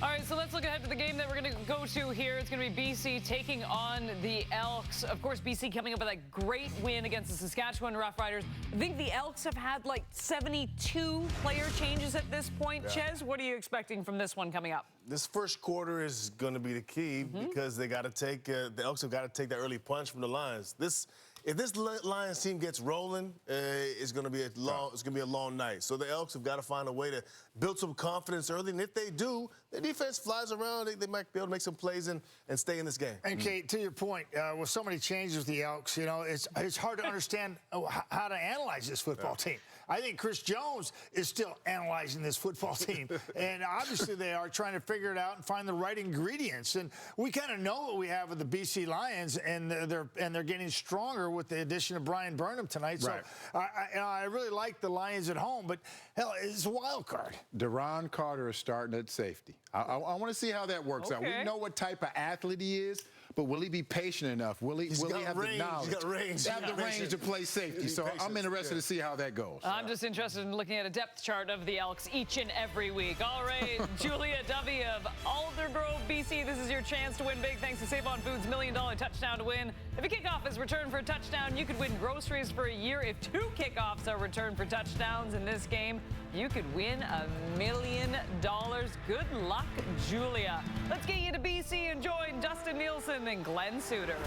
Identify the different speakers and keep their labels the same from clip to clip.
Speaker 1: All right, so let's look ahead to the game that we're going to go to here. It's going to be BC taking on the Elks. Of course, BC coming up with a great win against the Saskatchewan Roughriders. I think the Elks have had like 72 player changes at this point. Yeah. Ches, what are you expecting from this one coming up?
Speaker 2: This first quarter is going to be the key because they got to take the Elks have got to take that early punch from the Lions. If this Lions team gets rolling, it's going to be a long night. So the Elks have got to find a way to build some confidence early, and if they do, the defense flies around. They might be able to make some plays and stay in this game.
Speaker 3: And Kate, to your point, with so many changes with the Elks, you know, it's hard to understand how to analyze this football team. I think Chris Jones is still analyzing this football team, and obviously they are trying to figure it out and find the right ingredients. And we kind of know what we have with the BC Lions, and they're getting stronger with the addition of Brian Burnham tonight. Right. So I really like the Lions at home, but hell, it's a wild card.
Speaker 4: Deron Carter is starting at safety. I want to see how that works out. We know what type of athlete he is, but will he be patient enough? Will he have the knowledge?
Speaker 2: He's got range.
Speaker 4: Have the range to play safety. So I'm interested to see how that goes.
Speaker 1: I'm just interested in looking at a depth chart of the Elks each and every week. All right, Julia Dovey of Aldergrove, BC, this is your chance to win big thanks to Save On Foods' $1 Million Touchdown to Win. If a kickoff is returned for a touchdown, you could win groceries for a year. If 2 kickoffs are returned for touchdowns in this game, you could win $1 million. Good luck, Julia. Let's get you to BC and join Dustin Nielsen and Glenn Suter.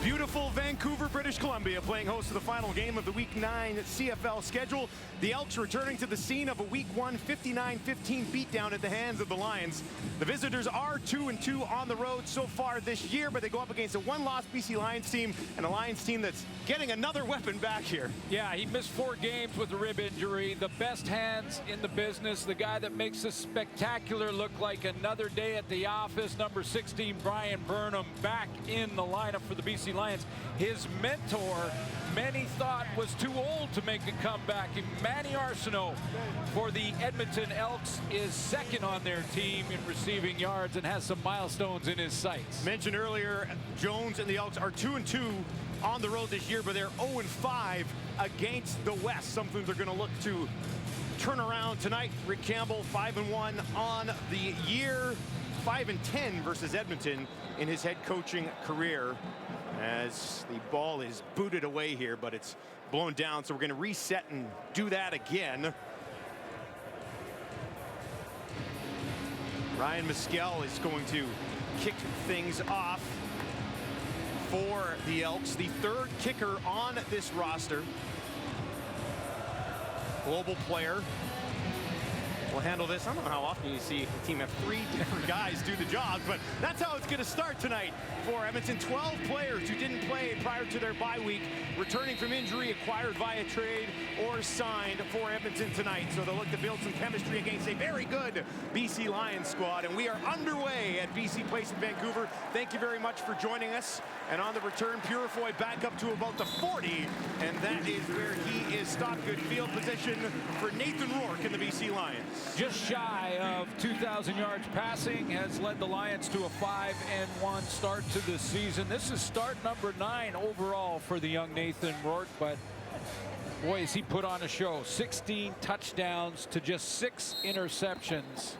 Speaker 5: Beautiful Vancouver, British Columbia, playing host to the final game of the Week 9 CFL schedule. The Elks returning to the scene of a Week 1 59-15 beatdown at the hands of the Lions. The visitors are 2-2 on the road so far this year, but they go up against a one-loss BC Lions team and a Lions team that's getting another weapon back here.
Speaker 6: Yeah, he missed 4 games with a rib injury. The best hands in the business, the guy that makes this spectacular look like another day at the office, number 16, Brian Burnham, back in the lineup for the BC Lions. His mentor, many thought was too old to make a comeback. Manny Arsenault for the Edmonton Elks is second on their team in receiving yards and has some milestones in his sights.
Speaker 5: Mentioned earlier, Jones and the Elks are 2-2 on the road this year, but they're 0-5 against the West. Something they're going to look to turn around tonight. Rick Campbell 5-1 on the year, 5-10 versus Edmonton in his head coaching career. As the ball is booted away here, but it's blown down, so we're going to reset and do that again. Ryan Mescal is going to kick things off for the Elks, the 3rd kicker on this roster. Global player will handle this. I don't know how often you see a team have 3 different guys do the job, but that's how it's going to start tonight for Edmonton. 12 players who didn't play prior to their bye week, returning from injury, acquired via trade, or signed for Edmonton tonight. So they'll look to build some chemistry against a very good BC Lions squad. And we are underway at BC Place in Vancouver. Thank you very much for joining us. And on the return, Purifoy back up to about the 40. And that is where he is stopped. Good field position for Nathan Rourke in the BC Lions.
Speaker 6: Just shy of 2,000 yards passing, has led the Lions to a 5-1 start to the season. This is start number 9 overall for the young Nathan Rourke, but boy, has he put on a show. 16 touchdowns to just 6 interceptions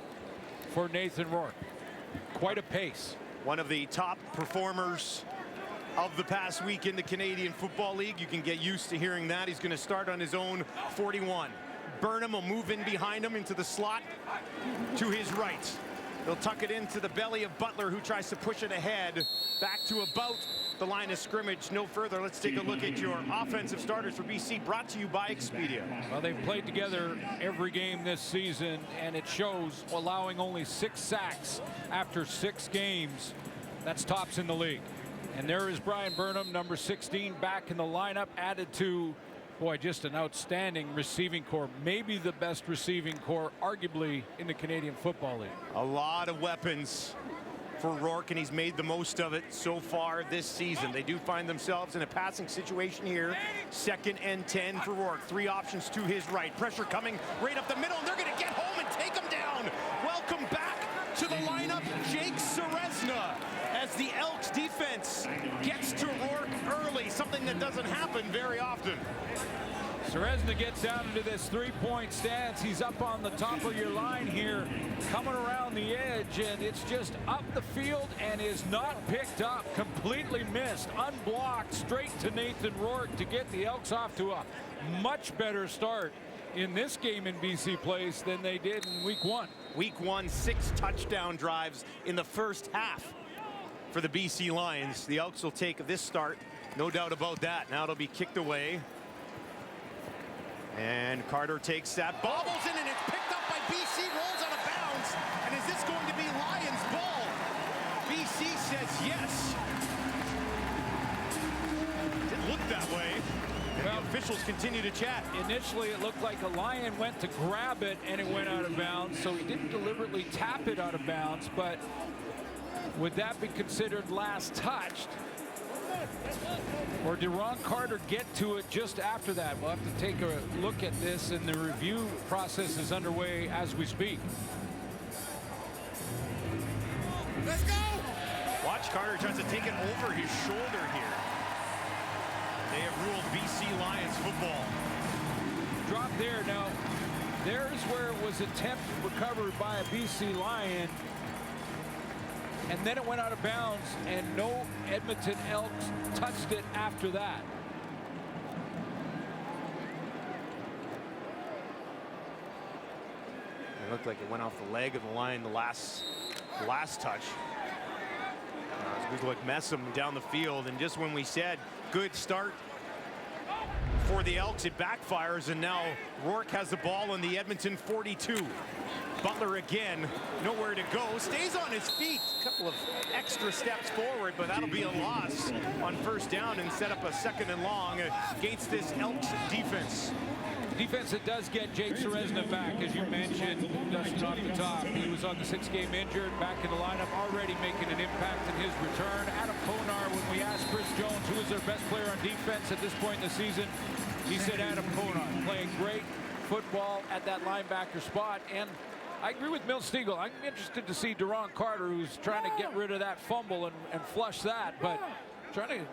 Speaker 6: for Nathan Rourke. Quite a pace.
Speaker 5: One of the top performers of the past week in the Canadian Football League. You can get used to hearing that. He's going to start on his own 41. Burnham will move in behind him into the slot to his right. They'll tuck it into the belly of Butler, who tries to push it ahead back to about the line of scrimmage. No further. Let's take a look at your offensive starters for BC, brought to you by Expedia.
Speaker 6: Well, they've played together every game this season, and it shows, allowing only 6 sacks after 6 games. That's tops in the league. And there is Brian Burnham, number 16, back in the lineup, added to, boy, just an outstanding receiving core. Maybe the best receiving core, arguably, in the Canadian Football League.
Speaker 5: A lot of weapons for Rourke, and he's made the most of it so far this season. They do find themselves in a passing situation here. 2nd and 10 for Rourke. 3 options to his right. Pressure coming right up the middle, and they're going to get home and take him down. Welcome back to the lineup, Jake Serezna, as the Elks defense gets to Rourke early, something that doesn't happen very often.
Speaker 6: Serezna gets down into this 3-point stance. He's up on the top of your line here, coming around the edge, and it's just up the field and is not picked up. Completely missed, unblocked, straight to Nathan Rourke to get the Elks off to a much better start in this game in BC Place than they did in week one.
Speaker 5: Week one, 6 touchdown drives in the first half for the BC Lions. The Elks will take this start, no doubt about that. Now it'll be kicked away. And Carter takes that, bobbles in, and it's picked up by BC, rolls out of bounds. And is this going to be Lions ball? BC says yes. Didn't look that way. And the officials continue to chat.
Speaker 6: Initially, it looked like a Lion went to grab it, and it went out of bounds. So he didn't deliberately tap it out of bounds, but would that be considered last touched? Or did Ron Carter get to it just after that? We'll have to take a look at this, and the review process is underway as we speak.
Speaker 5: Let's go! Watch, Carter tries to take it over his shoulder here. They have ruled BC Lions football.
Speaker 6: Drop there. Now, there's where it was attempted recovered by a BC Lion. And then it went out of bounds, and no Edmonton Elks touched it after that.
Speaker 5: It looked like it went off the leg of the Lion the last touch. It was like Messam down the field, and just when we said good start for the Elks, it backfires, and now Rourke has the ball on the Edmonton 42. Butler again, nowhere to go, stays on his feet. A couple of extra steps forward, but that'll be a loss on first down and set up a 2nd and long against this Elks defense.
Speaker 6: Defense that does get Jake Seresna back, as you mentioned, Dustin, off the top. He was on the 6-game injured, back in the lineup, already making an impact in his return. Adam Konar, when we asked Chris Jones who is their best player on defense at this point in the season, he said Adam Konar, playing great football at that linebacker spot. And I agree with Milt Stegall. I'm interested to see Deron Carter, who's trying to get rid of that fumble and flush that, but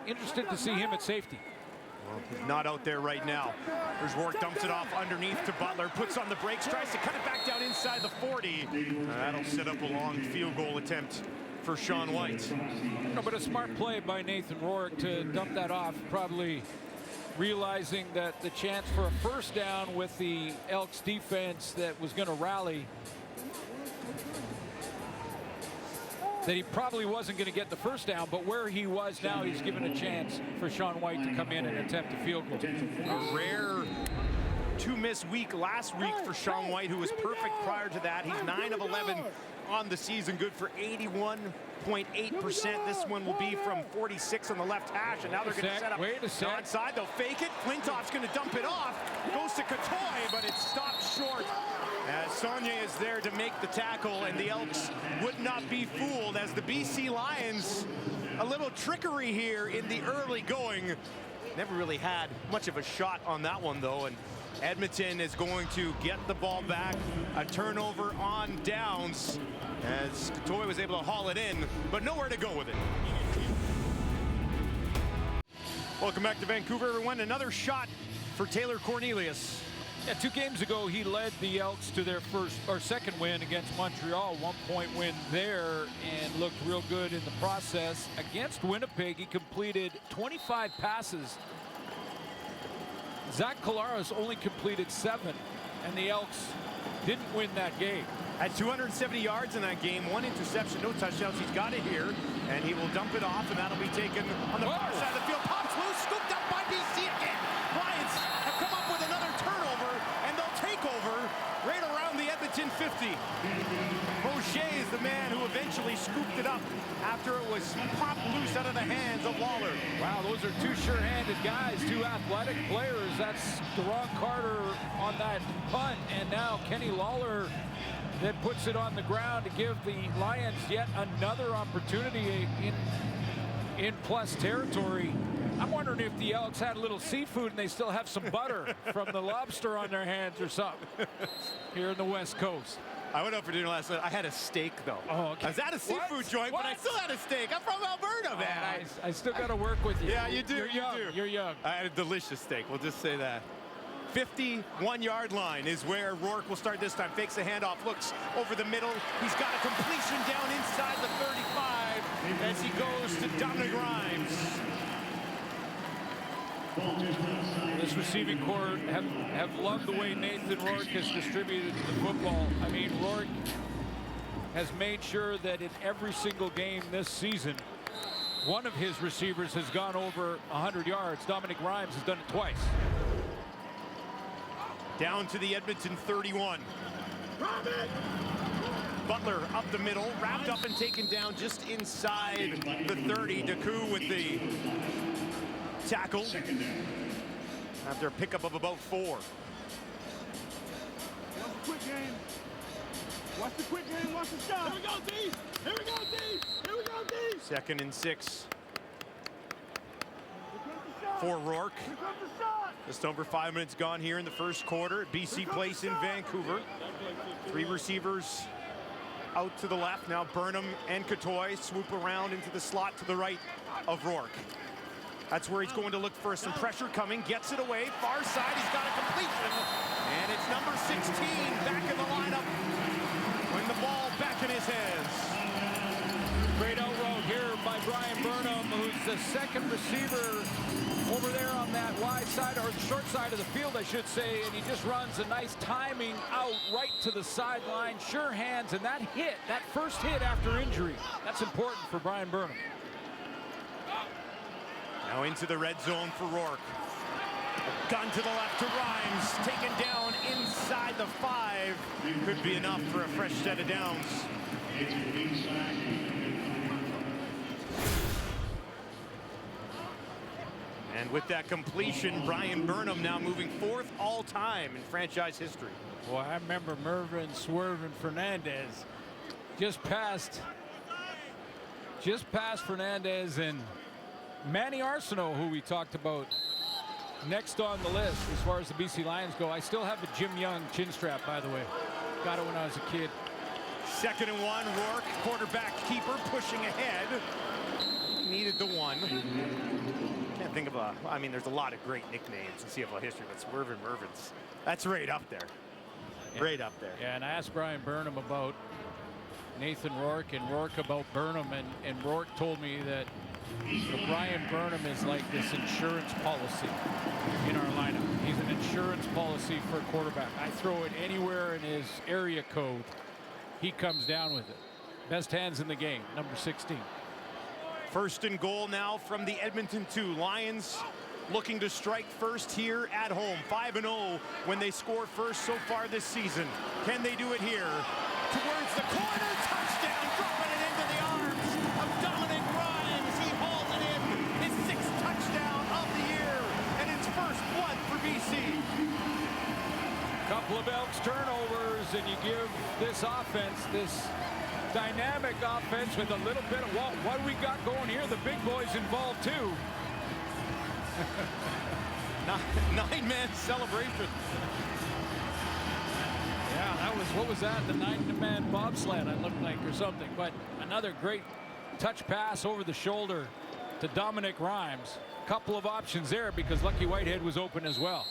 Speaker 6: interested to see him at safety.
Speaker 5: Well, he's not out there right now. There's Rourke, dumps it off underneath to Butler, puts on the brakes, tries to cut it back down inside the 40. That'll set up a long field goal attempt for Sean White.
Speaker 6: No, but a smart play by Nathan Rourke to dump that off, probably realizing that the chance for a first down with the Elks defense that was going to rally, that he probably wasn't going to get the first down, but where he was now, he's given a chance for Sean White to come in and attempt a field goal.
Speaker 5: A rare 2-miss week last week for Sean White, who was perfect prior to that. He's 9 of 11 on the season, good for 81.8%. This one will be from 46 on the left hash, and now they're going to set up onside. They'll fake it. Flintoff's going to dump it off. Goes to Katoy, but it's stopped short. As Saunier is there to make the tackle, and the Elks would not be fooled as the BC Lions, a little trickery here in the early going. Never really had much of a shot on that one, though, and Edmonton is going to get the ball back. A turnover on downs as Katoy was able to haul it in, but nowhere to go with it. Welcome back to Vancouver, everyone. Another shot for Taylor Cornelius.
Speaker 6: Yeah, 2 games ago, he led the Elks to their second win against Montreal, 1-point win there, and looked real good in the process. Against Winnipeg, he completed 25 passes. Zach Collaros only completed 7, and the Elks didn't win that game.
Speaker 5: At 270 yards in that game, 1 interception, no touchdowns. He's got it here, and he will dump it off, and that'll be taken on the far side of the field. Pops loose, scooped up by BC again. Lions have come up with another turnover, and they'll take over right around the Edmonton 50. Rocher is the man who eventually scooped it up after it was popped loose out of the hands of Lawler.
Speaker 6: Wow, those are 2 sure-handed guys, 2 athletic players. That's Deron Carter on that punt, and now Kenny Lawler that puts it on the ground to give the Lions yet another opportunity in plus territory. I'm wondering if the Elks had a little seafood and they still have some butter from the lobster on their hands or something here in the West Coast.
Speaker 5: I went out for dinner last night. I had a steak, though.
Speaker 6: Oh, okay.
Speaker 5: I was at a seafood joint, but I still had a steak. I'm from Alberta, man.
Speaker 6: I still got to work with you.
Speaker 5: Yeah, you do.
Speaker 6: You're young. You're young.
Speaker 5: I had a delicious steak. We'll just say that. 51-yard line is where Rourke will start this time. Fakes the handoff, looks over the middle. He's got a completion down inside the 35 as he goes to Dominic Rhymes.
Speaker 6: This receiving corps have loved the way Nathan Rourke has distributed the football. I mean, Rourke has made sure that in every single game this season, one of his receivers has gone over 100 yards. Dominic Rhymes has done it twice.
Speaker 5: Down to the Edmonton 31. Butler up the middle, wrapped up and taken down just inside the 30. Deku with the tackle after a pickup of about 4.
Speaker 7: Quick game. Watch the quick game. Watch the shot. Here we go, D. Here we go, D. Here we go, D.
Speaker 5: 2nd and 6 for Rourke.
Speaker 7: Here comes the shot.
Speaker 5: Just over 5 minutes gone here in the first quarter at BC Place in Vancouver. 3 receivers out to the left. Now Burnham and Catoy swoop around into the slot to the right of Rourke. That's where he's going to look for some pressure coming. Gets it away. Far side. He's got a completion. And it's number 16 back in the lineup when the ball back in his hands.
Speaker 6: Great out route here by Brian Burnham, who's the 2nd receiver over there on that wide side, or the short side of the field, I should say, and he just runs a nice timing out right to the sideline. Sure hands, and that hit, that first hit after injury, that's important for Brian Burnham.
Speaker 5: Now into the red zone for Rourke. Gun to the left to Rhymes, taken down inside the 5. Could be enough for a fresh set of downs. And with that completion, Brian Burnham now moving 4th all-time in franchise history.
Speaker 6: Boy, I remember Mervin swerving Fernandez just past Fernandez, and Manny Arsenault, who we talked about next on the list as far as the BC Lions go. I still have a Jim Young chin strap, by the way. Got it when I was a kid.
Speaker 5: 2nd and 1, Rourke, quarterback keeper, pushing ahead. Needed the 1. Can't think of I mean, there's a lot of great nicknames in CFL history, but Swervin' Mervins, that's right up there. Right up there.
Speaker 6: Yeah, and I asked Brian Burnham about Nathan Rourke and Rourke about Burnham, and Rourke told me that Brian Burnham is like this insurance policy in our lineup. He's an insurance policy for a quarterback. I throw it anywhere in his area code, he comes down with it. Best hands in the game, number 16.
Speaker 5: 1st and goal now from the Edmonton 2. Lions looking to strike first here at home. 5-0 when they score first so far this season. Can they do it here? Towards the corner, touchdown, dropping it into the arms of Dominic Rhymes. He hauls it in, his 6th touchdown of the year, and it's first blood for BC.
Speaker 6: Couple of Elks turnovers, and you give this offense, this dynamic offense with a little bit of what do we got going here? The big boys involved too.
Speaker 5: 9-man celebration.
Speaker 6: Yeah, that was, what was that? The 9-man bobsled, I looked like, or something. But another great touch pass over the shoulder to Dominic Rhymes. Couple of options there because Lucky Whitehead was open as well.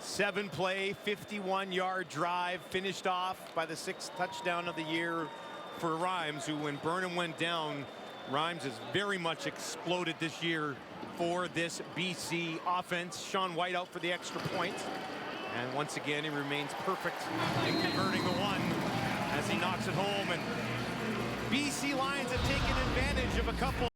Speaker 5: 7-play, 51-yard drive, finished off by the 6th touchdown of the year for Rhymes, who, when Burnham went down, Rhymes has very much exploded this year for this BC offense. Sean White out for the extra point. And once again, he remains perfect in converting the 1 as he knocks it home. And BC Lions have taken advantage of a couple.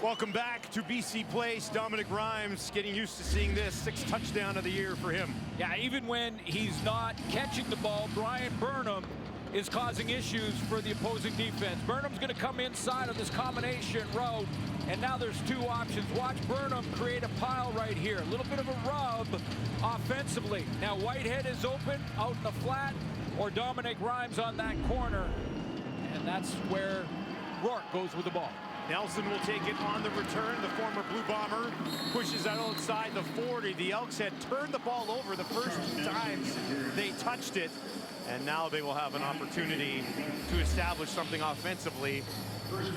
Speaker 5: Welcome back to BC Place. Dominic Rhymes getting used to seeing this 6th touchdown of the year for him.
Speaker 6: Yeah, even when he's not catching the ball, Brian Burnham is causing issues for the opposing defense. Burnham's going to come inside of this combination route, and now there's 2 options. Watch Burnham create a pile right here. A little bit of a rub offensively. Now Whitehead is open out in the flat, or Dominic Rhymes on that corner, and that's where Rourke goes with the ball.
Speaker 5: Nelson will take it on the return. The former Blue Bomber pushes out outside the 40. The Elks had turned the ball over the first 2 times they touched it, and now they will have an opportunity to establish something offensively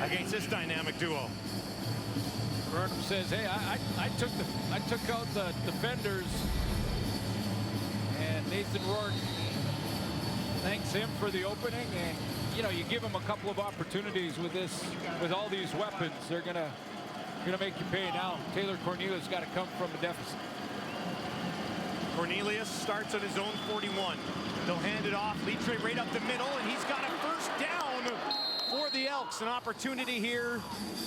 Speaker 5: against this dynamic duo.
Speaker 6: Burnham says, hey, I took out the defenders, and Nathan Rourke thanks him for the opening. And you know, you give them a couple of opportunities with this, with all these weapons, they're gonna make you pay. Now Taylor Cornelius got to come from a deficit.
Speaker 5: Cornelius starts on his own 41. They'll hand it off. Litre right up the middle, and he's got a first down for the Elks. An opportunity here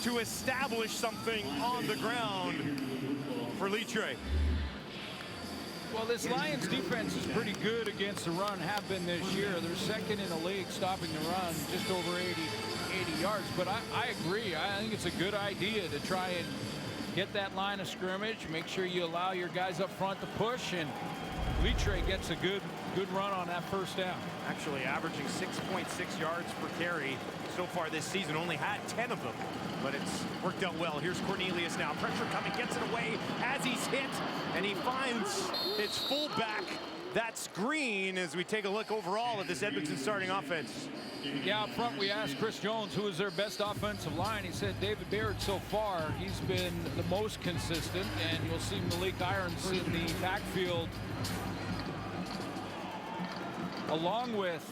Speaker 5: to establish something on the ground for Litre.
Speaker 6: Well, this Lions defense is pretty good against the run, have been this year. They're second in the league stopping the run, just over 80 yards. But I agree. I think it's a good idea to try and get that line of scrimmage, make sure you allow your guys up front to push, and Litre gets a good run on that first down.
Speaker 5: Actually averaging 6.6 yards per carry so far this season. Only had 10 of them, but it's worked out well. Here's Cornelius now. Pressure coming, gets it away as he's hit, and he finds his fullback. That's Green as we take a look overall at this Edmonton starting offense.
Speaker 6: Yeah, up front we asked Chris Jones who is their best offensive line. He said David Baird so far. He's been the most consistent, and you'll see Malik Irons in the backfield along with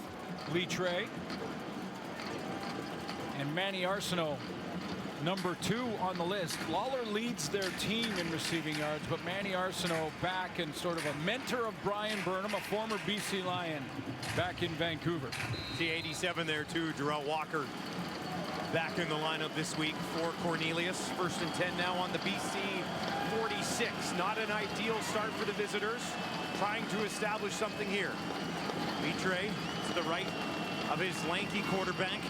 Speaker 6: Litre and Manny Arsenault, number 2 on the list. Lawler leads their team in receiving yards, but Manny Arsenault back and sort of a mentor of Brian Burnham, a former BC Lion back in Vancouver.
Speaker 5: The 87 there too, Darrell Walker back in the lineup this week for Cornelius. 1st and 10 now on the BC 46. Not an ideal start for the visitors. Trying to establish something here. Litre to the right of his lanky quarterback,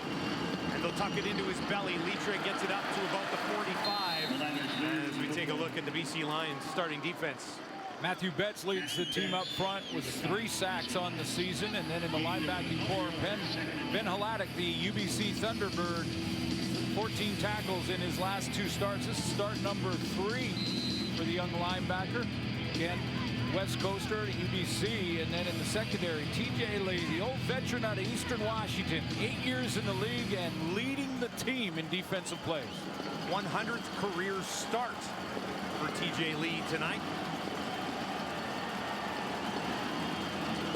Speaker 5: and they'll tuck it into his belly. Litre gets it up to about the 45 as we take a look at the BC Lions starting defense.
Speaker 6: Matthew Betts leads the team up front with 3 sacks on the season, and then in the linebacking core, Ben Haladik, the UBC Thunderbird, 14 tackles in his last 2 starts. This is start number 3 for the young linebacker. Again, West Coaster to UBC, and then in the secondary, TJ Lee, the old veteran out of Eastern Washington, 8 years in the league and leading the team in defensive plays.
Speaker 5: 100th career start for TJ Lee tonight.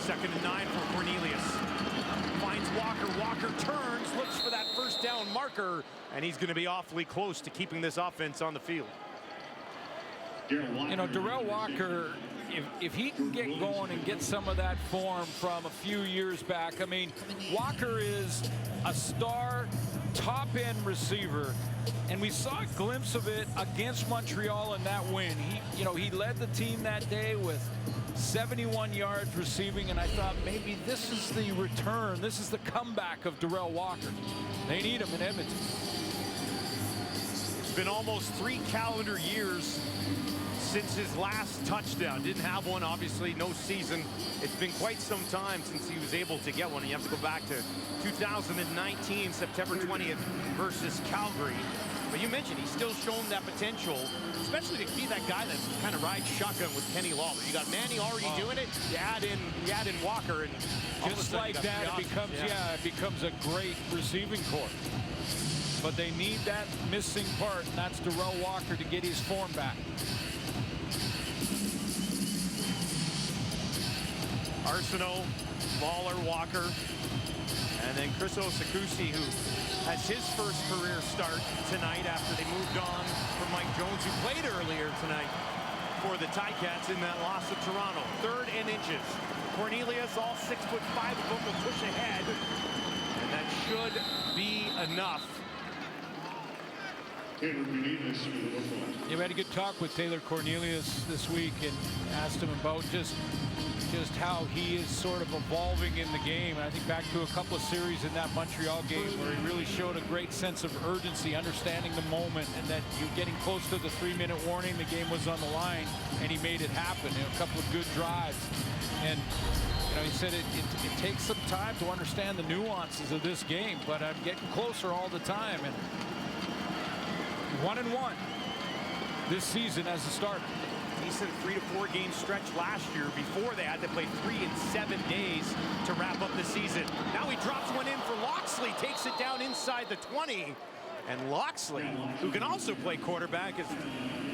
Speaker 5: 2nd and 9 for Cornelius. Finds Walker. Walker turns, looks for that first down marker, and he's going to be awfully close to keeping this offense on the field.
Speaker 6: You know, Darrell Walker, if he can get going and get some of that form from a few years back, I mean, Walker is a star top-end receiver, and we saw a glimpse of it against Montreal in that win. He led the team that day with 71 yards receiving, and I thought maybe this is the return, this is the comeback of Darrell Walker. They need him in Edmonton.
Speaker 5: It's been almost 3 calendar years since his last touchdown. Didn't have one, obviously, no season. It's been quite some time since he was able to get one. And you have to go back to 2019, September 20th versus Calgary. But you mentioned he's still shown that potential, especially to be that guy that kind of rides shotgun with Kenny Lawler. You got Manny already doing it. You add in Walker, and
Speaker 6: just like that, it becomes a great receiving corps. But they need that missing part, and that's Darrell Walker to get his form back.
Speaker 5: Arsenault, Lawler, Walker, and then Chris Osikusi, who has his first career start tonight after they moved on from Mike Jones, who played earlier tonight for the Ticats in that loss to Toronto. 3rd and inches. Cornelius, all 6'5" of them, will push ahead, and that should be enough.
Speaker 6: Yeah, we had a good talk with Taylor Cornelius this week and asked him about just how he is sort of evolving in the game. And I think back to a couple of series in that Montreal game where he really showed a great sense of urgency, understanding the moment, and that you're getting close to the 3-minute warning. The game was on the line, and he made it happen. A couple of good drives. And he said it takes some time to understand the nuances of this game, but I'm getting closer all the time. And 1-1 this season as a starter.
Speaker 5: Decent 3 to 4 game stretch last year before they had to play 3 in 7 days to wrap up the season. Now he drops one in for Loxley, takes it down inside the 20. And Loxley, who can also play quarterback, is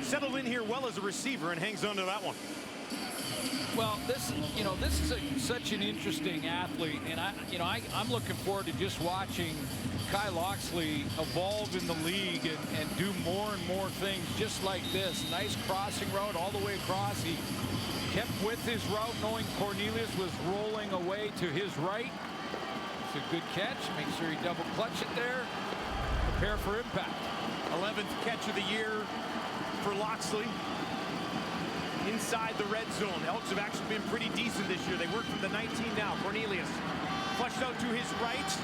Speaker 5: settled in here well as a receiver and hangs on to that one.
Speaker 6: Well, this is such an interesting athlete, and I'm looking forward to just watching Kai Loxley evolve in the league and do more and more things just like this. Nice crossing route all the way across. He kept with his route, knowing Cornelius was rolling away to his right. It's a good catch. Make sure he double clutch it there. Prepare for impact.
Speaker 5: 11th catch of the year for Loxley. Inside the red zone. Elks have actually been pretty decent this year. They work from the 19 now. Cornelius flushed out to his right.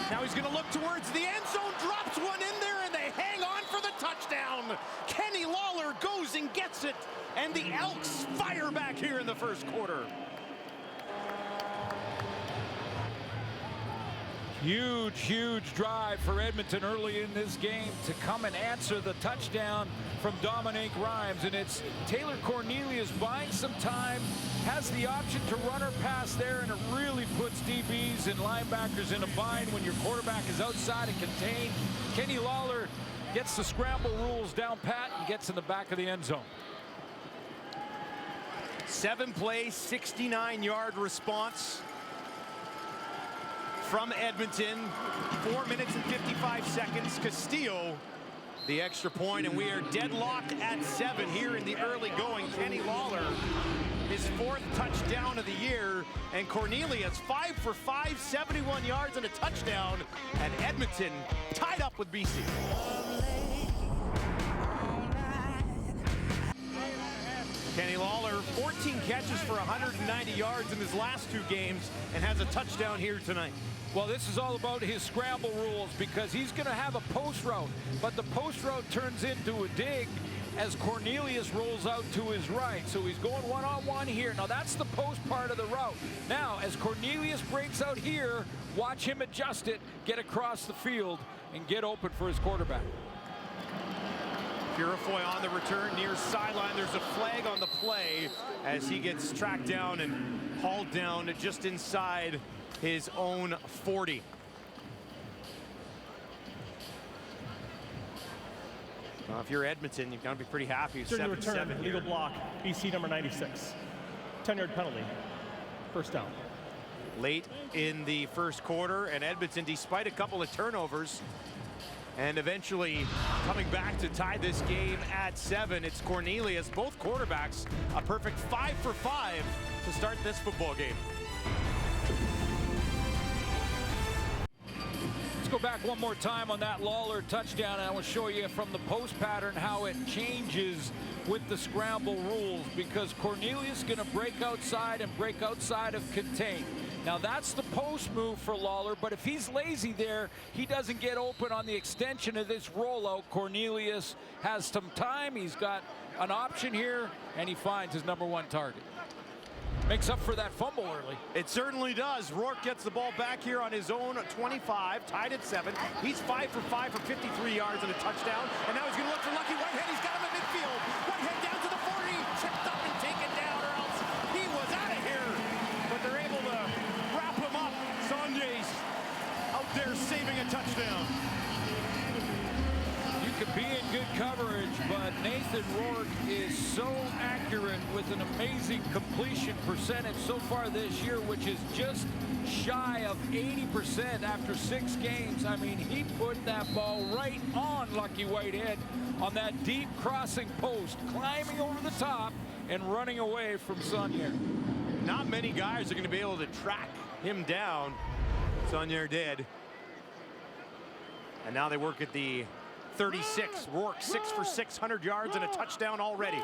Speaker 5: Now he's going to look towards the end zone, drops one in there, and they hang on for the touchdown. Kenny Lawler goes and gets it, and the Elks fire back here in the first quarter.
Speaker 6: Huge drive for Edmonton early in this game to come and answer the touchdown from Dominique Rhymes. And it's Taylor Cornelius buying some time, has the option to run or pass there, and it really puts DBs and linebackers in a bind when your quarterback is outside and contained. Kenny Lawler gets the scramble rules down pat and gets in the back of the end zone.
Speaker 5: 7-play, 69-yard response from Edmonton. 4 minutes and 55 seconds. Castillo, the extra point, and we are deadlocked at 7 here in the early going. Kenny Lawler, his 4th touchdown of the year, and Cornelius 5 for 5, 71 yards and a touchdown, and Edmonton tied up with BC. Kenny Lawler, 14 catches for 190 yards in his last 2 games and has a touchdown here tonight.
Speaker 6: Well, this is all about his scramble rules, because he's going to have a post route, but the post route turns into a dig as Cornelius rolls out to his right. So he's going one-on-one here. Now that's the post part of the route. Now as Cornelius breaks out here, watch him adjust it, get across the field, and get open for his quarterback.
Speaker 5: Purifoy on the return near sideline. There's a flag on the play as he gets tracked down and hauled down just inside his own 40. Well, if you're Edmonton, you've got to be pretty happy.
Speaker 8: During the return,
Speaker 5: 7-7
Speaker 8: legal
Speaker 5: here.
Speaker 8: block, BC number 96. 10-yard penalty. First down.
Speaker 5: Late in the first quarter, and Edmonton, despite a couple of turnovers, and eventually coming back to tie this game at 7. It's Cornelius, both quarterbacks, a perfect 5 for 5 to start this football game.
Speaker 6: Let's go back one more time on that Lawler touchdown, and I will show you from the post pattern how it changes with the scramble rules, because Cornelius is going to break outside and break outside of contain. Now that's the post move for Lawler, but if he's lazy there, he doesn't get open on the extension of this rollout. Cornelius has some time, he's got an option here, and he finds his #1 target. Makes up for that fumble early.
Speaker 5: It certainly does. Rourke gets the ball back here on his own 25, tied at 7. He's 5 for 5 for 53 yards and a touchdown, and now he's going to look for Lucky Whitehead. He's got him at midfield. Whitehead down to the 40, tripped up and taken down, or else he was out of here. But they're able to wrap him up. Sonjay's out there saving a touchdown.
Speaker 6: You could be in good coverage, but Nathan Rourke is so accurate with an amazing completion percentage so far this year, which is just shy of 80% after 6 games. I mean, he put that ball right on Lucky Whitehead on that deep crossing post, climbing over the top and running away from Sonyer.
Speaker 5: Not many guys are going to be able to track him down. Sonyer did. And now they work at the 36. Rourke 6 for 6, 100 yards and a touchdown already.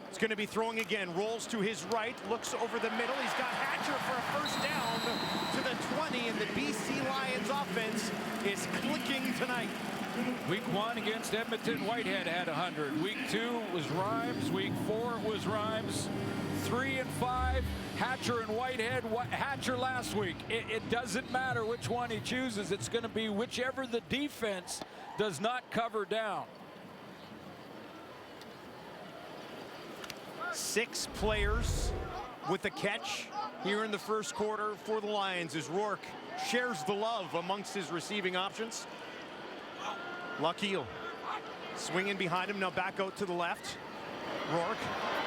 Speaker 5: He's going to be throwing again. Rolls to his right, looks over the middle. He's got Hatcher for a first down to the 20, and the BC Lions offense is clicking tonight.
Speaker 6: Week 1 against Edmonton, Whitehead had 100. Week 2 was Rhymes. Week 4 was Rhymes. 3 and 5, Hatcher and Whitehead. Hatcher last week. It doesn't matter which one he chooses. It's going to be whichever the defense does not cover down.
Speaker 5: 6 players with a catch here in the first quarter for the Lions as Rourke shares the love amongst his receiving options. Laquille swinging behind him, now back out to the left. Rourke,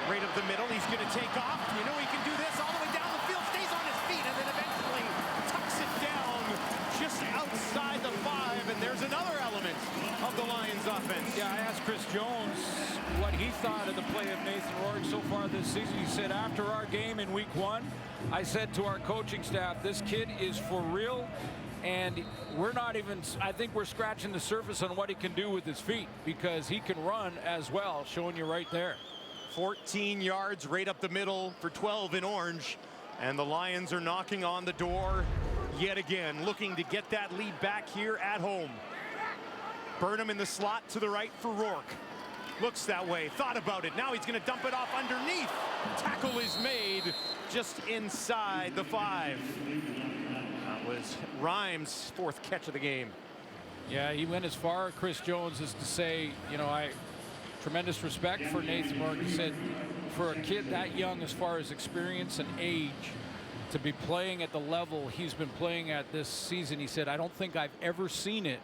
Speaker 5: right up the middle, he's going to take off. You know he can do this all the way down the field, stays on his feet, and then eventually tucks it down just outside the 5, and there's another element of the Lions offense.
Speaker 6: Yeah, I asked Chris Jones what he thought of the play of Nathan Rourke so far this season. He said, after our game in week 1, I said to our coaching staff, this kid is for real, and we're not even, I think we're scratching the surface on what he can do with his feet, because he can run as well, showing you right there.
Speaker 5: 14 yards right up the middle for 12 in orange, and the Lions are knocking on the door yet again, looking to get that lead back here at home. Burnham in the slot to the right for Rourke. Looks that way, thought about it. Now he's going to dump it off underneath. Tackle is made just inside the 5. That was Rhymes' 4th catch of the game.
Speaker 6: Yeah, he went as far, Chris Jones, as to say, you know, tremendous respect for Nathan Rourke. He said, for a kid that young as far as experience and age, to be playing at the level he's been playing at this season, he said, I don't think I've ever seen it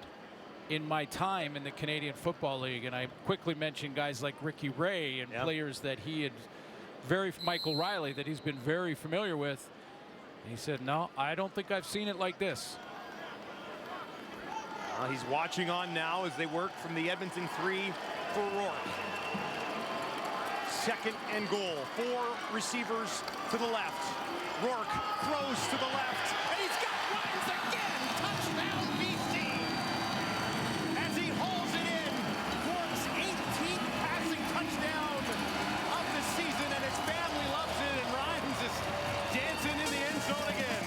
Speaker 6: in my time in the Canadian Football League. And I quickly mentioned guys like Ricky Ray and players that he had Michael Riley, that he's been very familiar with. And he said, no, I don't think I've seen it like this.
Speaker 5: He's watching on now as they work from the Edmonton 3 for Rourke. 2nd and goal. 4 receivers to the left. Rourke throws to the left, and he's got Rhymes again. Touchdown, BC. As he hauls it in, Rourke's 18th passing touchdown of the season, and his family loves it, and Rhymes is dancing in the end zone again.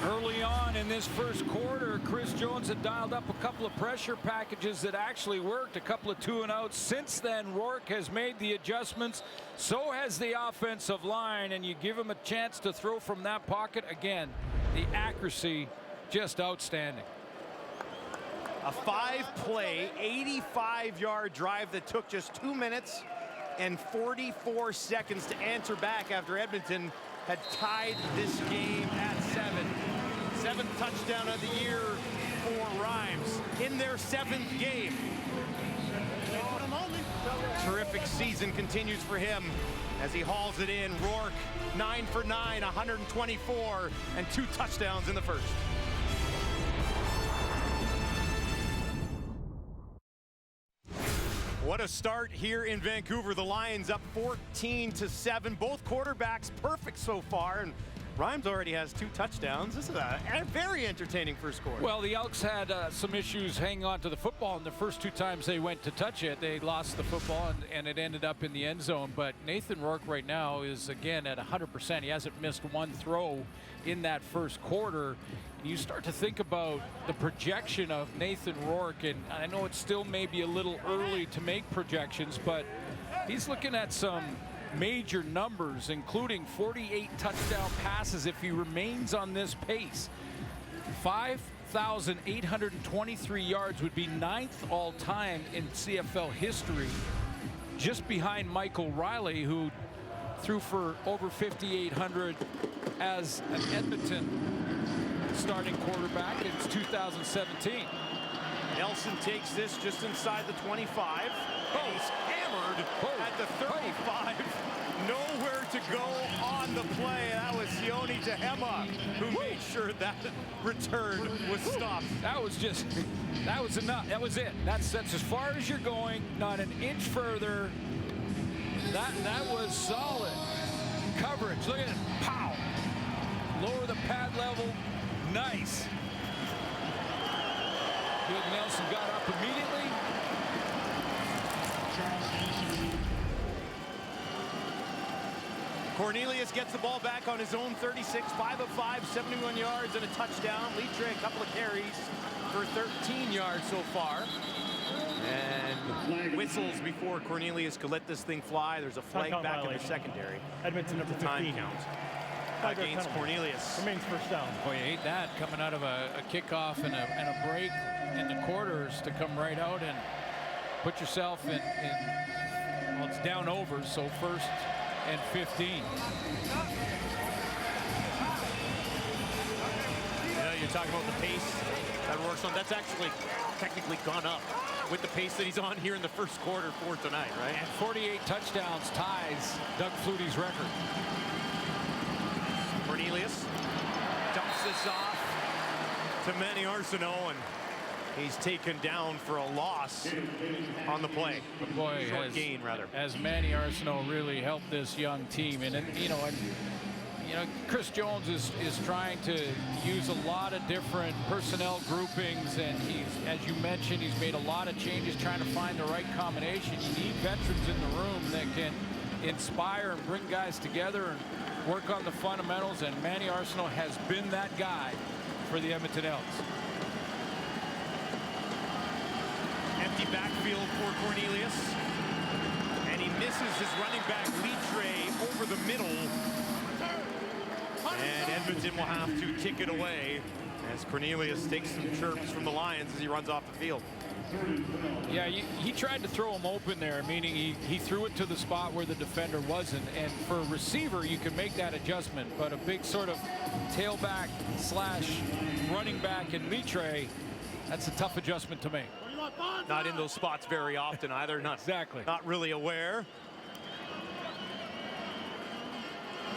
Speaker 6: Early on in this first quarter, Chris Jones had dialed up a couple of pressure packages that actually worked, a couple of 2-and-outs. Since then, Rourke has made the adjustments. So has the offensive line, and you give him a chance to throw from that pocket. Again, the accuracy just outstanding.
Speaker 5: A 5-play, 85-yard drive that took just 2 minutes and 44 seconds to answer back after Edmonton had tied this game at 7. 7th touchdown of the year for Rhymes in their 7th game. Terrific season continues for him as he hauls it in. Rourke 9 for 9, 124, and 2 touchdowns in the first. What a start here in Vancouver. The Lions up 14-7. Both quarterbacks perfect so far, and Rhymes already has 2 touchdowns. This is a very entertaining first quarter.
Speaker 6: Well, the Elks had some issues hanging on to the football, and the first 2 times they went to touch it, they lost the football, and it ended up in the end zone. But Nathan Rourke right now is, again, at 100%. He hasn't missed 1 throw in that first quarter. You start to think about the projection of Nathan Rourke, and I know it's still maybe a little early to make projections, but he's looking at some major numbers, including 48 touchdown passes if he remains on this pace. 5,823 yards would be 9th all-time in CFL history, just behind Michael Riley, who threw for over 5,800 as an Edmonton starting quarterback in 2017.
Speaker 5: Nelson takes this just inside the 25. And he's hammered at the 35. Nowhere to go on the play. That was Sione Tehema who made sure that return was stopped.
Speaker 6: That was enough. That was it. That's as far as you're going, not an inch further. That was solid coverage. Look at it. Pow. Lower the pad level. Nice. Good. Nelson got up immediately.
Speaker 5: Cornelius gets the ball back on his own 36, 5 of 5, 71 yards and a touchdown. Litre a couple of carries for 13 yards so far. And whistles before Cornelius could let this thing fly. There's a flag back in the secondary.
Speaker 8: Edmonton number 15.
Speaker 5: Time count. against Cornelius.
Speaker 8: Remains first down.
Speaker 6: Boy, you hate that coming out of a kickoff and a break in the quarters to come right out and put yourself in well, it's down over, so 1st and 15.
Speaker 5: You're talking about the pace that Rourke's on. That's actually technically gone up with the pace that he's on here in the first quarter for tonight, right?
Speaker 6: And 48 touchdowns ties Doug Flutie's record.
Speaker 5: Cornelius dumps this off to Manny Arsenault, and he's taken down for a loss on the play.
Speaker 6: Boy,
Speaker 5: short gain rather.
Speaker 6: As Manny Arsenault really helped this young team, and Chris Jones is trying to use a lot of different personnel groupings, and he's, as you mentioned, he's made a lot of changes trying to find the right combination. You need veterans in the room that can inspire and bring guys together and work on the fundamentals, and Manny Arsenault has been that guy for the Edmonton Elks.
Speaker 5: Empty backfield for Cornelius, and he misses his running back Litre over the middle. And Edmonton will have to kick it away as Cornelius takes some chirps from the Lions as he runs off the field.
Speaker 6: Yeah, he tried to throw him open there, meaning he threw it to the spot where the defender wasn't. And for a receiver, you can make that adjustment. But a big sort of tailback / running back in Litre, that's a tough adjustment to make.
Speaker 5: Not in those spots very often either.
Speaker 6: Exactly.
Speaker 5: Not really aware.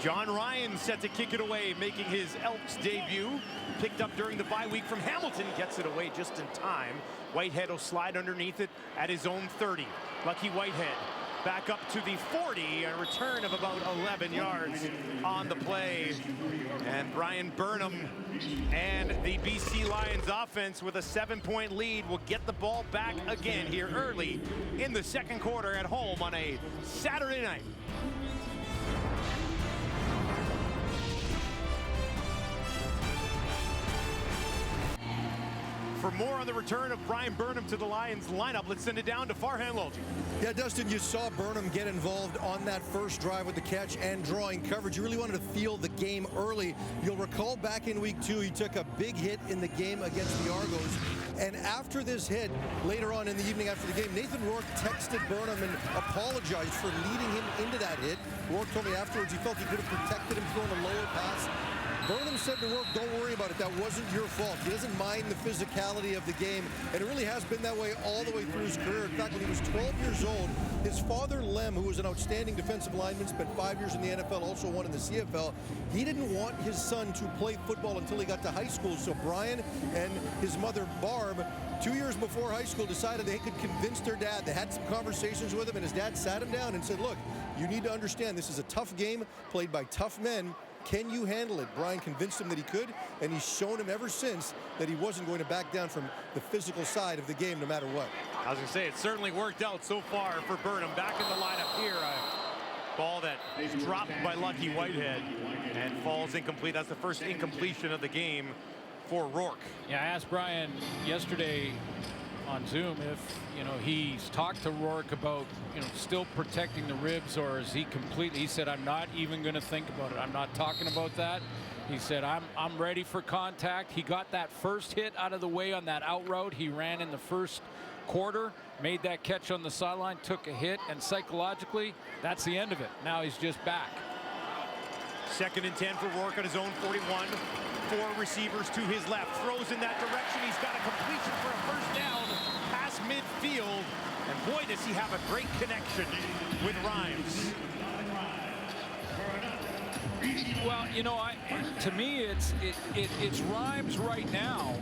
Speaker 5: John Ryan set to kick it away, making his Elks debut. Picked up during the bye week from Hamilton, gets it away just in time. Whitehead will slide underneath it at his own 30. Lucky Whitehead back up to the 40, a return of about 11 yards on the play. And Brian Burnham and the BC Lions offense with a 7-point lead will get the ball back again here early in the second quarter at home on a Saturday night. For more on the return of Brian Burnham to the Lions lineup, let's send it down to Farhan Lalji.
Speaker 9: Yeah, Dustin, you saw Burnham get involved on that first drive with the catch and drawing coverage. You really wanted to feel the game early. You'll recall back in week 2, he took a big hit in the game against the Argos. And after this hit, later on in the evening after the game, Nathan Rourke texted Burnham and apologized for leading him into that hit. Rourke told me afterwards he felt he could have protected him throwing a lower pass. Burnham said to Rourke, don't worry about it. That wasn't your fault. He doesn't mind the physicality of the game, and it really has been that way all the way through his career. In fact, when he was 12 years old, his father, Lem, who was an outstanding defensive lineman, spent 5 years in the NFL, also one in the CFL. He didn't want his son to play football until he got to high school, so Brian and his mother, Barb, 2 years before high school, decided they could convince their dad. They had some conversations with him, and his dad sat him down and said, look, you need to understand this is a tough game played by tough men. Can you handle it? Brian convinced him that he could, and he's shown him ever since that he wasn't going to back down from the physical side of the game no matter what.
Speaker 5: I was going to say, it certainly worked out so far for Burnham. Back in the lineup here. A ball that is dropped by Lucky Whitehead and falls incomplete. That's the first incompletion of the game for Rourke.
Speaker 6: Yeah, I asked Brian yesterday on Zoom if, he's talked to Rourke about, still protecting the ribs, or is he completely, he said, I'm not even going to think about it. I'm not talking about that. He said, I'm ready for contact. He got that first hit out of the way on that out route. He ran in the first quarter, made that catch on the sideline, took a hit, and psychologically, that's the end of it. Now he's just back.
Speaker 5: 2nd and 10 for Rourke on his own 41. 4 receivers to his left. Throws in that direction. He's got a completion for a first down past midfield. And boy, does he have a great connection with Rhymes.
Speaker 6: Well, to me, it's Rhymes right now.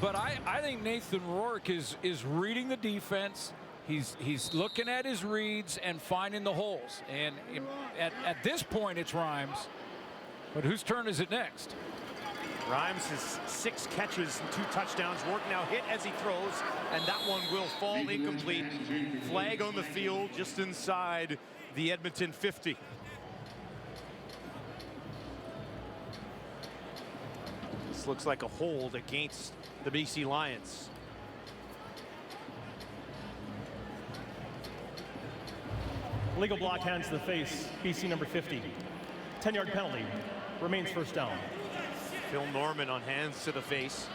Speaker 6: But I think Nathan Rourke is reading the defense. He's looking at his reads and finding the holes. And at this point, it's Rhymes. But whose turn is it next?
Speaker 5: Rhymes has 6 catches and 2 touchdowns. Rourke now hit as he throws, and that one will fall incomplete. Flag on the field just inside the Edmonton 50. This looks like a hold against the BC Lions.
Speaker 8: Legal block hands to the face, BC number 50. 10-yard penalty. Remains first down.
Speaker 5: Phil Norman on hands to the face.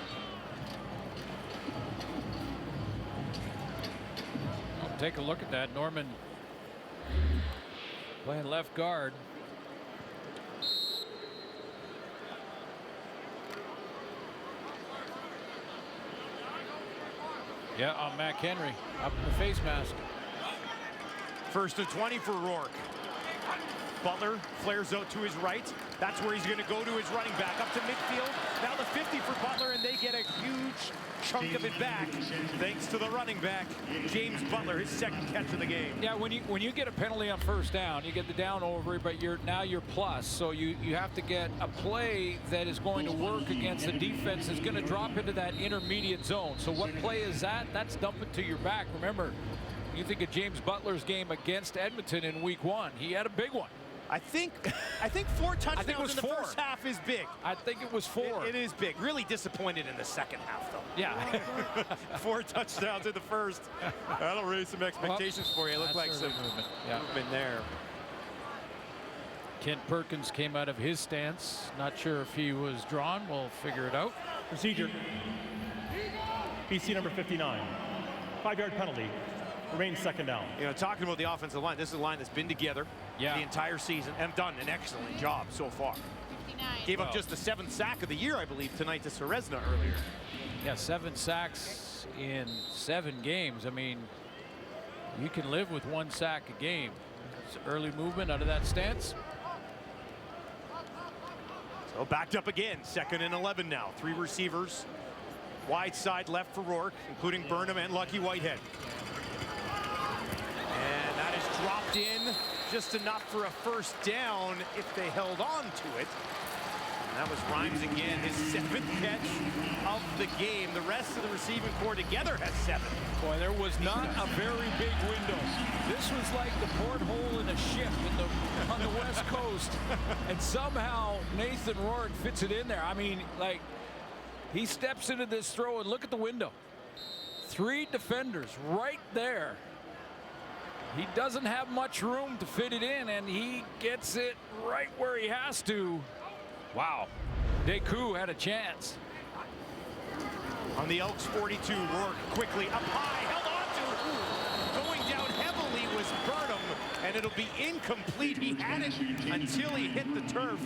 Speaker 6: Take a look at that. Norman playing left guard. Yeah, on McHenry, up in the face mask.
Speaker 5: 1st and 20 for Rourke. Butler flares out to his right. That's where he's going to go to his running back. Up to midfield. Now the 50 for Butler, and they get a huge chunk of it back thanks to the running back, James Butler, his 2nd catch of the game.
Speaker 6: Yeah, when you get a penalty on first down, you get the down over, but now you're plus. So you have to get a play that is going to work against the defense that's going to drop into that intermediate zone. So what play is that? That's dump it to your back. Remember, you think of James Butler's game against Edmonton in week 1. He had a big one.
Speaker 5: I think 4 touchdowns in the first half is big.
Speaker 6: I think it was 4.
Speaker 5: It is big. Really disappointed in the second half, though.
Speaker 6: Yeah.
Speaker 5: 4 touchdowns in the first. That'll raise some expectations for you. It looked like some movement there.
Speaker 6: Kent Perkins came out of his stance. Not sure if he was drawn. We'll figure it out.
Speaker 8: Procedure. BC number 59. 5-yard penalty. Remains 2nd down.
Speaker 5: You know, talking about the offensive line, this is a line that's been together the entire season and done an excellent job so far.
Speaker 10: 59.
Speaker 5: Gave up just the 7th sack of the year, I believe, tonight to Serezna earlier.
Speaker 6: Yeah, 7 sacks in 7 games. I mean, you can live with 1 sack a game. It's early movement out of that stance.
Speaker 5: So backed up again, 2nd and 11 now. 3 receivers. Wide side left for Rourke, including Burnham and Lucky Whitehead. And that is dropped in just enough for a first down if they held on to it. And that was Rhymes again, his 7th catch of the game. The rest of the receiving core together has 7.
Speaker 6: Boy, there was not a very big window. This was like the porthole in a ship on the West Coast. And somehow Nathan Rourke fits it in there. I mean, like, he steps into this throw and look at the window. 3 defenders right there. He doesn't have much room to fit it in, and he gets it right where he has to. Wow. Deku had a chance.
Speaker 5: On the Elks 42, Rourke quickly up high, held on to it. Going down heavily was Burnham, and it'll be incomplete. He had it until he hit the turf.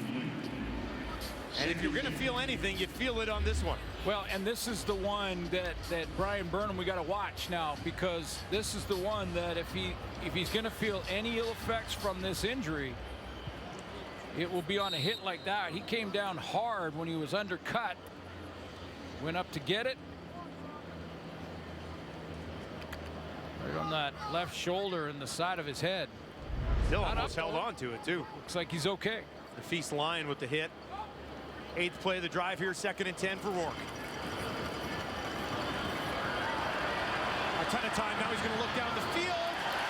Speaker 5: And if you're going to feel anything, you feel it on this one.
Speaker 6: Well, and this is the one that Brian Burnham we got to watch now, because this is the one that if he's going to feel any ill effects from this injury, it will be on a hit like that. He came down hard when he was undercut. Went up to get it. Right on that left shoulder and the side of his head.
Speaker 5: Still almost held on to it, too.
Speaker 6: Looks like he's okay.
Speaker 5: The Feast line with the hit. 8th play of the drive here, 2nd and 10 for Rourke. A ton of time. Now he's going to look down the field.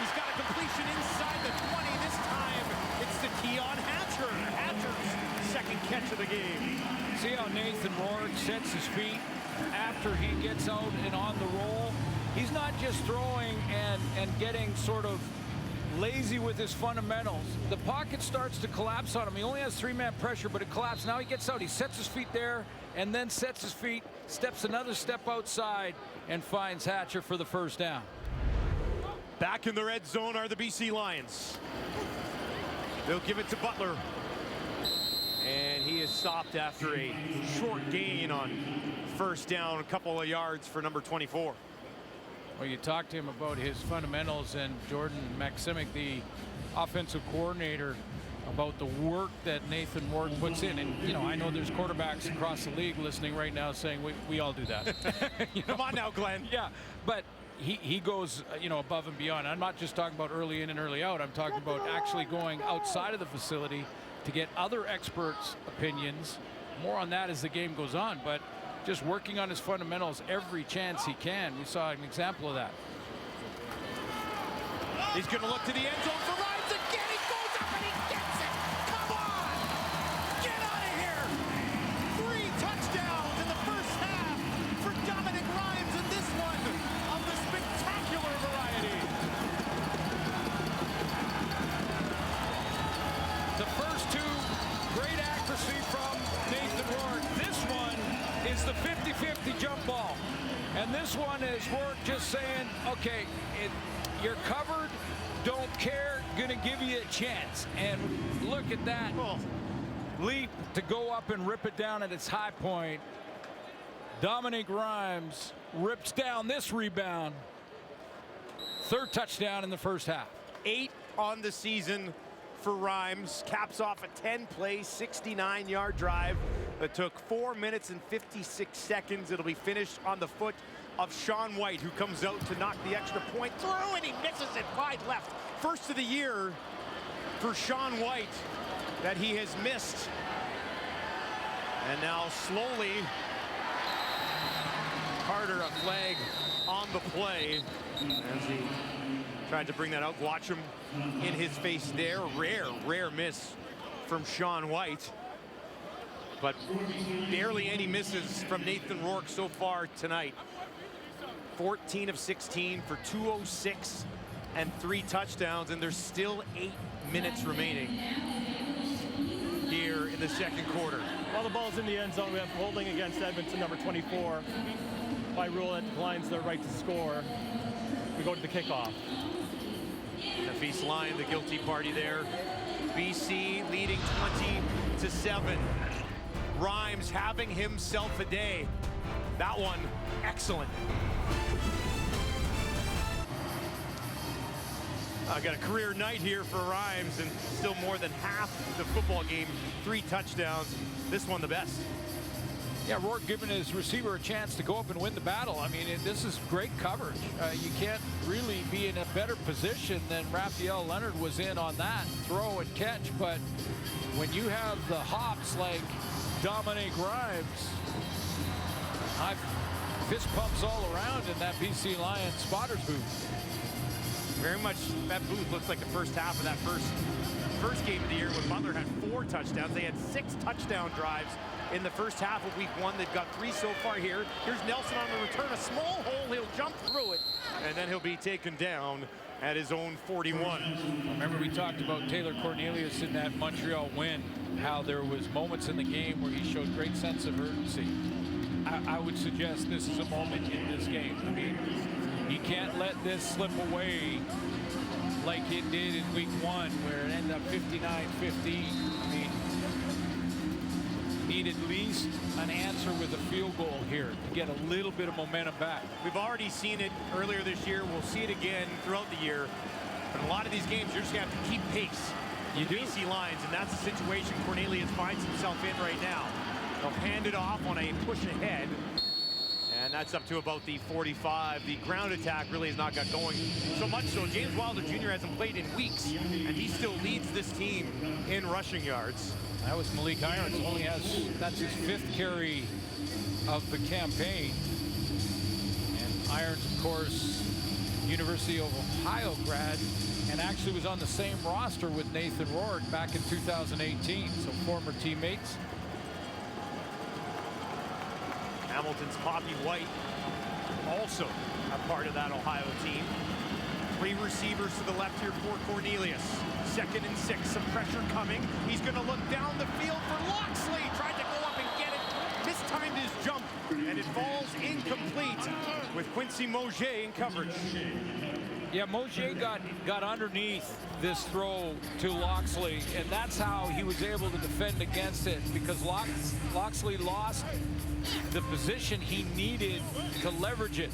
Speaker 5: He's got a completion inside the 20. This time it's to Keon Hatcher. Hatcher's 2nd catch of the game.
Speaker 6: See how Nathan Rourke sets his feet after he gets out and on the roll. He's not just throwing and getting sort of lazy with his fundamentals. The pocket starts to collapse on him. He only has 3-man pressure, but it collapsed. Now he gets out. He sets his feet there and then sets his feet, steps another step outside, and finds Hatcher for the first down.
Speaker 5: Back in the red zone are the BC Lions. They'll give it to Butler. And he is stopped after a short gain on first down, a couple of yards for number 24.
Speaker 6: Well, you talked to him about his fundamentals, and Jordan Maximic, the offensive coordinator, about the work that Nathan Rourke puts in. And, you know, I know there's quarterbacks across the league listening right now saying we all do that.
Speaker 5: Come on now, Glenn.
Speaker 6: Yeah, but he goes, you know, above and beyond. I'm not just talking about early in and early out. I'm talking about actually going outside of the facility to get other experts' opinions. More on that as the game goes on, but just working on his fundamentals every chance he can. We saw an example of that.
Speaker 5: He's going to look to the end zone for Rhymes again. He goes up and he gets it. Come on. Get out of here. 3 touchdowns in the first half for Dominic Rhymes, and this one of the spectacular variety.
Speaker 6: The first 2, great accuracy accuracy from Nathan Rourke. This one is the 50-50 jump ball. And this one is Rourke just saying, okay, you're covered, don't care, gonna give you a chance. And look at that leap to go up and rip it down at its high point. Dominic Rhymes rips down this rebound. Third touchdown in the first half.
Speaker 5: 8 on the season for Rhymes. Caps off a 10-play, 69-yard drive that took 4 minutes and 56 seconds. It'll be finished on the foot of Sean White, who comes out to knock the extra point through, and he misses it wide left. First of the year for Sean White that he has missed. And now slowly, Carter a flag on the play as he tried to bring that out. Watch him in his face there. Rare miss from Sean White. But barely any misses from Nathan Rourke so far tonight. 14 of 16 for 206 and 3 touchdowns, and there's still 8 minutes remaining here in the second quarter.
Speaker 8: While the ball's in the end zone, we have holding against Edmonton, number 24. By rule, that declines their right to score. We go to the kickoff.
Speaker 5: Nafis Lyon, the guilty party there. BC leading 20-7. Rhymes having himself a day. That one, excellent. I got a career night here for Rhymes, and still more than half the football game, 3 touchdowns. This one the best.
Speaker 6: Yeah, Rourke giving his receiver a chance to go up and win the battle. I mean, this is great coverage. You can't really be in a better position than Raphael Leonard was in on that throw and catch. But when you have the hops like Dominic Rhymes, I've fist pumps all around in that BC Lions spotters booth.
Speaker 5: Very much that booth looks like the first half of that first game of the year when Butler had 4 touchdowns. They had 6 touchdown drives in the first half of week 1. They've got 3 so far here. Here's Nelson on the return, a small hole. He'll jump through it, and then he'll be taken down at his own 41.
Speaker 6: Remember, we talked about Taylor Cornelius in that Montreal win, how there was moments in the game where he showed great sense of urgency. I would suggest this is a moment in this game. I mean, you can't let this slip away like it did in week 1, where it ended up 59-15. I mean, need at least an answer with a field goal here to get a little bit of momentum back.
Speaker 5: We've already seen it earlier this year. We'll see it again throughout the year. But in a lot of these games, you're just going to have to keep pace.
Speaker 6: You do.
Speaker 5: BC Lions, and that's the situation Cornelius finds himself in right now. They'll hand it off on a push ahead. And that's up to about the 45. The ground attack really has not got going so much so. James Wilder Jr. hasn't played in weeks, and he still leads this team in rushing yards.
Speaker 6: That was Malik Irons. That's his 5th carry of the campaign. And Irons, of course, University of Ohio grad, and actually was on the same roster with Nathan Rourke back in 2018. So former teammates.
Speaker 5: Hamilton's Poppy White, also a part of that Ohio team. 3 receivers to the left here for Cornelius. 2nd and 6, some pressure coming. He's going to look down the field for Loxley. Tried to go up and get it. Mistimed his jump, and it falls incomplete with Quincy Mauger in coverage.
Speaker 6: Yeah, Mauger got underneath this throw to Loxley, and that's how he was able to defend against it, because Loxley lost the position he needed to leverage it.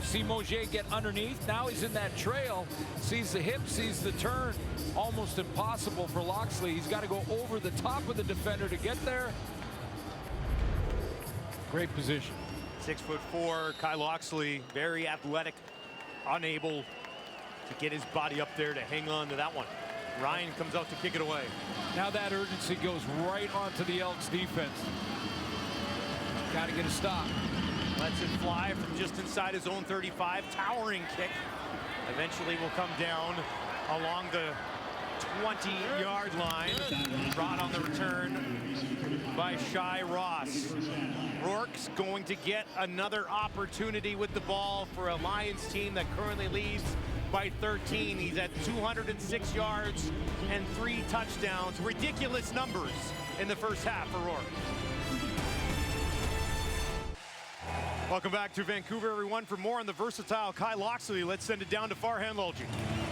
Speaker 6: See Mauger get underneath. Now he's in that trail, sees the hip, sees the turn. Almost impossible for Loxley. He's got to go over the top of the defender to get there. Great position.
Speaker 5: 6'4", Kai Loxley, very athletic, unable to get his body up there to hang on to that one. Ryan comes out to kick it away.
Speaker 6: Now that urgency goes right onto the Elks defense. Got to get a stop.
Speaker 5: Lets it fly from just inside his own 35. Towering kick. Eventually will come down along the 20-yard line. Brought on the return by Shai Ross. Rourke's going to get another opportunity with the ball for a Lions team that currently leads by 13. He's at 206 yards and 3 touchdowns. Ridiculous numbers in the first half for Rourke. Welcome back to Vancouver, everyone. For more on the versatile Kai Locksley, let's send it down to Farhan Lalji.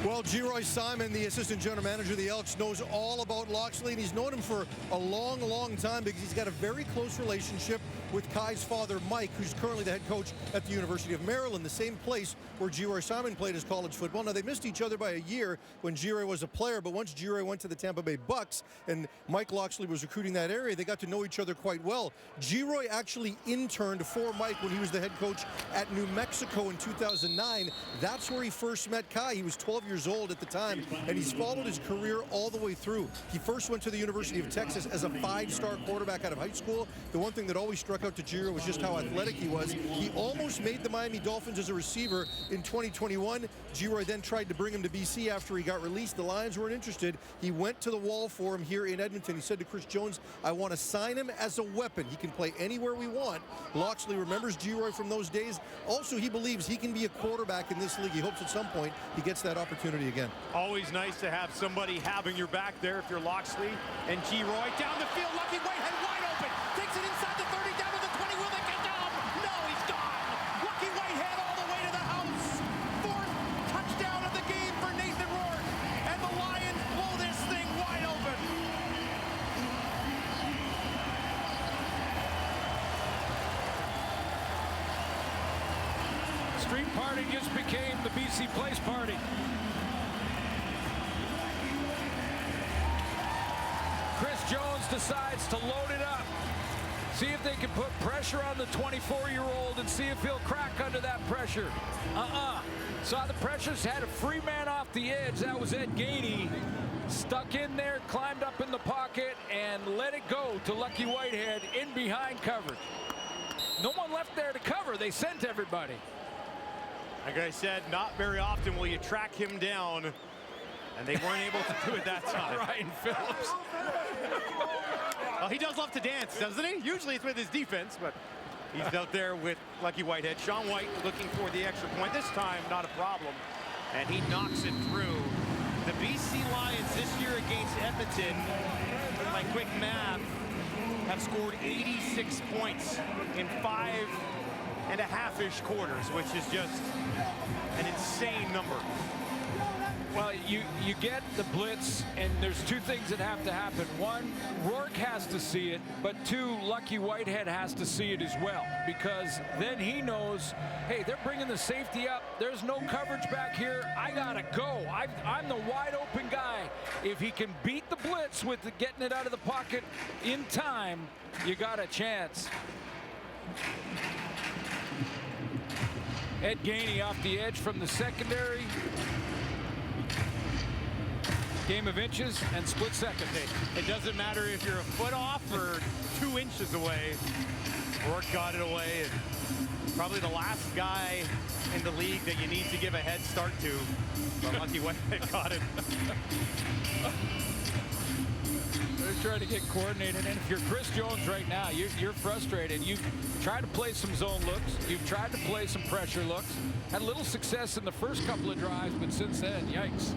Speaker 9: Well, Geroy Simon, the assistant general manager of the Elks, knows all about Locksley, and he's known him for a long, long time because he's got a very close relationship with Kai's father, Mike, who's currently the head coach at the University of Maryland, the same place where Geroy Simon played his college football. Now, they missed each other by a year when Geroy was a player, but once Geroy went to the Tampa Bay Bucks and Mike Locksley was recruiting that area, they got to know each other quite well. Geroy actually interned for Mike when he was the head coach at New Mexico in 2009. That's where he first met Kai. He was 12 years old at the time, and he's followed his career all the way through. He first went to the University of Texas as a 5-star quarterback out of high school. The one thing that always struck out to Geroy was just how athletic he was. He almost made the Miami Dolphins as a receiver in 2021. Geroy then tried to bring him to BC after he got released. The Lions weren't interested. He went to the wall for him here in Edmonton. He said to Chris Jones, "I want to sign him as a weapon. He can play anywhere we want." Locksley remembers Geroy from those days. Also, he believes he can be a quarterback in this league. He hopes at some point he gets that opportunity again.
Speaker 5: Always nice to have somebody having your back there if you're Locksley. And Geroy down the field. Lucky Whitehead wide open. Takes it inside the 30, down to the 20. Will they get down? No, he's gone. Lucky Whitehead all the way to the house. 4th touchdown of the game for Nathan Rourke. And the Lions blow this thing wide open.
Speaker 6: Street party just became the BC Place party. Chris Jones decides to load it up. See if they can put pressure on the 24-year-old and see if he'll crack under that pressure. Saw the pressures, had a free man off the edge. That was Ed Gainey. Stuck in there, climbed up in the pocket, and let it go to Lucky Whitehead in behind coverage. No one left there to cover. They sent everybody.
Speaker 5: Like I said, not very often will you track him down, and they weren't able to do it that time.
Speaker 6: Ryan Phillips.
Speaker 5: Well, he does love to dance, doesn't he? Usually it's with his defense, but he's out there with Lucky Whitehead. Sean White looking for the extra point. This time, not a problem, and he knocks it through. The BC Lions this year against Edmonton, by quick math, have scored 86 points in 5.5-ish quarters, which is just an insane number.
Speaker 6: Well, you get the blitz, and there's two things that have to happen. One, Rourke has to see it, but two, Lucky Whitehead has to see it as well, because then he knows, hey, they're bringing the safety up. There's no coverage back here. I gotta go. I'm the wide open guy. If he can beat the blitz with getting it out of the pocket in time, you got a chance. Ed Gainey off the edge from the secondary. Game of inches and split second.
Speaker 5: It doesn't matter if you're a foot off or 2 inches away. Rourke got it away, and probably the last guy in the league that you need to give a head start to. But Lucky Whitehead got it.
Speaker 6: They're trying to get coordinated, and if you're Chris Jones right now, you're frustrated. You've tried to play some zone looks. You've tried to play some pressure looks. Had a little success in the first couple of drives, but since then, yikes.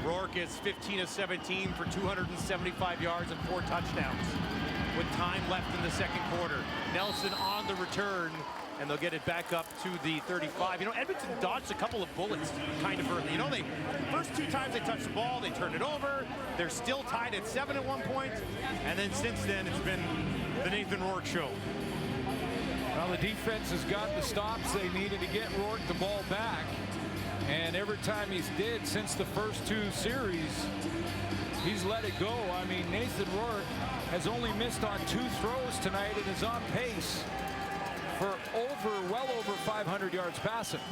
Speaker 5: Rourke is 15 of 17 for 275 yards and 4 touchdowns with time left in the second quarter. Nelson on the return, and they'll get it back up to the 35. You know, Edmonton dodged a couple of bullets kind of early. You know, first 2 times they touched the ball, they turned it over. They're still tied at 7 at one point, and then since then it's been the Nathan Rourke show.
Speaker 6: Well, the defense has got the stops they needed to get Rourke the ball back. And every time he's did since the first 2 series, he's let it go. I mean, Nathan Rourke has only missed on 2 throws tonight and is on pace for well over 500 yards passing.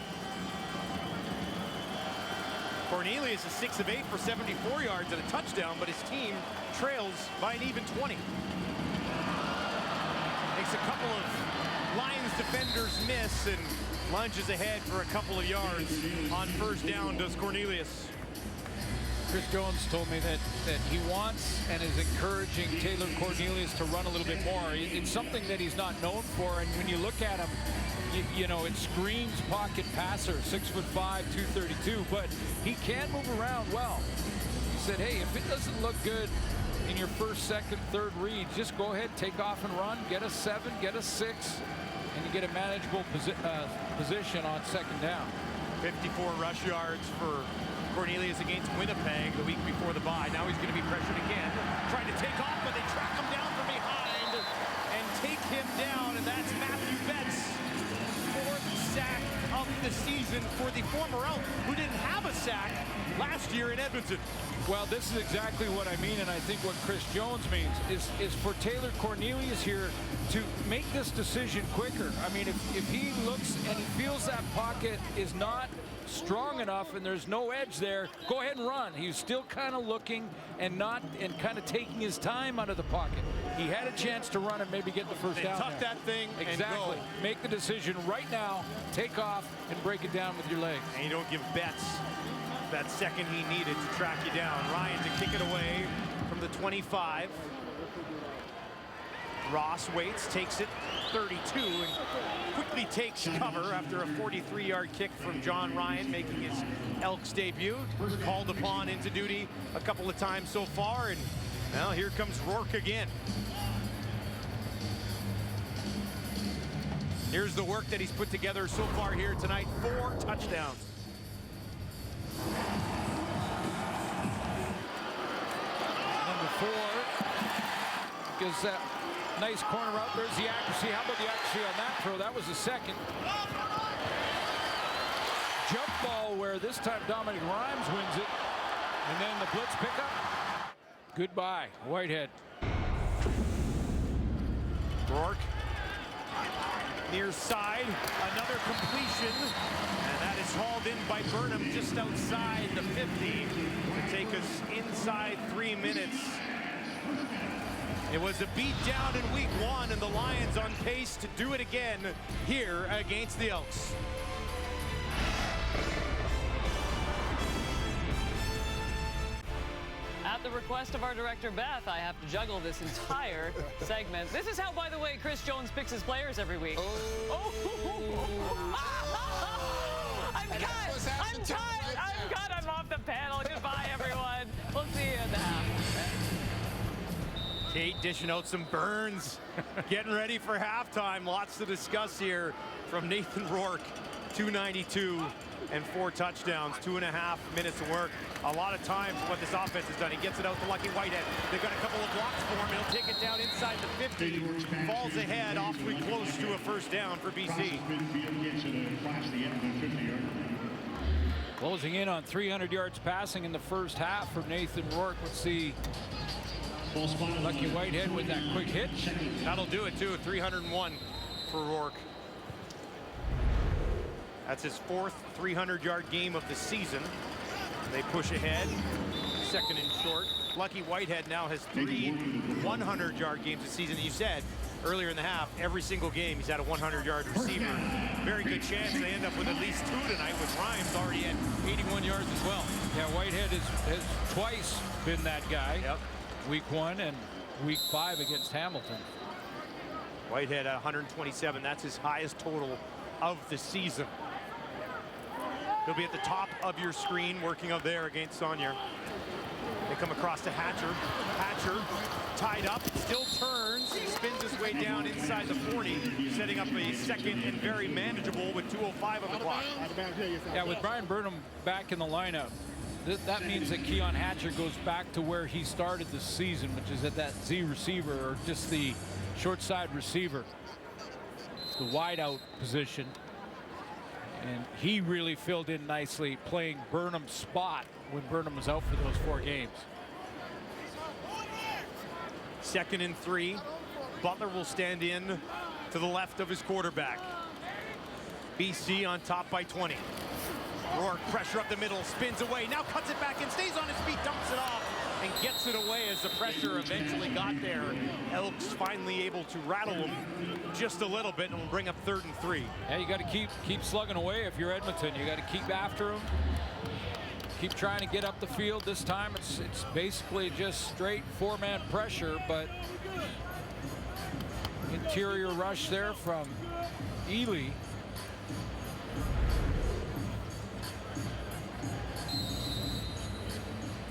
Speaker 5: Cornelius is 6 of 8 for 74 yards and a touchdown, but his team trails by an even 20. Makes a couple of Lions defenders miss and lunges ahead for a couple of yards on first down, does Cornelius.
Speaker 6: Chris Jones told me that he wants and is encouraging Taylor Cornelius to run a little bit more. It's something that he's not known for, and when you look at him, you know, it screams pocket passer, 6'5", 232, but he can move around well. He said, hey, if it doesn't look good in your first, second, third read, just go ahead, take off and run, get a 7, get a 6, and you get a manageable position on second down.
Speaker 5: 54 rush yards for Cornelius against Winnipeg the week before the bye. Now he's going to be pressured again, trying to take off, but they track him down from behind and take him down, and that's Matthew Betts. 4th sack of the season for the former Elk, who didn't have a sack last year in Edmonton.
Speaker 6: Well, this is exactly what I mean, and I think what Chris Jones means is for Taylor Cornelius here to make this decision quicker. I mean, if he looks and he feels that pocket is not strong enough and there's no edge there, go ahead and run. He's still kind of looking and kind of taking his time out of the pocket. He had a chance to run and maybe get the first down.
Speaker 5: Tuck that thing
Speaker 6: exactly.
Speaker 5: And go.
Speaker 6: Make the decision right now, take off, and break it down with your legs.
Speaker 5: And you don't give Betts that second he needed to track you down. Ryan to kick it away from the 25. Ross waits, takes it 32, and quickly takes cover after a 43-yard kick from John Ryan, making his Elks debut. Called upon into duty a couple of times so far, and now here comes Rourke again. Here's the work that he's put together so far here tonight. 4 touchdowns.
Speaker 6: Number 4 gives that nice corner out. There's the accuracy. How about the accuracy on that throw? That was the second. Jump ball where this time Dominic Rhymes wins it. And then the blitz pickup. Goodbye, Whitehead.
Speaker 5: Rourke. Near side. Another completion. And that is hauled in by Burnham just outside the 50 to take us inside 3 minutes. It was a beat down in week 1, and the Lions on pace to do it again here against the Elks.
Speaker 1: At the request of our director, Beth, I have to juggle this entire segment. This is how, by the way, Chris Jones picks his players every week. Oh. I'm cut. I'm off the panel. Goodbye, everyone. We'll see you in the half.
Speaker 5: Kate dishing out some burns, getting ready for halftime. Lots to discuss here from Nathan Rourke. 292 and 4 touchdowns, 2.5 minutes of work. A lot of times what this offense has done, he gets it out to Lucky Whitehead. They've got a couple of blocks for him. He'll take it down inside the 50. Falls ahead, awfully close to a first down for BC.
Speaker 6: Closing in on 300 yards passing in the first half for Nathan Rourke. Let's see. Lucky Whitehead with that quick hitch.
Speaker 5: That'll do it too. 301 for Rourke. That's his 4th 300-yard game of the season. They push ahead. 2nd and short. Lucky Whitehead now has 3 100-yard games this season. You said earlier in the half, every single game he's had a 100-yard receiver. Very good chance they end up with at least 2 tonight, with Rhymes already at 81 yards as well.
Speaker 6: Yeah, Whitehead has twice been that guy.
Speaker 5: Yep.
Speaker 6: Week 1 and week 5 against Hamilton.
Speaker 5: Whitehead at 127. That's his highest total of the season. He'll be at the top of your screen working out there against Saunier. They come across to Hatcher. Hatcher tied up, still turns. He spins his way down inside the 40, setting up a second and very manageable with 2:05 on the clock.
Speaker 6: Yeah, with Brian Burnham back in the lineup, that means that Keon Hatcher goes back to where he started the season, which is at that Z receiver, or just the short side receiver. It's the wide out position. And he really filled in nicely playing Burnham's spot when Burnham was out for those 4 games.
Speaker 5: 2nd and 3. Butler will stand in to the left of his quarterback. BC on top by 20. Rourke, pressure up the middle, spins away, now cuts it back and stays on his feet, dumps it off, and gets it away as the pressure eventually got there. Elks finally able to rattle him just a little bit and will bring up 3rd and 3.
Speaker 6: Yeah, you got to keep slugging away if you're Edmonton. You got to keep after him. Keep trying to get up the field. This time it's basically just straight 4-man pressure, but interior rush there from Ely.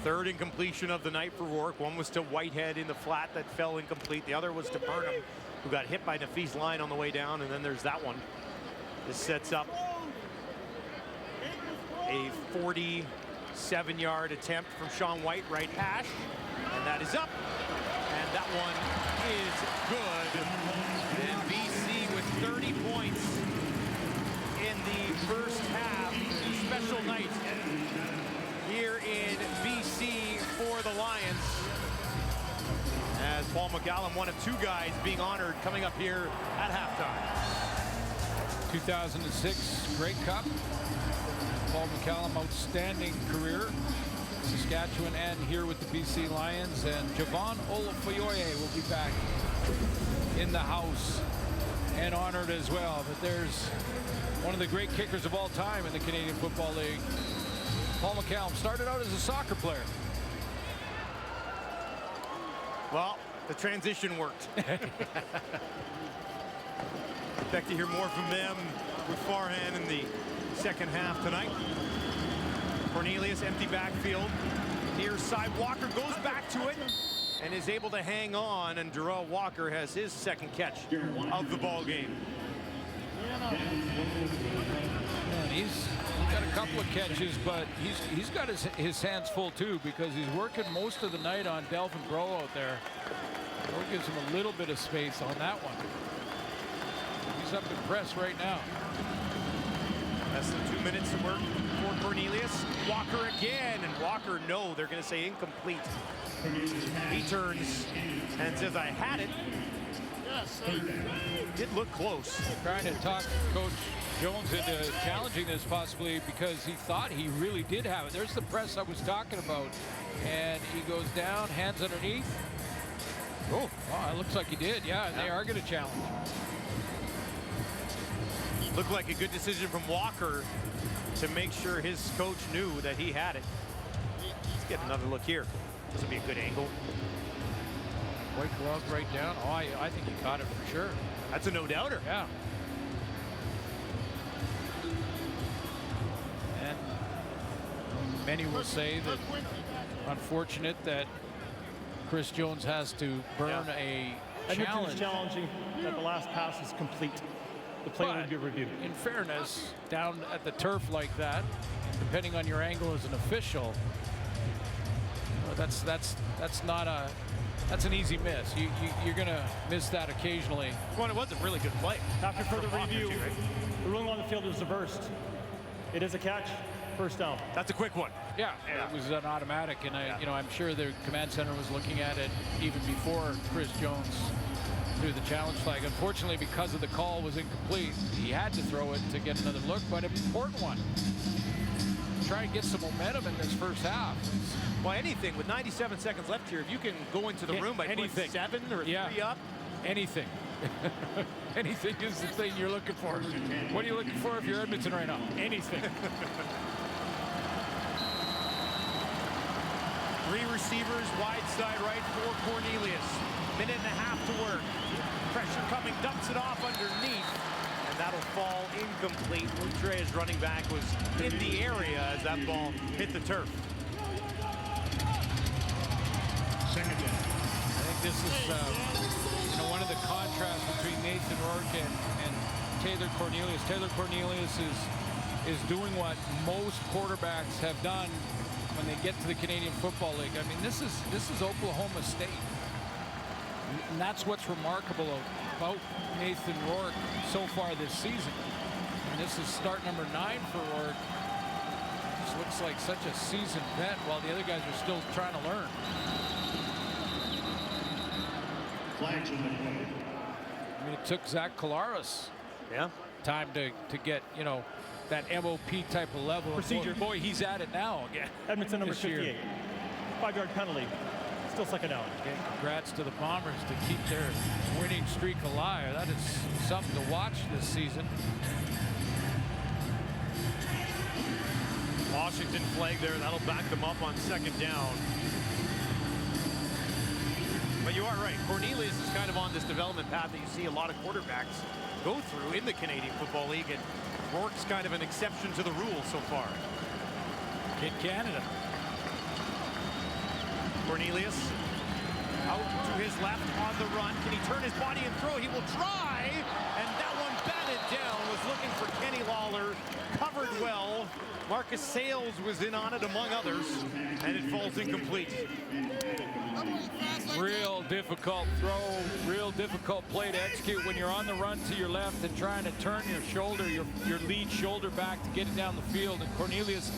Speaker 5: Third incompletion of the night for Rourke. One was to Whitehead in the flat that fell incomplete. The other was to Burnham, who got hit by Nafis Line on the way down, and then there's that one. This sets up a 47-yard attempt from Sean White, right hash, and that is up, and that one is good. And BC with 30 points in the first half. A special night here in BC for the Lions, as Paul McCallum, one of two guys being honored coming up here at halftime.
Speaker 6: 2006 Grey Cup. Paul McCallum, outstanding career. Saskatchewan and here with the BC Lions. And Javon Olafoyoye will be back in the house and honored as well. But there's one of the great kickers of all time in the Canadian Football League. Paul McCallum started out as a soccer player.
Speaker 5: Well, the transition worked. Expect to hear more from them with Farhan in the second half tonight. Cornelius, empty backfield. Near side, Walker goes back to it and is able to hang on, and Darrell Walker has his second catch of the ball game.
Speaker 6: And he's got a couple of catches, but he's got his hands full too, because he's working most of the night on Delvin Breaux out there. Breaux gives him a little bit of space on that one. He's up to press right now.
Speaker 5: Less than 2 minutes to work for Cornelius. Walker again, and Walker, no, they're going to say incomplete. He turns and says, I had it. Did look close.
Speaker 6: Trying to talk Coach Jones into challenging this possibly, because he thought he really did have it. There's the press I was talking about. And he goes down, hands underneath. Oh, it looks like he did. Yeah, and they are going to challenge.
Speaker 5: Looked like a good decision from Walker to make sure his coach knew that he had it. Let's get another look here. This would be a good angle.
Speaker 6: White glove right down. Oh, I think he caught it for sure.
Speaker 5: That's a no-doubter.
Speaker 6: Yeah. And many will say that unfortunate that Chris Jones has to burn a challenge.
Speaker 8: Edmonton's challenging that the last pass is complete. The play would be reviewed. In
Speaker 6: fairness, down at the turf like that, depending on your angle as an official, that's an easy miss. You're going to miss that occasionally.
Speaker 5: Well, it was a really good play.
Speaker 8: After further review, the ruling on the field is reversed. It is a catch, first down.
Speaker 5: That's a quick one.
Speaker 6: Yeah, it was an automatic, and I'm sure the command center was looking at it even before Chris Jones threw the challenge flag. Unfortunately, because of the call was incomplete, he had to throw it to get another look, but an important one. Try and get some momentum in this first half.
Speaker 5: Well, anything with 97 seconds left here, if you can go into the room by
Speaker 6: anything.
Speaker 5: 7 or 3 up.
Speaker 6: Anything. Anything is the thing you're looking for. What are you looking for if you're Edmonton right now? Anything.
Speaker 5: 3 receivers, wide side right for Cornelius. Minute and a half to work. Pressure coming, dumps it off underneath, and that'll fall incomplete. Outre's running back was in the area as that ball hit the turf.
Speaker 6: I think this is one of the contrasts between Nathan Rourke and Taylor Cornelius. Taylor Cornelius is doing what most quarterbacks have done when they get to the Canadian Football League. I mean, this is Oklahoma State. And that's what's remarkable about Nathan Rourke so far this season. And this is start number 9 for Rourke. This looks like such a seasoned vet while the other guys are still trying to learn. I mean, it took Zach Collaros time to get, that MOP type of level.
Speaker 8: Procedure.
Speaker 6: Boy, he's at it now again.
Speaker 8: Edmonton number 58. 5-yard penalty. Still second down.
Speaker 6: Okay, congrats to the Bombers to keep their winning streak alive. That is something to watch this season.
Speaker 5: Washington flag there. That'll back them up on second down. But you are right. Cornelius is kind of on this development path that you see a lot of quarterbacks go through in the Canadian Football League, and Rourke's kind of an exception to the rule so far.
Speaker 6: Kid Canada.
Speaker 5: Cornelius out to his left on the run. Can he turn his body and throw? He will try, and that one batted down. Was looking for Kenny Lawler, covered well. Marcus Sales was in on it among others, and it falls incomplete.
Speaker 6: Real difficult throw, real difficult play to execute when you're on the run to your left and trying to turn your shoulder, your lead shoulder back to get it down the field. And Cornelius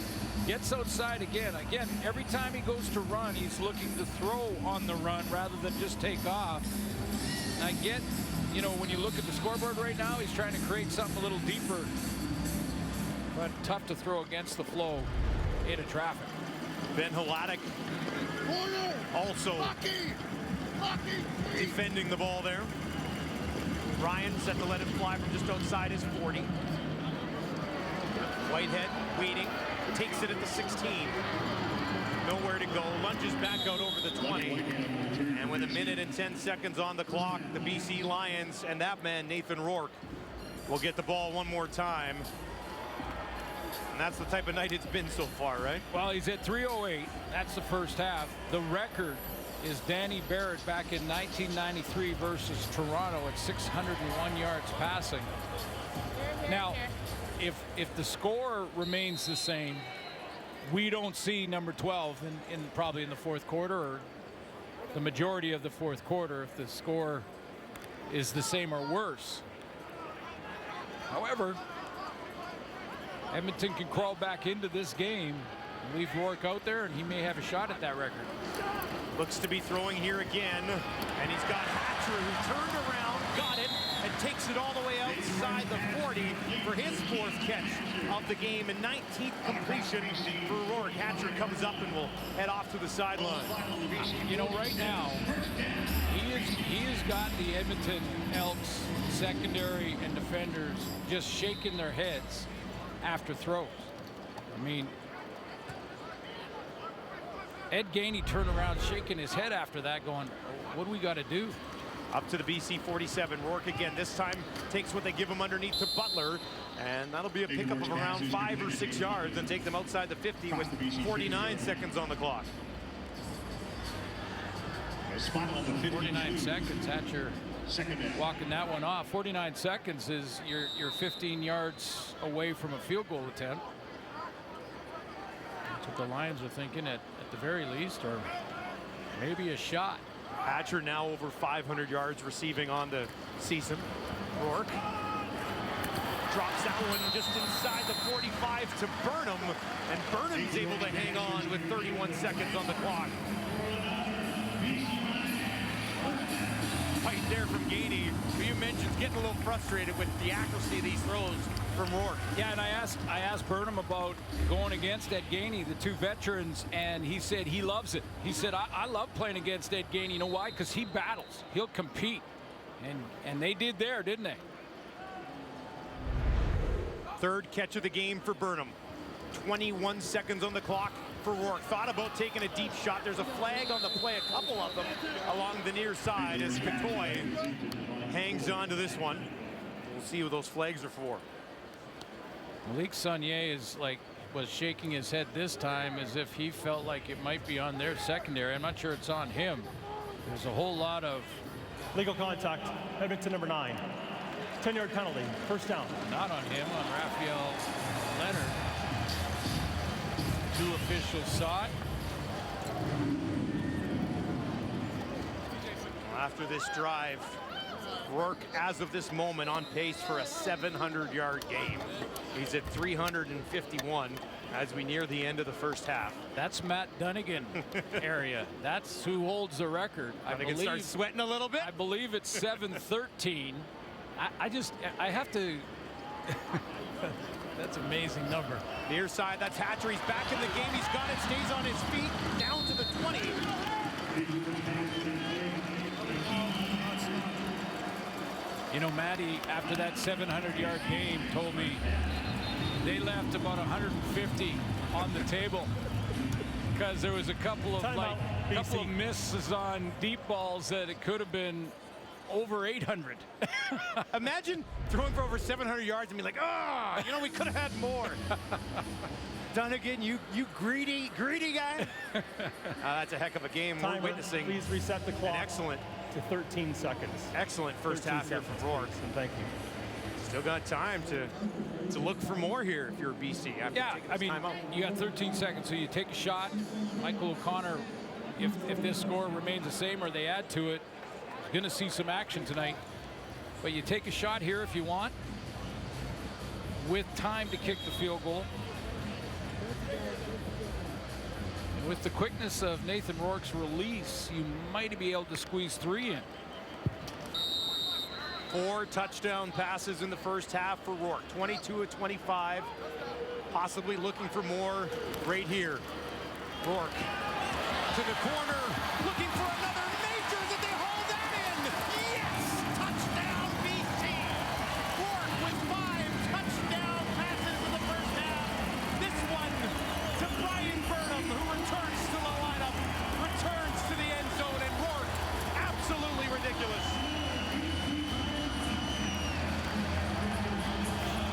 Speaker 6: gets outside again. Again, every time he goes to run, he's looking to throw on the run rather than just take off. And I get, you know, when you look at the scoreboard right now, he's trying to create something a little deeper. But tough to throw against the flow into traffic.
Speaker 5: Ben Hladek also defending the ball there. Ryan set to let it fly from just outside his 40. Whitehead waiting, takes it at the 16. Nowhere to go, lunges back out over the 20. And with 1 minute and 10 seconds on the clock, the BC Lions and that man, Nathan Rourke, will get the ball one more time. And that's the type of night it's been so far, right?
Speaker 6: Well, he's at 3:08. That's the first half. The record is Danny Barrett back in 1993 versus Toronto at 601 yards passing. Now, if the score remains the same, we don't see number 12 in probably in the fourth quarter or the majority of the fourth quarter if the score is the same or worse. However, Edmonton can crawl back into this game, leave Rourke out there, and he may have a shot at that record.
Speaker 5: Looks to be throwing here again, and he's got Hatcher who turned around, got it, and takes it all the way outside the 40 for his 4th catch of the game and 19th completion for Rourke. Hatcher comes up and will head off to the sideline.
Speaker 6: You know, right now, he has got the Edmonton Elks secondary and defenders just shaking their heads after throws. I mean, Ed Gainey turned around shaking his head after that going, what do we got to do?
Speaker 5: Up to the BC 47. Rourke again, this time takes what they give him underneath to Butler, and that'll be a pickup of around 5 or 6 yards and take them outside the 50 with 49 seconds on the clock.
Speaker 6: 49 seconds, Hatcher walking that one off. 49 seconds is you're 15 yards away from a field goal attempt. That's what the Lions are thinking at the very least, or maybe a shot.
Speaker 5: Hatcher now over 500 yards receiving on the season. Rourke drops that one just inside the 45 to Burnham, and Burnham's able to hang on with 31 seconds on the clock. Fight there from Gainey, who you mentioned getting a little frustrated with the accuracy of these throws from Rourke.
Speaker 6: Yeah, and I asked Burnham about going against Ed Gainey, the two veterans, and he said he loves it. He said, I love playing against Ed Gainey. You know why? Because he battles. He'll compete. And they did there, didn't they?
Speaker 5: 3rd catch of the game for Burnham. 21 seconds on the clock for Rourke. Thought about taking a deep shot. There's a flag on the play, a couple of them along the near side as Catoy hangs on to this one. We'll see what those flags are for.
Speaker 6: Malik Saunier was shaking his head this time as if he felt like it might be on their secondary. I'm not sure it's on him. There's a whole lot of
Speaker 8: legal contact. Edmonton number 9. 10-yard penalty. First down.
Speaker 6: Not on him, on Raphael Leonard. 2 officials saw it.
Speaker 5: After this drive, Rourke, as of this moment, on pace for a 700-yard game. He's at 351 as we near the end of the first half.
Speaker 6: That's Matt Dunnigan area. That's who holds the record.
Speaker 5: Dunnigan starts sweating a little bit.
Speaker 6: I believe it's 713. I have to. That's an amazing number.
Speaker 5: Near side, that's Hatcher. He's back in the game. He's got it, stays on his feet, down to the 20.
Speaker 6: You know, Matty, after that 700-yard game, told me they left about 150 on the table because there was a couple of misses on deep balls that it could have been over 800.
Speaker 5: Imagine throwing for over 700 yards and being like, we could have had more. Dunnigan, you greedy guy. That's a heck of a game
Speaker 8: Timer,
Speaker 5: we're witnessing.
Speaker 8: please reset the clock.
Speaker 5: An excellent
Speaker 8: to 13 seconds.
Speaker 5: Excellent first half here from Rourke.
Speaker 8: And thank you.
Speaker 5: Still got time to look for more here if you're BC. After taking this time out.
Speaker 6: You got 13 seconds, so you take a shot. Michael O'Connor, if this score remains the same or they add to it, is going to see some action tonight. But you take a shot here if you want, with time to kick the field goal. And with the quickness of Nathan Rourke's release, you might be able to squeeze 3 in.
Speaker 5: 4 touchdown passes in the first half for Rourke. 22 of 25. Possibly looking for more right here. Rourke to the corner, looking for another major. Did they haul that in? Yes! Touchdown BC! Rourke with 5 touchdown passes in the first half. This one to Brian Burnham, who returns to the lineup, returns to the end zone, and Rourke, absolutely ridiculous.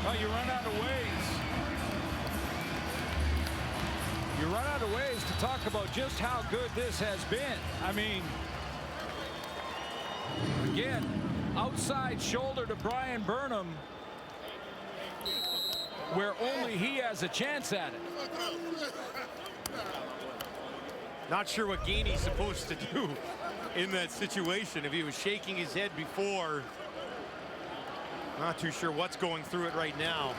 Speaker 6: Well, you run out of ways. You run out of ways to talk about just how good this has been. I mean, again, outside shoulder to Brian Burnham, where only he has a chance at it.
Speaker 5: Not sure what Gainey's supposed to do in that situation. If he was shaking his head before, not too sure what's going through it right now.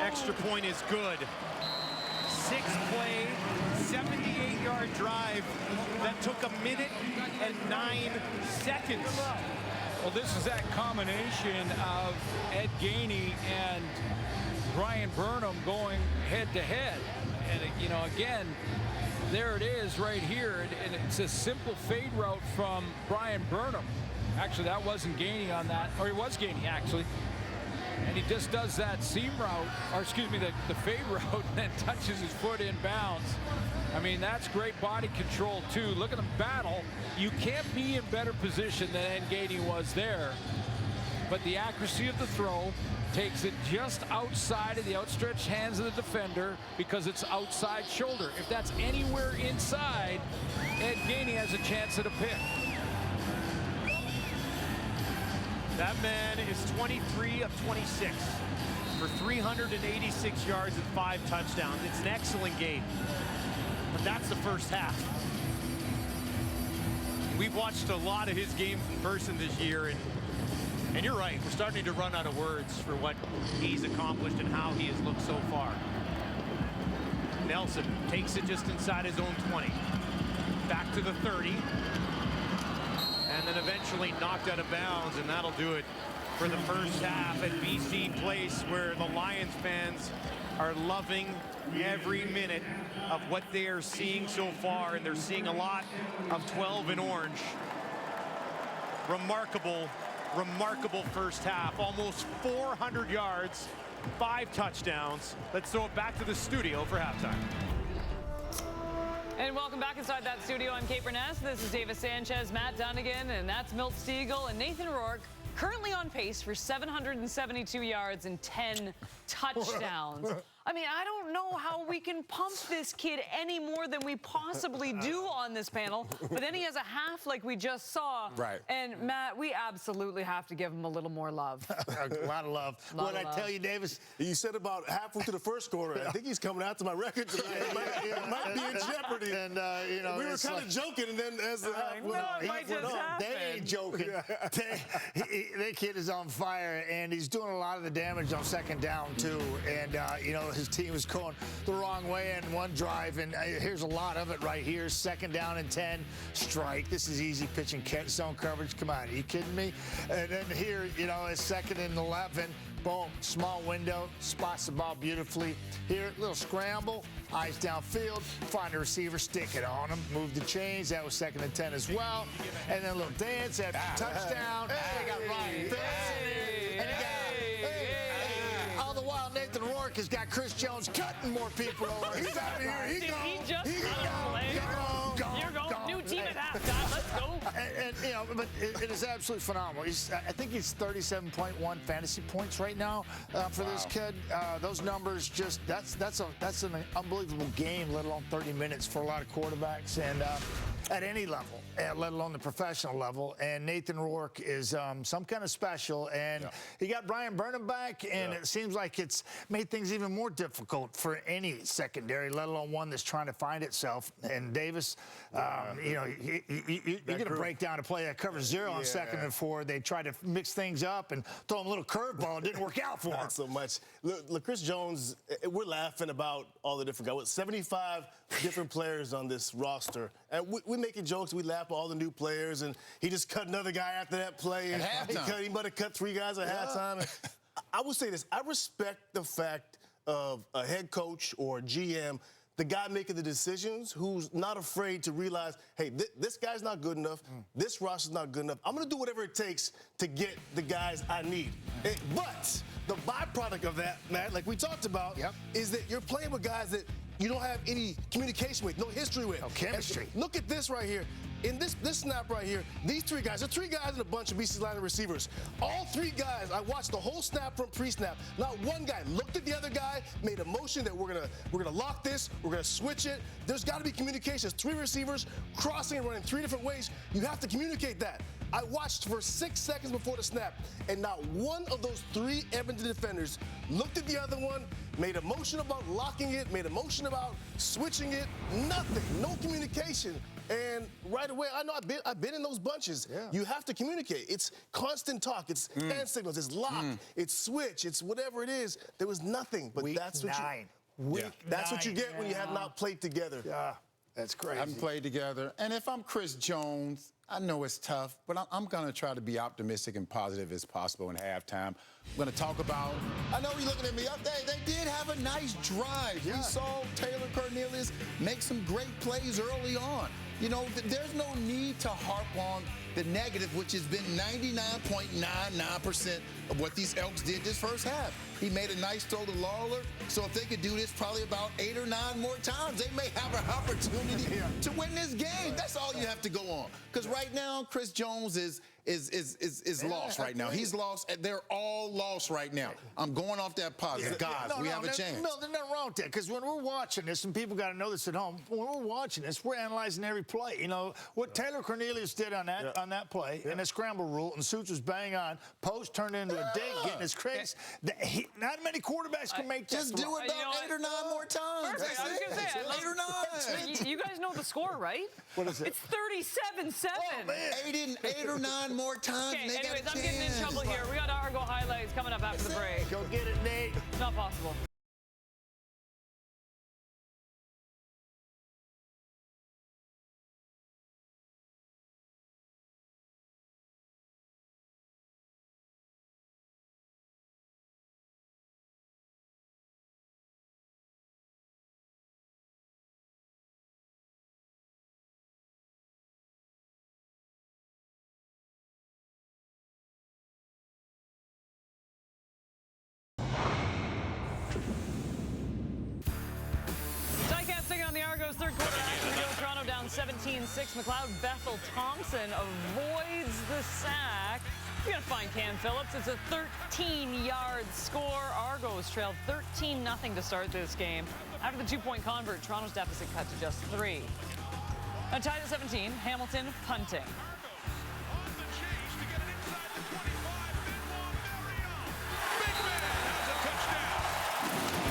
Speaker 5: Extra point is good. 6-play, 78-yard drive that took 1 minute and 9 seconds.
Speaker 6: Well, this is that combination of Ed Gainey and Brian Burnham going head-to-head. And, you know, again, there it is right here. And it's a simple fade route from Brian Burnham. Actually, that wasn't Gainey on that, or it was Gainey, actually. And he just does that seam route, or excuse me, the fade route, and then touches his foot in bounds. I mean, that's great body control, too. Look at them battle. You can't be in better position than Ed Gainey was there. But the accuracy of the throw takes it just outside of the outstretched hands of the defender because it's outside shoulder. If that's anywhere inside, Ed Gainey has a chance at a pick.
Speaker 5: That man is 23 of 26 for 386 yards and 5 touchdowns. It's an excellent game, but that's the first half. We've watched a lot of his games in person this year, and you're right, we're starting to run out of words for what he's accomplished and how he has looked so far. Nelson takes it just inside his own 20. Back to the 30. And then eventually knocked out of bounds, and that'll do it for the first half at BC Place, where the Lions fans are loving every minute of what they are seeing so far, and they're seeing a lot of 12 in orange. Remarkable, remarkable first half. Almost 400 yards, 5 touchdowns. Let's throw it back to the studio for halftime.
Speaker 1: And welcome back inside that studio. I'm Kate Burness. This is Davis Sanchez, Matt Dunnigan, and that's Milt Stegall and Nathan Rourke, currently on pace for 772 yards and 10 touchdowns. I mean, I don't know how we can pump this kid any more than we possibly do on this panel. But then he has a half like we just saw.
Speaker 2: Right.
Speaker 1: And, Matt, we absolutely have to give him a little more love.
Speaker 3: A lot of love. What I tell you, Davis?
Speaker 2: You said about halfway to the first quarter. I think he's coming out to my record tonight. It might be in jeopardy.
Speaker 3: And, you know,
Speaker 2: we were kind of joking, and then as the half went on,
Speaker 3: they ain't joking. That kid is on fire, and he's doing a lot of the damage on second down, too. And, you know, his team was going the wrong way in one drive, and here's a lot of it right here. Second down and 10, strike. This is easy pitching zone coverage. Come on, are you kidding me? And then here, you know, it's second and 11. Boom, small window, spots the ball beautifully. Here, little scramble, eyes downfield, find a receiver, stick it on him, move the chains. That was second and 10 as well. And then a little dance after touchdown. They got Ryan Phillips in here. And all the while, Nathan Rourke has got Chris Jones cutting more people over. He's out of here. He gone.
Speaker 1: You're going. New team at halftime. Let's go.
Speaker 3: And, you know, but it is absolutely phenomenal. I think he's 37.1 fantasy points right now for this kid. Those numbers that's an unbelievable game, let alone 30 minutes for a lot of quarterbacks and at any level, let alone the professional level. And Nathan Rourke is some kind of special. And he got Brian Burnham back, and it seems like it's made things even more difficult for any secondary, let alone one that's trying to find itself. And Davis, you know, you're going to break down to play that cover zero on second and 4. They tried to mix things up and throw him a little curveball. It didn't work out for him.
Speaker 2: Not so much. Look, Chris Jones, we're laughing about all the different guys. 75 different players on this roster. And we're making jokes. We laugh at all the new players. And he just cut another guy after that play.
Speaker 4: At halftime.
Speaker 2: He might have cut 3 guys at halftime. And I would say this. I respect the fact of a head coach or a GM, the guy making the decisions, who's not afraid to realize, hey, this guy's not good enough. This roster's not good enough. I'm going to do whatever it takes to get the guys I need. But the byproduct of that, Matt, like we talked about, is that you're playing with guys that you don't have any communication with, no history with.
Speaker 3: No chemistry.
Speaker 2: And look at this right here. In this snap right here, these 3 guys, there are 3 guys in a bunch of BC's line of receivers. All 3 guys, I watched the whole snap from pre-snap. Not one guy looked at the other guy, made a motion that we're gonna lock this, we're gonna switch it. There's got to be communication. 3 receivers crossing and running 3 different ways. You have to communicate that. I watched for 6 seconds before the snap, and not one of those 3 Edmonton defenders looked at the other one, made a motion about locking it, made a motion about switching it. Nothing. No communication. And right away, I know I've been in those bunches. You have to communicate. It's constant talk. It's hand signals. It's lock. It's switch. It's whatever it is. There was nothing. But that's what you get when you have not played together.
Speaker 3: Yeah, that's crazy.
Speaker 4: Haven't played together. And if I'm Chris Jones, I know it's tough, but I'm going to try to be optimistic and positive as possible in halftime. I'm going to talk about, I know you're looking at me up there, they did have a nice drive. We saw Taylor Cornelius make some great plays early on. You know, there's no need to harp on the negative, which has been 99.99% of what these Elks did this first half. He made a nice throw to Lawler, so if they could do this probably about 8 or 9 more times, they may have an opportunity to win this game. That's all you have to go on. Because right now, Chris Jones is lost right now. He's lost. They're all lost right now. I'm going off that positive. Guys, we have a chance.
Speaker 3: No, there's nothing wrong with that. Because when we're watching this, and people got to know this at home, when we're watching this, we're analyzing every play. You know, what Taylor Cornelius did on that play, and the scramble rule, and Suits was bang on, post turned into a dig, getting his crease. Not many quarterbacks can make that.
Speaker 4: Just do it about 8 or 9 more times.
Speaker 1: Perfect. I was going to say,
Speaker 4: 8 or 9.
Speaker 1: You guys know the score, right?
Speaker 3: What is it?
Speaker 1: It's 37-7.
Speaker 3: Oh, man.
Speaker 4: 8 or 9 more times.
Speaker 1: Okay, anyways, I'm getting in trouble here. We got Argo highlights coming up after the break.
Speaker 3: Go get it, Nate.
Speaker 1: Not possible. On the Argos third quarter action, Toronto down 17-6. McLeod Bethel Thompson avoids the sack. We got to find Cam Phillips. It's a 13-yard score. Argos trailed 13-0 to start this game. After the 2-point convert, Toronto's deficit cut to just 3. Now tied at 17, Hamilton punting.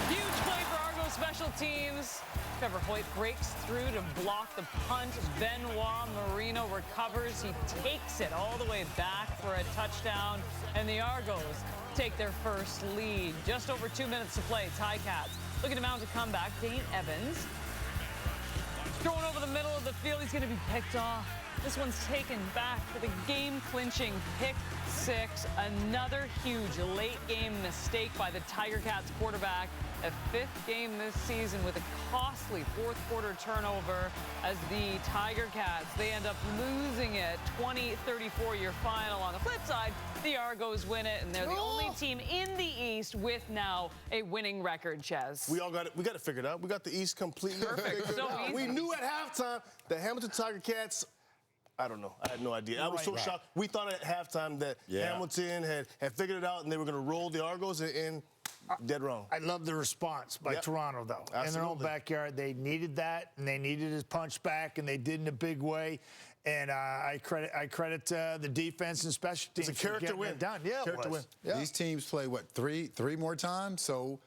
Speaker 1: Huge play for Argos special teams. Trevor Hoyt breaks through to block the punt. Benoit Marino recovers. He takes it all the way back for a touchdown. And the Argos take their first lead. Just over 2 minutes to play. Ticats looking to mount a comeback. Dane Evans throwing over the middle of the field. He's going to be picked off. This one's taken back for the game-clinching pick 6. Another huge late-game mistake by the Tiger Cats quarterback. A 5th game this season with a costly fourth-quarter turnover as the Tiger Cats, they end up losing it 20-34 your final. On the flip side, the Argos win it, and they're the only team in the East with now a winning record, Ches.
Speaker 2: We got it figured out. We got the East completely figured out. We knew at halftime the Hamilton Tiger Cats I don't know. I had no idea. I was so shocked. We thought at halftime that Hamilton had figured it out and they were going to roll the Argos, and dead wrong.
Speaker 3: I love the response by Toronto, though.
Speaker 2: Absolutely.
Speaker 3: In their own backyard, they needed that, and they needed his punch back, and they did in a big way. And I credit the defense and special teams.
Speaker 2: It's a character win.
Speaker 3: Done. Yeah,
Speaker 2: character win.
Speaker 3: Yeah.
Speaker 4: These teams play, what, three more times? So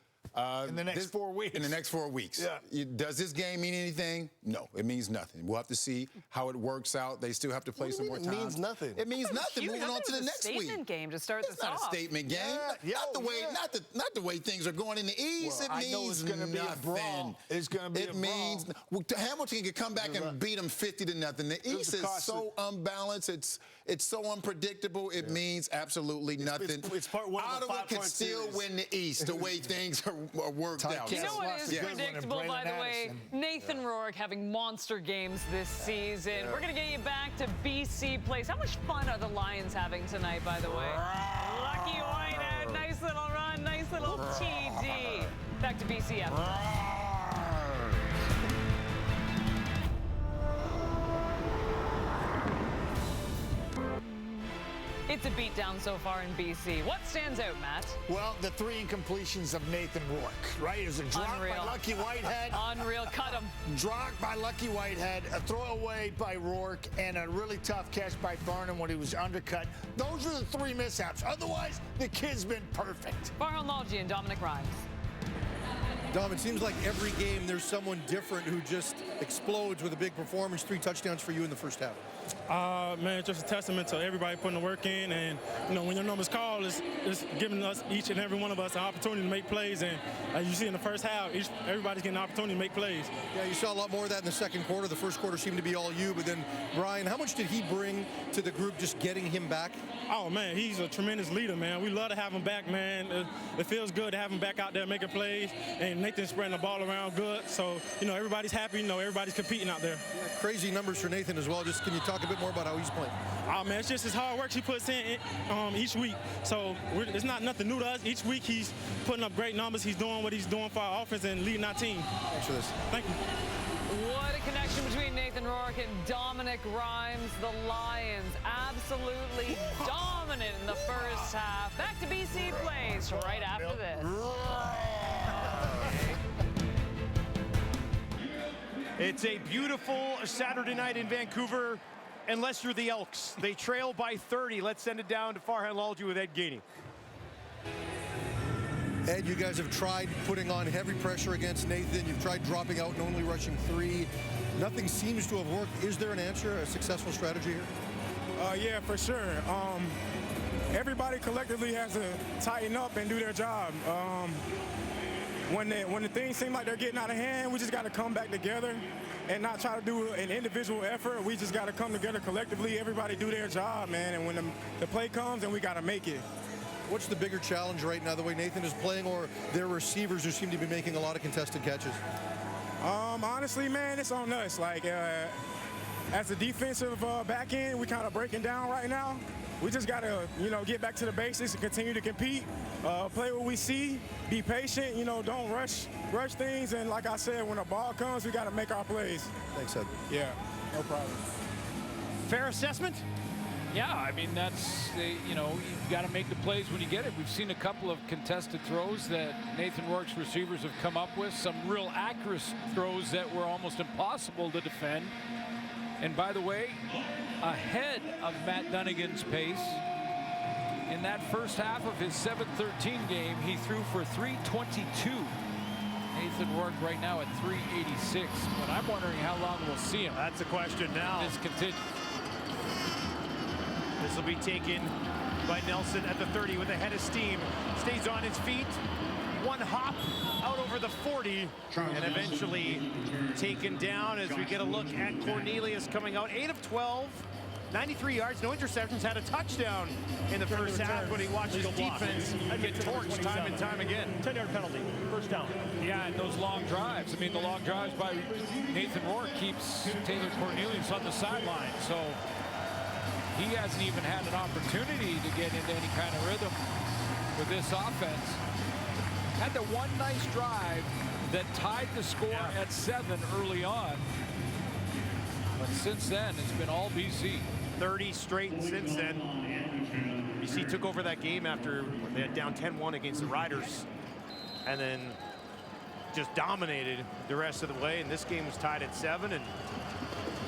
Speaker 3: in the next 4 weeks.
Speaker 4: In the next 4 weeks.
Speaker 3: Yeah.
Speaker 4: Does this game mean anything? No, it means nothing. We'll have to see how it works out. They still have to play some more time.
Speaker 2: It means nothing.
Speaker 4: It means nothing.
Speaker 1: Huge.
Speaker 4: Moving on to the next week.
Speaker 1: Statement game to start this off.
Speaker 4: It's not a statement game. Not the way things are going in the East.
Speaker 3: Well,
Speaker 4: it means
Speaker 3: I know it's going to be a brawl. It's going to be a brawl.
Speaker 4: It means Hamilton can come back and beat them 50-0. The East is so unbalanced. It's so unpredictable. It means absolutely nothing.
Speaker 2: It's part one of a
Speaker 4: Ottawa can
Speaker 2: 5-point
Speaker 4: still
Speaker 2: series.
Speaker 4: win the East the way things are worked out.
Speaker 1: You know what is predictable, by the way? Nathan Rourke having monster games this season. We're going to get you back to BC Place. How much fun are the Lions having tonight, by the way? Lucky Whitehead, nice little run, nice little TD. Back to BC after. It's a beatdown so far in BC. What stands out, Matt?
Speaker 3: Well, the 3 incompletions of Nathan Rourke, right? It was a drop by Lucky Whitehead.
Speaker 1: Unreal. Cut him.
Speaker 3: Drop by Lucky Whitehead, a throwaway by Rourke, and a really tough catch by Burnham when he was undercut. Those are the 3 mishaps. Otherwise, the kid's been perfect.
Speaker 1: Farhan Lalji and Dominic Rhymes.
Speaker 9: Dom, it seems like every game there's someone different who just explodes with a big performance. 3 touchdowns for you in the first half.
Speaker 8: Man, just a testament to everybody putting the work in. And, when your number's called, it's giving us, each and every one of us, an opportunity to make plays. And as you see in the first half, everybody's getting an opportunity to make plays.
Speaker 9: Yeah, you saw a lot more of that in the second quarter. The first quarter seemed to be all you. But then, Brian, how much did he bring to the group just getting him back?
Speaker 8: Oh, man, he's a tremendous leader, man. We love to have him back, man. It feels good to have him back out there making plays. And Nathan's spreading the ball around good. So, everybody's happy. Everybody's competing out there.
Speaker 9: Yeah, crazy numbers for Nathan as well. Just can you talk a bit more about how he's playing?
Speaker 8: Oh, man, it's just his hard work he puts in each week. So it's not nothing new to us. Each week he's putting up great numbers. He's doing what he's doing for our offense and leading our team.
Speaker 9: Thanks for this.
Speaker 8: Thank you.
Speaker 1: What a connection between Nathan Rourke and Dominic Rhymes. The Lions absolutely dominant in the first half. Back to BC Place right after this.
Speaker 5: It's a beautiful Saturday night in Vancouver, unless you're the Elks. They trail by 30. Let's send it down to Farhan Lalji with Ed Gainey.
Speaker 9: Ed, you guys have tried putting on heavy pressure against Nathan. You've tried dropping out and only rushing 3. Nothing seems to have worked. Is there an answer, a successful strategy here?
Speaker 10: Yeah, for sure. Everybody collectively has to tighten up and do their job. When the things seem like they're getting out of hand, we just got to come back together and not try to do an individual effort. We just got to come together collectively. Everybody do their job, man. And when the play comes, then we got to make it.
Speaker 9: What's the bigger challenge right now, the way Nathan is playing, or their receivers who seem to be making a lot of contested catches?
Speaker 10: Honestly, man, it's on us. Like, as a defensive back end, we kind of breaking down right now. We just got to, get back to the basics and continue to compete, play what we see, be patient, don't rush things. And like I said, when the ball comes, we got to make our plays.
Speaker 9: Thanks, Ed.
Speaker 10: Yeah, no problem.
Speaker 5: Fair assessment?
Speaker 6: Yeah, I mean, that's, you've got to make the plays when you get it. We've seen a couple of contested throws that Nathan Rourke's receivers have come up with, some real accurate throws that were almost impossible to defend. And by the way, ahead of Matt Dunnigan's pace, in that first half of his 7-13 game, he threw for 322. Nathan Rourke right now at 386. But I'm wondering how long we'll see him.
Speaker 5: That's the question now.
Speaker 6: This continues.
Speaker 5: This will be taken by Nelson at the 30 with a head of steam. Stays on his feet. One hop out over the 40 and eventually taken down as we get a look at Cornelius coming out. 8 of 12, 93 yards, no interceptions, had a touchdown in the first half when he watched his defense get torched time and time again.
Speaker 8: 10-yard penalty, first down.
Speaker 6: Yeah, and those long drives. I mean, the long drives by Nathan Rourke keeps Taylor Cornelius on the sideline. So he hasn't even had an opportunity to get into any kind of rhythm with this offense. Had the one nice drive that tied the score at 7 early on. But since then, it's been all BC.
Speaker 5: 30 straight since then. BC took over that game after they had down 10-1 against the Riders, and then just dominated the rest of the way. And this game was tied at 7, and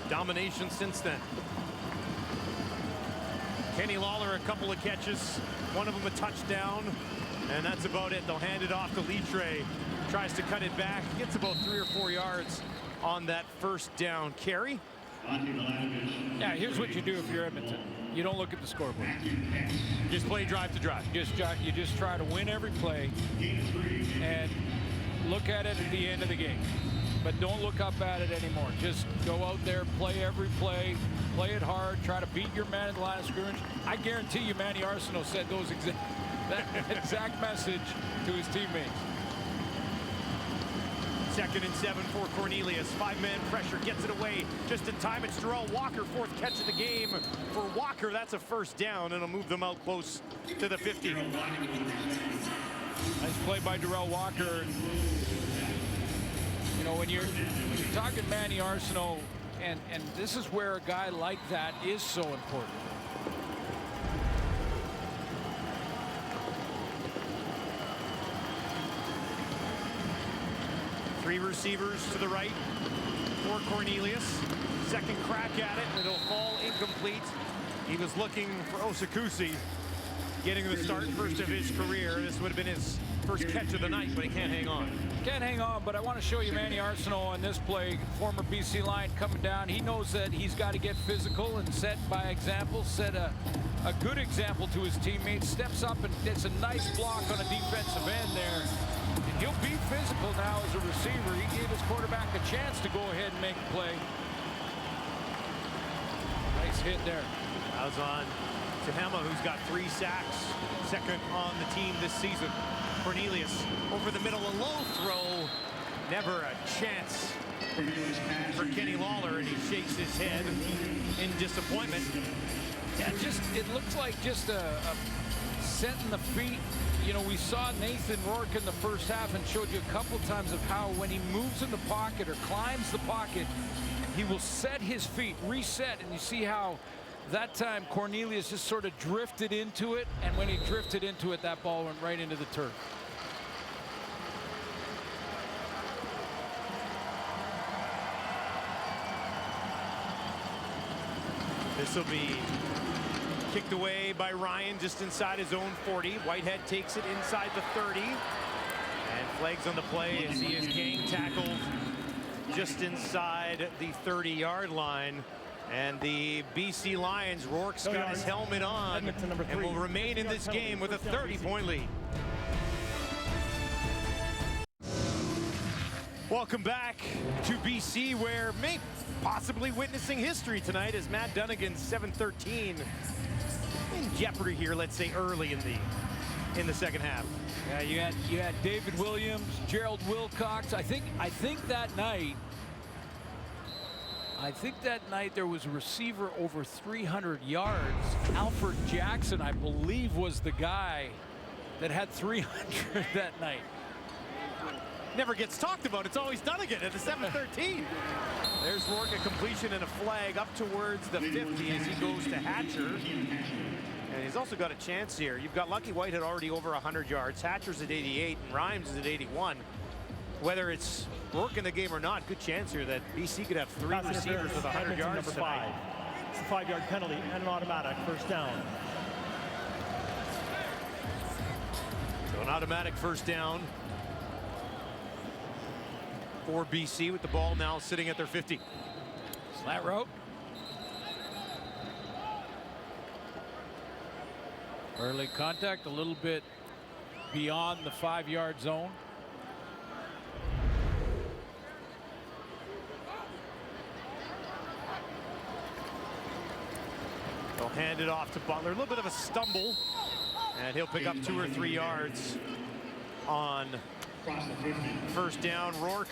Speaker 5: domination since then. Kenny Lawler, a couple of catches, one of them a touchdown, and that's about it. They'll hand it off to Litre. Tries to cut it back, gets about 3 or 4 yards on that first down carry.
Speaker 6: Yeah, here's what you do if you're Edmonton. You don't look at the scoreboard.
Speaker 5: Just play drive to drive.
Speaker 6: You just try to win every play and look at it at the end of the game. But don't look up at it anymore. Just go out there, play every play it hard, try to beat your man at the line of scrimmage. I guarantee you Manny Arsenault said that exact message to his teammates.
Speaker 5: 2nd and 7 for Cornelius. 5-man pressure, gets it away just in time. It's Darrell Walker, 4th catch of the game. For Walker, that's a first down, and it'll move them out close to the 50.
Speaker 6: Nice play by Darrell Walker. You know, when you're talking Manny Arsenault, and this is where a guy like that is so important.
Speaker 5: Three receivers to the right for Cornelius. Second crack at it, and it'll fall incomplete. He was looking for Osikusi, getting the start, first of his career. This would have been his first catch of the night, but he can't hang on.
Speaker 6: Can't hang on, but I want to show you Manny Arsenault on this play. Former BC Lion coming down. He knows that he's got to get physical and set by example, set a good example to his teammates. Steps up and gets a nice block on a defensive end there. And he'll be physical now as a receiver. He gave his quarterback a chance to go ahead and make a play. Nice hit there.
Speaker 5: That was on Tehama, who's got 3 sacks, 2nd on the team this season. Cornelius over the middle, a low throw. Never a chance for Kenny Lawler, and he shakes his head in disappointment.
Speaker 6: Yeah, it looks like just a set in the feet. You know, we saw Nathan Rourke in the first half and showed you a couple times of how when he moves in the pocket or climbs the pocket, he will set his feet, reset, and you see how that time Cornelius just sort of drifted into it, and when he drifted into it, that ball went right into the turf.
Speaker 5: This will be kicked away by Ryan just inside his own 40. Whitehead takes it inside the 30. And flags on the play as he is gang tackled just inside the 30-yard line. And the BC Lions, Rourke's got his helmet on and will remain in this game with a 30-point lead. Welcome back to BC, where maybe possibly witnessing history tonight as Matt Dunnigan's 7-13 in jeopardy here, let's say early in the second half.
Speaker 6: Yeah, you had David Williams, Gerald Wilcox. I think that night there was a receiver over 300 yards. Alfred Jackson, I believe, was the guy that had 300 that night.
Speaker 5: Never gets talked about. It's always Dunnigan at the 7-13. There's Rourke, a completion and a flag up towards the 50 as he goes to Hatcher. And he's also got a chance here. You've got Lucky Whitehead already over 100 yards. Hatcher's at 88 and Rhymes is at 81. Whether it's Rourke in the game or not, good chance here that BC could have 3 receivers with 100 yards tonight.
Speaker 7: 5. It's a 5-yard penalty and an automatic first down.
Speaker 5: So an automatic first down for BC with the ball now sitting at their 50.
Speaker 6: Slat route. Early contact, a little bit beyond the 5-yard zone.
Speaker 5: They'll hand it off to Butler. A little bit of a stumble, and he'll pick up 2 or 3 yards on first down. Rourke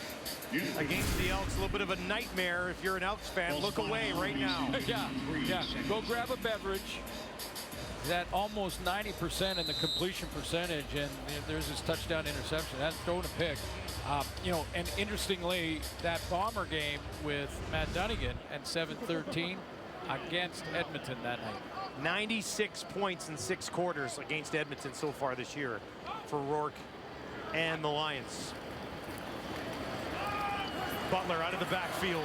Speaker 5: against the Elks, a little bit of a nightmare. If you're an Elks fan, look away right now.
Speaker 6: Yeah. Go grab a beverage. That almost 90% in the completion percentage, and there's his touchdown interception. That's throwing a pick. You know, and interestingly, that Bomber game with Matt Dunnigan and 7-13 against Edmonton that night.
Speaker 5: 96 points in 6 quarters against Edmonton so far this year for Rourke and the Lions. Butler out of the backfield,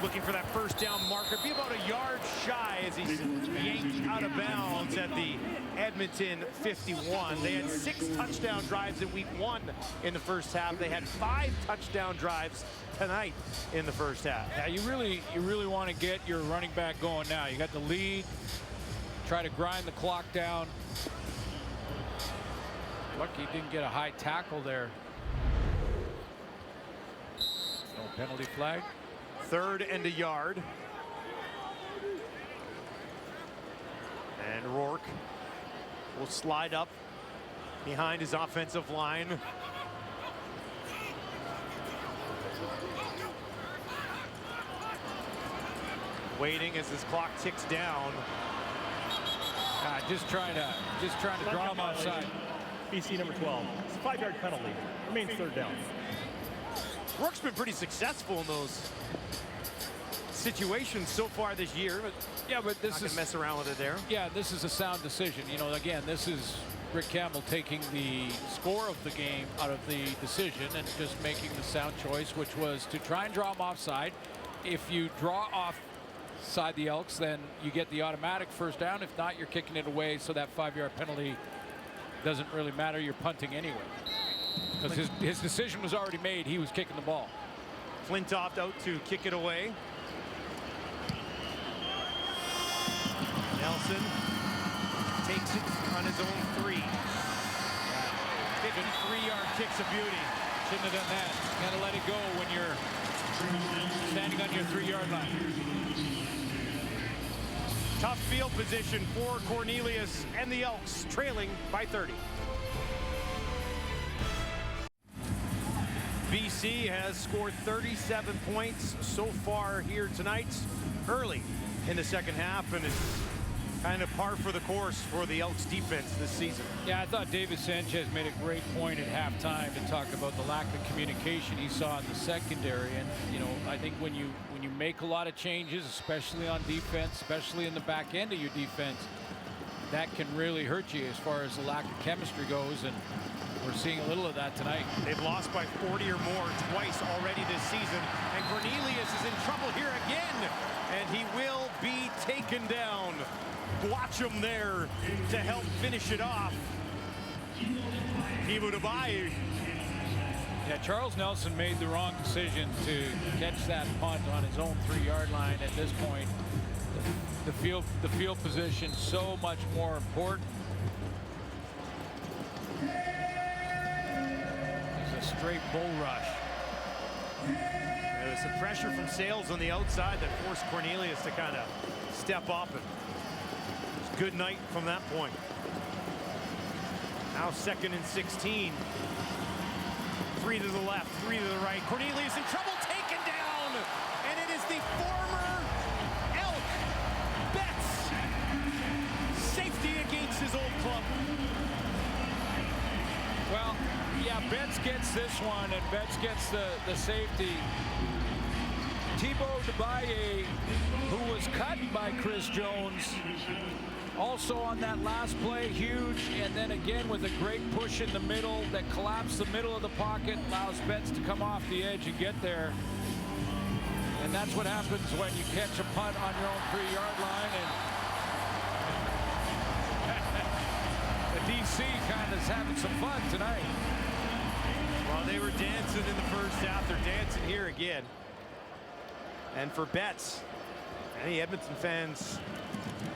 Speaker 5: looking for that first down marker. Be about a yard shy as he's yanked out of bounds at the Edmonton 51. They had 6 touchdown drives in week 1 in the first half. They had 5 touchdown drives tonight in the first half.
Speaker 6: Yeah, you really want to get your running back going now. You got the lead. Try to grind the clock down. Lucky he didn't get a high tackle there. No penalty flag.
Speaker 5: 3rd and a yard. And Rourke will slide up behind his offensive line. Waiting as his clock ticks down.
Speaker 6: Just trying to draw him outside.
Speaker 7: BC number 12. It's a 5-yard penalty. Remains 3rd down.
Speaker 5: Rourke's been pretty successful in those situations so far this year, but
Speaker 6: yeah, but this is
Speaker 5: mess around with it there.
Speaker 6: Yeah, this is a sound decision. You know, again, this is Rick Campbell taking the score of the game out of the decision and just making the sound choice, which was to try and draw him offside. If you draw offside the Elks, then you get the automatic first down. If not, you're kicking it away, so that 5-yard penalty doesn't really matter. You're punting anyway. Because his decision was already made. He was kicking the ball.
Speaker 5: Flintoff out to kick it away. Nelson takes it on his own 3. 53-yard kick's a beauty.
Speaker 6: Shouldn't have done that. Got to let it go when you're standing on your 3-yard line.
Speaker 5: Tough field position for Cornelius and the Elks, trailing by 30. BC has scored 37 points so far here tonight, early in the second half, and it's kind of par for the course for the Elks defense this season.
Speaker 6: Yeah, I thought David Sanchez made a great point at halftime to talk about the lack of communication he saw in the secondary. And, you know, I think when you make a lot of changes, especially on defense, especially in the back end of your defense, that can really hurt you as far as the lack of chemistry goes. And we're seeing a little of that tonight.
Speaker 5: They've lost by 40 or more twice already this season. And Cornelius is in trouble here again. And he will be taken down. Watch him there to help finish it off. He would have buyed.
Speaker 6: Yeah, Charles Nelson made the wrong decision to catch that punt on his own 3-yard line at this point. The field position so much more important. It's a straight bull rush.
Speaker 5: There was some pressure from Sales on the outside that forced Cornelius to kind of step up, and it's a good night from that point. Now 2nd and 16. 3 to the left, 3 to the right. Cornelius in trouble, taken down, and it is the former Elk Betts. Safety against his old club.
Speaker 6: Well, yeah, Betts gets this one, and Betts gets the safety. Thibaut Debaye, who was cut by Chris Jones, also on that last play, huge, and then again with a great push in the middle that collapsed the middle of the pocket, allows Betts to come off the edge and get there. And that's what happens when you catch a punt on your own 3-yard line. And the DC kind of is having some fun tonight.
Speaker 5: Well, they were dancing in the first half. They're dancing here again. And for Betts, any Edmonton fans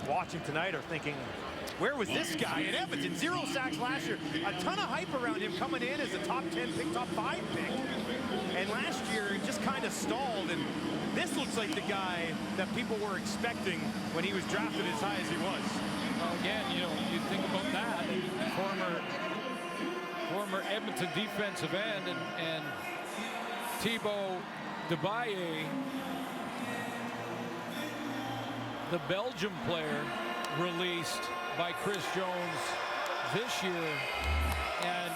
Speaker 5: watching tonight are thinking, where was this guy in Edmonton? 0 sacks last year. A ton of hype around him coming in as a top 10 pick, top 5 pick. And last year, he just kind of stalled. And this looks like the guy that people were expecting when he was drafted as high as he was.
Speaker 6: Well, again, you know, you think about that, former Edmonton defensive end, and Thibaut Debaye, the Belgium player released by Chris Jones this year, and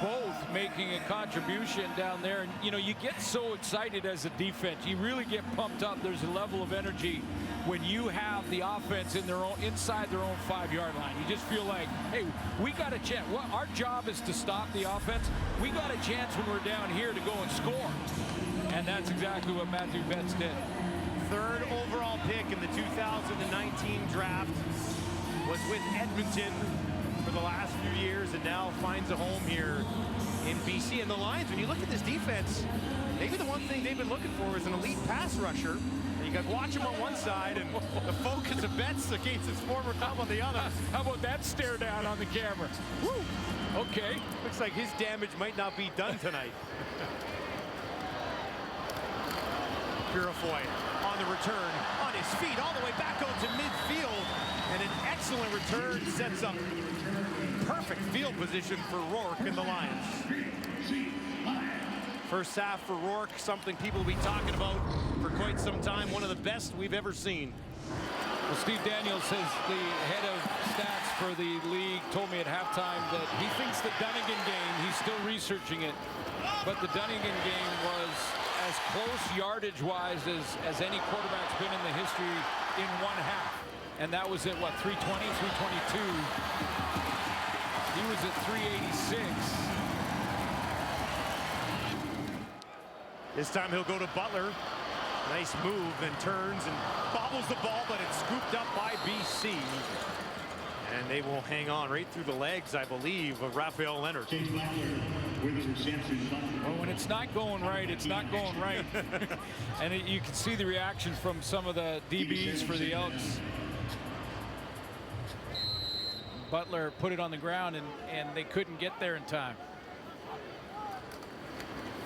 Speaker 6: both making a contribution down there. And, you know, you get so excited as a defense. You really get pumped up. There's a level of energy when you have the offense in their own, inside their own 5-yard line. You just feel like, hey, we got a chance. Well, our job is to stop the offense. We got a chance when we're down here to go and score. And that's exactly what Matthew Betts did.
Speaker 5: Third overall pick in the 2019 draft, was with Edmonton for the last few years and now finds a home here in BC. And the Lions, when you look at this defense, maybe the one thing they've been looking for is an elite pass rusher. And you got to watch him on one side and the focus of Betts against his former club on the other.
Speaker 6: How about that stare down on the camera? Woo! Okay.
Speaker 5: Looks like his damage might not be done tonight. Purifoy on the return, on his feet, all the way back out to midfield. And an excellent return sets up perfect field position for Rourke and the Lions. First half for Rourke, something people will be talking about for quite some time. One of the best we've ever seen.
Speaker 6: Well, Steve Daniels says the head of stats for the league told me at halftime that he thinks the Dunnigan game, he's still researching it, but the Dunnigan game was as close yardage-wise as any quarterback's been in the history in one half. And that was at, what, 320, 322. He was at 386.
Speaker 5: This time he'll go to Butler. Nice move, then turns and bobbles the ball, but it's scooped up by BC. And they will hang on right through the legs, I believe, of Raphael Leonard.
Speaker 6: Well, when it's not going right, it's not going right. And you can see the reaction from some of the DBs for the Elks. Butler put it on the ground, and they couldn't get there in time.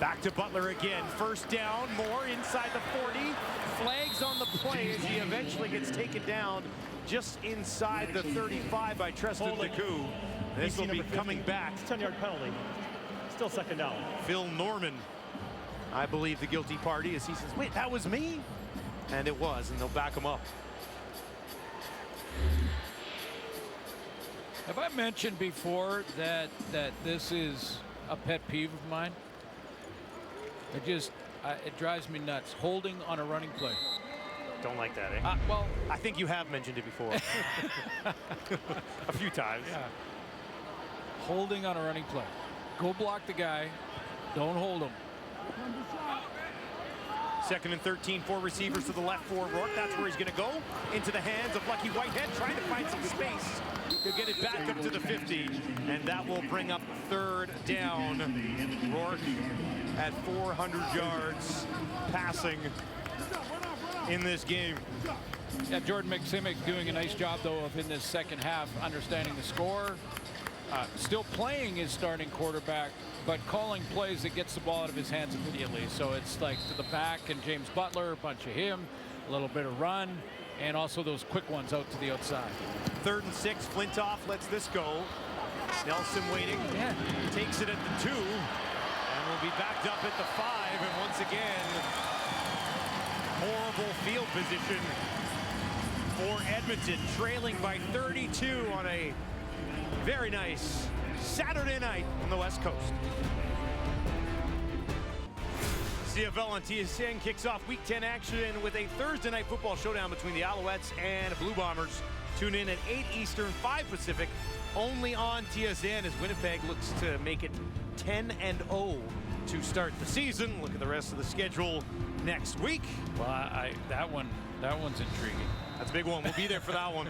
Speaker 5: Back to Butler again. First down, more inside the 40. Flags on the play as he eventually gets taken down just inside the 35 by Treston Decoux. This will be coming back.
Speaker 7: 10-yard penalty. Still second down.
Speaker 5: Phil Norman, I believe, the guilty party, as he says, wait, that was me? And it was, and they'll back him up.
Speaker 6: Have I mentioned before that this is a pet peeve of mine? It drives me nuts. Holding on a running play.
Speaker 5: Don't like that, eh?
Speaker 6: Well,
Speaker 5: I think you have mentioned it before. A few times.
Speaker 6: Yeah. Holding on a running play. Go block the guy. Don't hold him.
Speaker 5: Second and 13, 4 receivers to the left for Rourke. That's where he's going to go. Into the hands of Lucky Whitehead, trying to find some space. He'll get it back up to the 50, and that will bring up third down. Rourke at 400 yards passing in this game.
Speaker 6: Yeah, Jordan McSimic doing a nice job, though, of in this second half understanding the score. Still playing his starting quarterback, but calling plays that gets the ball out of his hands immediately. So it's like to the back and James Butler, a bunch of him, a little bit of run, and also those quick ones out to the outside. 3rd and 6, Flintoff lets this go. Nelson waiting, takes it at the 2, and will be backed up at the 5, and once again, horrible field position for Edmonton, trailing by 32 on a very nice Saturday night on the West Coast. CFL on TSN kicks off Week 10 action with a Thursday night football showdown between the Alouettes and Blue Bombers. Tune in at 8 Eastern, 5 Pacific, only on TSN as Winnipeg looks to make it 10-0 to start the season. Look at the rest of the schedule next week. Well, that one's intriguing.
Speaker 5: That's a big one. We'll be there for that one.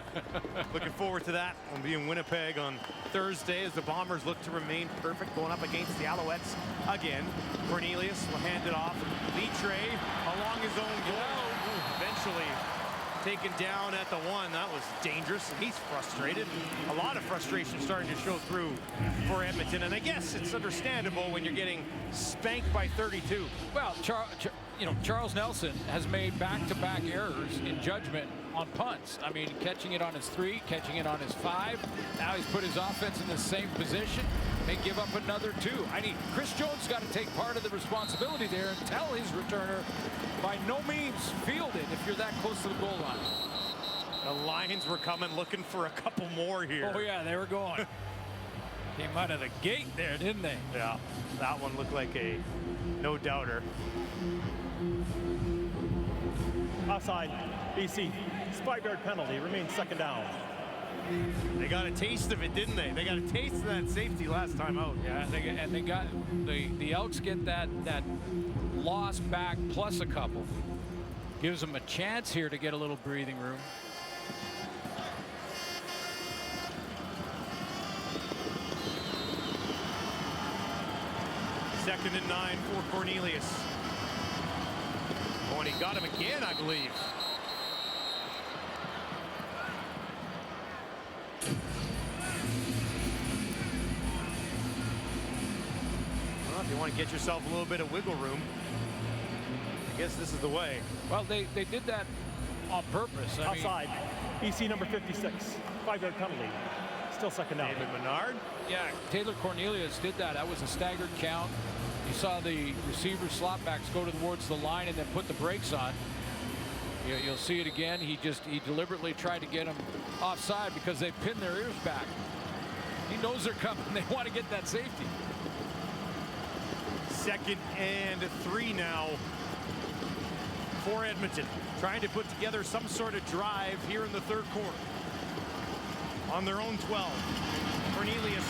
Speaker 5: Looking forward to that. We'll be in Winnipeg on Thursday as the Bombers look to remain perfect, going up against the Alouettes again. Cornelius will hand it off. Litre along his own goal. Eventually taken down at the 1. That was dangerous. He's frustrated. A lot of frustration starting to show through for Edmonton. And I guess it's understandable when you're getting spanked by 32.
Speaker 6: Well, Charles Nelson has made back-to-back errors in judgment on punts. I mean, catching it on his 3, catching it on his 5. Now he's put his offense in the same position. They give up another 2. I mean, Chris Jones got to take part of the responsibility there and tell his returner, by no means field it if you're that close to the goal line.
Speaker 5: The Lions were coming looking for a couple more here.
Speaker 6: Oh, yeah, they were going. Came out of the gate there, didn't they?
Speaker 5: Yeah, that one looked like a no-doubter.
Speaker 11: Offside, BC. 5-yard penalty, remains second down.
Speaker 5: They got a taste of it, didn't they? They got a taste of that safety last time out.
Speaker 6: Yeah, and they got the Elks get that loss back plus a couple. Gives them a chance here to get a little breathing room.
Speaker 5: Second and 9 for Cornelius. Oh, and he got him again, I believe. Well, if you want to get yourself a little bit of wiggle room, I guess this is the way.
Speaker 6: Well, they did that on purpose.
Speaker 11: Outside, BC number 56. 5-yard penalty. Still second down.
Speaker 5: David Menard.
Speaker 6: Yeah, Taylor Cornelius did that. That was a staggered count. You saw the receiver slot backs go towards the line and then put the brakes on. You'll see it again. He deliberately tried to get him offside because they pinned their ears back. He knows they're coming. They want to get that safety.
Speaker 5: Second and 3 now for Edmonton. Trying to put together some sort of drive here in the third quarter. On their own 12. Cornelius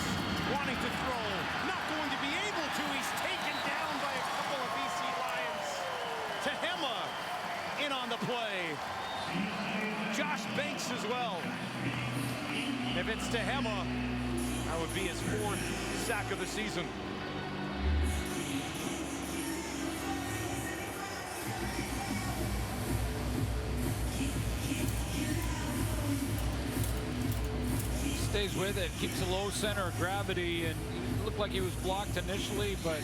Speaker 5: wanting to throw. Not going to be able to. He's taken down by a couple of BC Lions. Tehema in on the play. Josh Banks as well. If it's Tehema, that would be his 4th sack of the season.
Speaker 6: Stays with it, keeps a low center of gravity, and it looked like he was blocked initially, but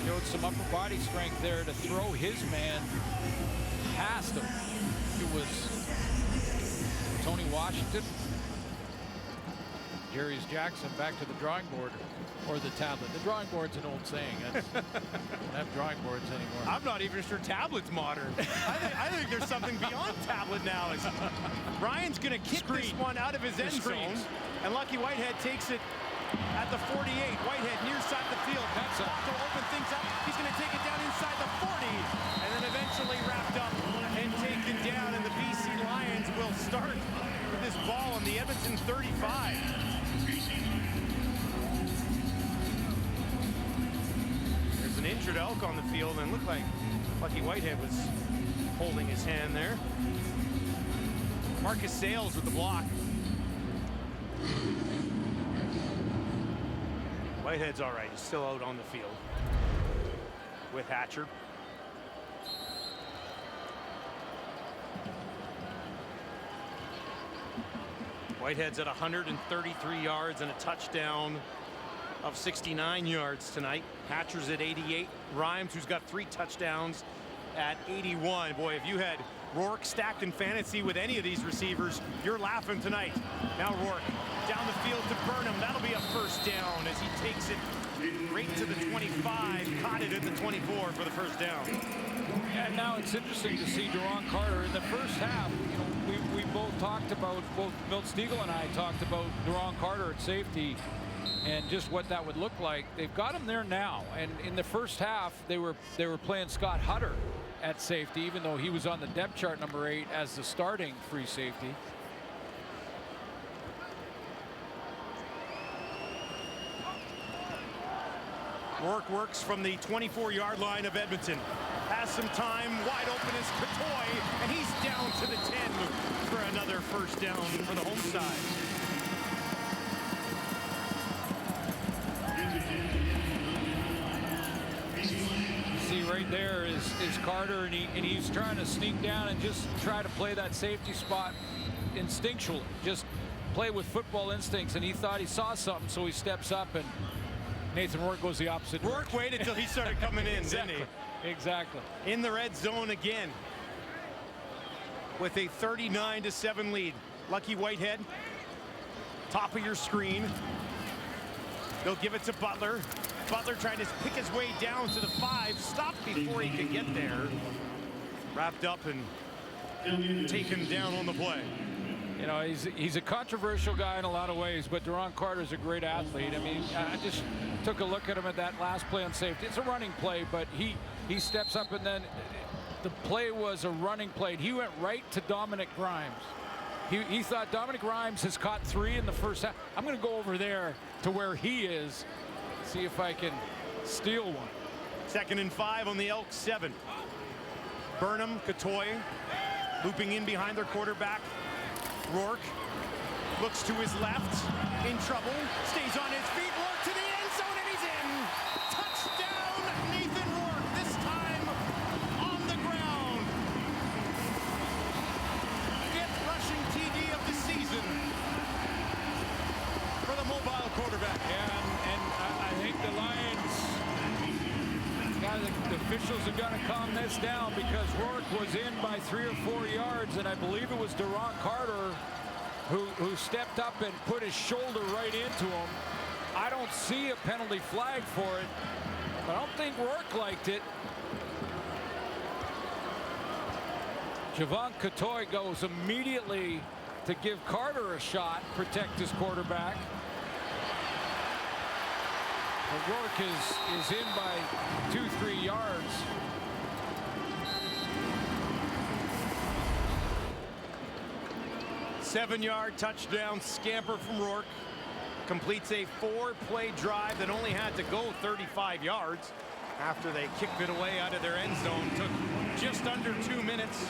Speaker 6: showed some upper body strength there to throw his man past him. It was Tony Washington. Jarius Jackson back to the drawing board, or the tablet. The drawing board's an old saying. We don't have drawing boards anymore.
Speaker 5: I'm not even sure tablet's modern. I think there's something beyond tablet now. Ryan's going to kick this one out of his end zone, and Lucky Whitehead takes it at the 48. Whitehead near side of the field. That's to open things up. He's going to take it down inside the 40, and then eventually wrapped up and taken down, and the BC Lions will start with this ball on the Edmonton 35. There's an injured Elk on the field, and it looked like Lucky Whitehead was holding his hand there. Marcus Sales with the block. Whitehead's all right. He's still out on the field with Hatcher. Whitehead's at 133 yards and a touchdown of 69 yards tonight. Hatcher's at 88. Rhymes, who's got 3 touchdowns, at 81. Boy, if you had Rourke stacked in fantasy with any of these receivers, you're laughing tonight. Now Rourke down the field to Burnham. That'll be a first down as he takes it right to the 25. Caught it at the 24 for the first down.
Speaker 6: And now it's interesting to see Duron Carter in the first half. You know, we both talked about, both Milt Stiegel and I talked about Duron Carter at safety and just what that would look like. They've got him there now, and in the first half they were playing Scott Hutter at safety, even though he was on the depth chart number 8 as the starting free safety.
Speaker 5: Rourke works from the 24-yard line of Edmonton. Has some time, wide open is Catoy, and he's down to the 10 for another first down for the home side.
Speaker 6: See right there is Carter, and he's trying to sneak down and just try to play that safety spot instinctually, just play with football instincts, and he thought he saw something, so he steps up, and Nathan Rourke goes the opposite direction.
Speaker 5: Rourke waited until he started coming in,
Speaker 6: exactly.
Speaker 5: didn't he?
Speaker 6: Exactly.
Speaker 5: In the red zone again with a 39-7 lead. Lucky Whitehead, top of your screen. They'll give it to Butler. Butler trying to pick his way down to the 5. Stopped before he could get there. Wrapped up and taken down on the play.
Speaker 6: You know, he's a controversial guy in a lot of ways, but Duron Carter's a great athlete. I mean, I just took a look at him at that last play on safety. It's a running play, but he steps up, and then the play was a running play. He went right to Dominic Grimes. He thought Dominic Grimes has caught 3 in the first half. I'm going to go over there to where he is, see if I can steal one.
Speaker 5: 2nd and 5 on the Elks 7. Burnham, Katoy, looping in behind their quarterback. Rourke looks to his left, in trouble, stays on his feet, Rourke to the end zone, and he's in. Touchdown, Nathan Rourke, this time on the ground. 5th rushing TD of the season for the mobile quarterback.
Speaker 6: Yeah, and I think the Lions, the officials are going to calm this down, because Rourke was in by 3 or 4 yards, and I believe it was Duron Carter who stepped up and put his shoulder right into him. I don't see a penalty flag for it, but I don't think Rourke liked it. Javon Katoy goes immediately to give Carter a shot, protect his quarterback. But Rourke is in by 2-3 yards.
Speaker 5: Seven-yard touchdown scamper from Rourke. Completes a 4-play drive that only had to go 35 yards after they kicked it away out of their end zone. Took just under 2 minutes.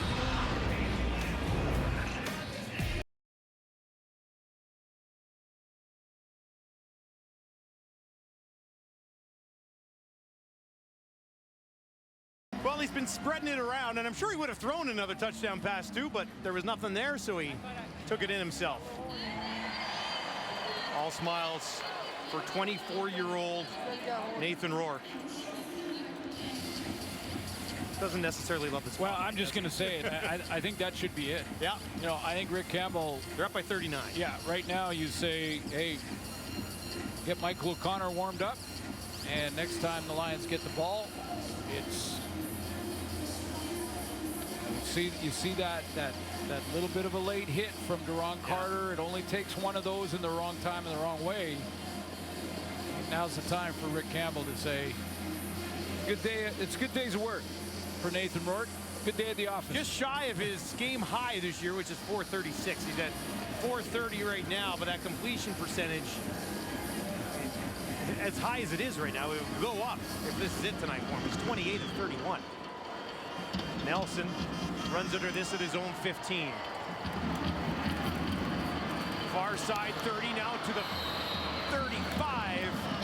Speaker 5: Well, he's been spreading it around, and I'm sure he would have thrown another touchdown pass too, but there was nothing there, so he took it in himself. All smiles for 24-year-old Nathan Rourke. Doesn't necessarily love this.
Speaker 6: Well, I'm just going to say it. I think that should be it.
Speaker 5: Yeah.
Speaker 6: You know, I think Rick Campbell.
Speaker 5: They're up by 39.
Speaker 6: Yeah. Right now, you say, hey, get Michael O'Connor warmed up, and next time the Lions get the ball, it's. You see that little bit of a late hit from Duron Carter. It only takes one of those in the wrong time and the wrong way. Now's the time for Rick Campbell to say, good day. It's a good day's work for Nathan Rourke. Good day at the office.
Speaker 5: Just shy of his game high this year, which is 436. He's at 430 right now, but that completion percentage, as high as it is right now, it will go up if this is it tonight for him. He's 28 of 31. Nelson runs under this at his own 15. Far side 30, now to the 35.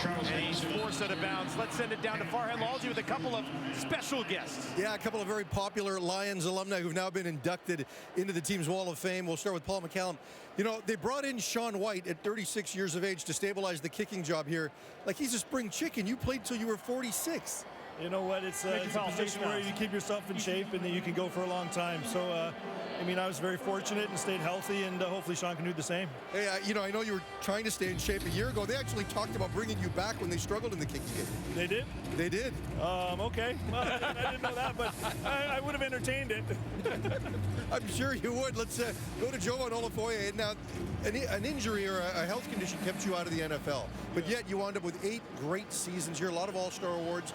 Speaker 5: And he's forced out of bounds. Let's send it down to Farhan Lalji with a couple of special guests.
Speaker 9: Yeah, a couple of very popular Lions alumni who've now been inducted into the team's Wall of Fame. We'll start with Paul McCallum. You know, they brought in Sean White at 36 years of age to stabilize the kicking job here. Like he's a spring chicken. You played till you were 46.
Speaker 11: You know what? It's a position where you keep yourself in shape and then you can go for a long time. So, I mean, I was very fortunate and stayed healthy, and hopefully Sean can do the same.
Speaker 9: Hey, you know, I know you were trying to stay in shape a year ago. They actually talked about bringing you back when they struggled in the kicking game.
Speaker 11: They did?
Speaker 9: They did.
Speaker 11: Okay. Well, I didn't know that, but I would have entertained it.
Speaker 9: I'm sure you would. Let's go to Jovan Olafoye. Now, an injury or a health condition kept you out of the NFL, but yet you wound up with 8 great seasons here, a lot of All-Star awards.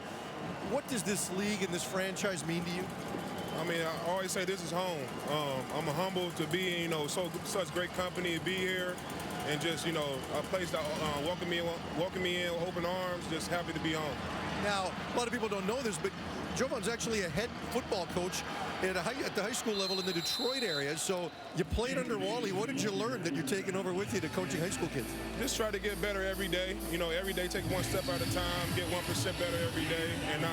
Speaker 9: What does this league and this franchise mean to you?
Speaker 12: I mean, I always say this is home. I'm humbled to be, you know, such great company to be here, and just, you know, a place that welcome me in with open arms. Just happy to be home.
Speaker 9: Now, a lot of people don't know this, but Jovan's actually a head football coach at the high school level in the Detroit area. So you played under Wally. What did you learn that you're taking over with you to coaching high school kids?
Speaker 12: Just try to get better every day. You know, every day take one step at a time, get 1% better every day. And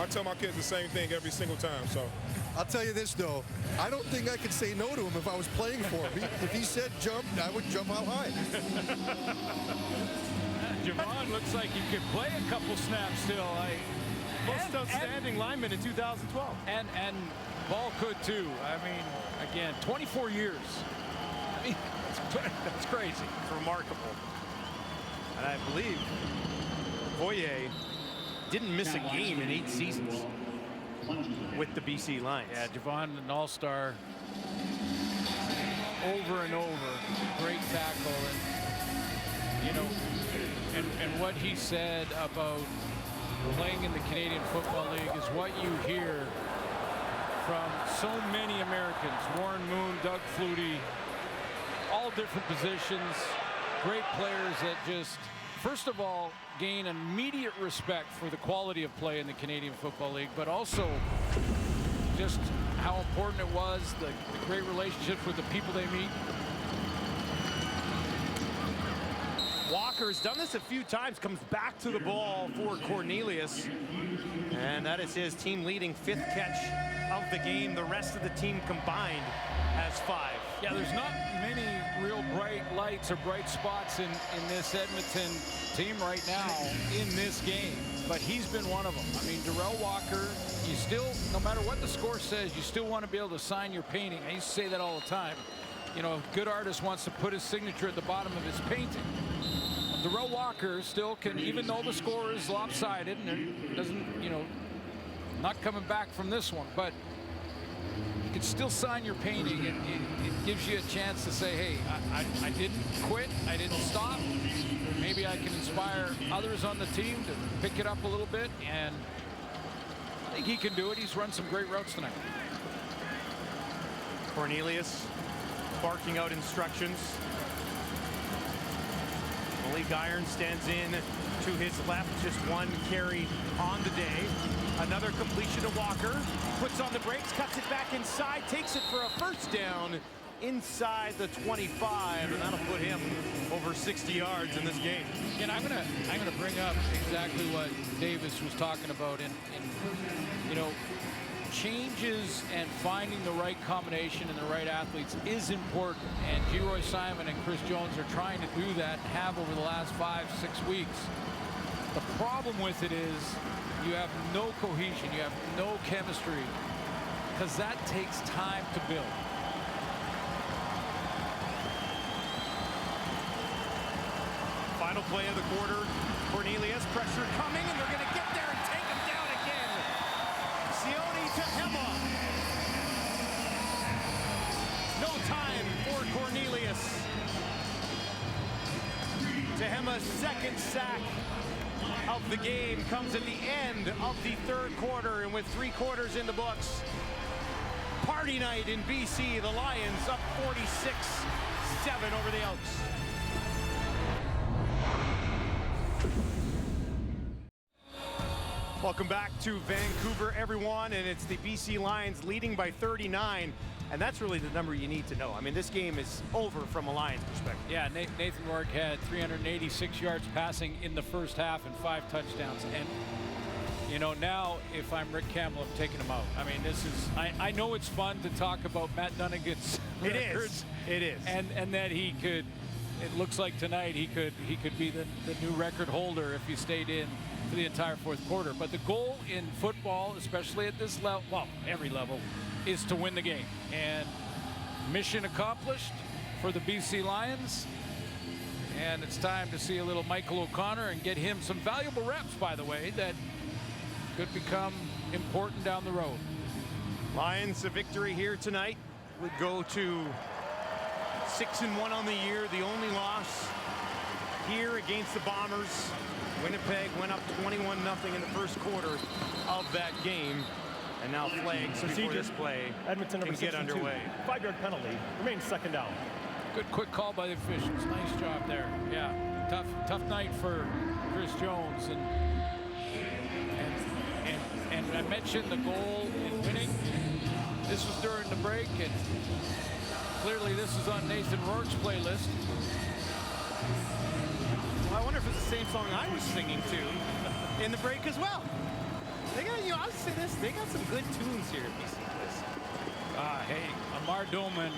Speaker 12: I tell my kids the same thing every single time. So
Speaker 9: I'll tell you this, though. I don't think I could say no to him if I was playing for him. If he said jump, I would jump out high.
Speaker 6: Javon looks like he could play a couple snaps still.
Speaker 5: Most outstanding lineman in 2012.
Speaker 6: And Ball could too. I mean, again, 24 years. I mean, that's crazy.
Speaker 5: It's remarkable. And I believe Foye didn't miss a game in 8 seasons with the BC Lions.
Speaker 6: Yeah, Javon, an all-star. over and over. Great tackle. And, you know, and what he said about playing in the Canadian Football League is what you hear from so many Americans. Warren Moon, Doug Flutie, all different positions. Great players that just, first of all, gain immediate respect for the quality of play in the Canadian Football League, but also just how important it was, the great relationships with the people they meet.
Speaker 5: Walker's done this a few times, comes back to the ball for Cornelius. And that is his team leading 5th catch of the game. The rest of the team combined has 5.
Speaker 6: Yeah, there's not many real bright lights or bright spots in this Edmonton team right now in this game, but he's been one of them. I mean, Darrell Walker, you still, no matter what the score says, you still want to be able to sign your painting. I used to say that all the time. You know, a good artist wants to put his signature at the bottom of his painting. Darrell Walker still can, even though the score is lopsided and doesn't, you know, not coming back from this one, but you can still sign your painting. It gives you a chance to say, hey, I didn't quit, I didn't stop. Maybe I can inspire others on the team to pick it up a little bit, and I think he can do it. He's run some great routes tonight.
Speaker 5: Cornelius barking out instructions. Malik Iron stands in to his left, just 1 carry on the day. Another completion to Walker, puts on the brakes, cuts it back inside, takes it for a first down inside the 25, and that'll put him over 60 yards in this game.
Speaker 6: And I'm gonna bring up exactly what Davis was talking about in you know, changes and finding the right combination and the right athletes is important, and G-Roy Simon and Chris Jones are trying to do that and have over the last 5-6 weeks. The problem with it is you have no cohesion, you have no chemistry, because that takes time to build.
Speaker 5: Final play of the quarter, Cornelius, pressure coming, and they're going to get there and take him down again. Sione to Hema. No time for Cornelius. Tehema's 2nd sack of the game comes at the end of the 3rd quarter, and with 3 quarters in the books, party night in BC. The Lions up 46-7 over the Elks. Welcome back to Vancouver, everyone, and it's the BC Lions leading by 39, and that's really the number you need to know. I mean, this game is over from a Lions perspective.
Speaker 6: Yeah, Nathan Rourke had 386 yards passing in the first half and 5 touchdowns, and you know, now if I'm Rick Campbell, I'm taking him out. I mean, this is, I know it's fun to talk about Matt Dunnigan's records.
Speaker 5: It is.
Speaker 6: And that he could, it looks like tonight he could be the new record holder if he stayed in for the entire 4th quarter. But the goal in football, especially at this level, well, every level, is to win the game. And mission accomplished for the BC Lions. And it's time to see a little Michael O'Connor and get him some valuable reps, by the way, that could become important down the road.
Speaker 5: Lions, a victory here tonight would go to 6-1 on the year. The only loss here against the Bombers. Winnipeg went up 21-0 in the first quarter of that game. And now flags before this play
Speaker 13: Edmonton
Speaker 5: can get underway.
Speaker 13: 5-yard penalty. Remains 2nd down.
Speaker 6: Good quick call by the officials. Nice job there. Yeah, tough night for Chris Jones. And I mentioned the goal in winning. This was during the break, and clearly this is on Nathan Rourke's playlist.
Speaker 5: Well, I wonder if it's the same song I was singing to in the break as well. They got, you know, I'll say this, they got some good tunes here at BC.
Speaker 6: Hey, Amar Doman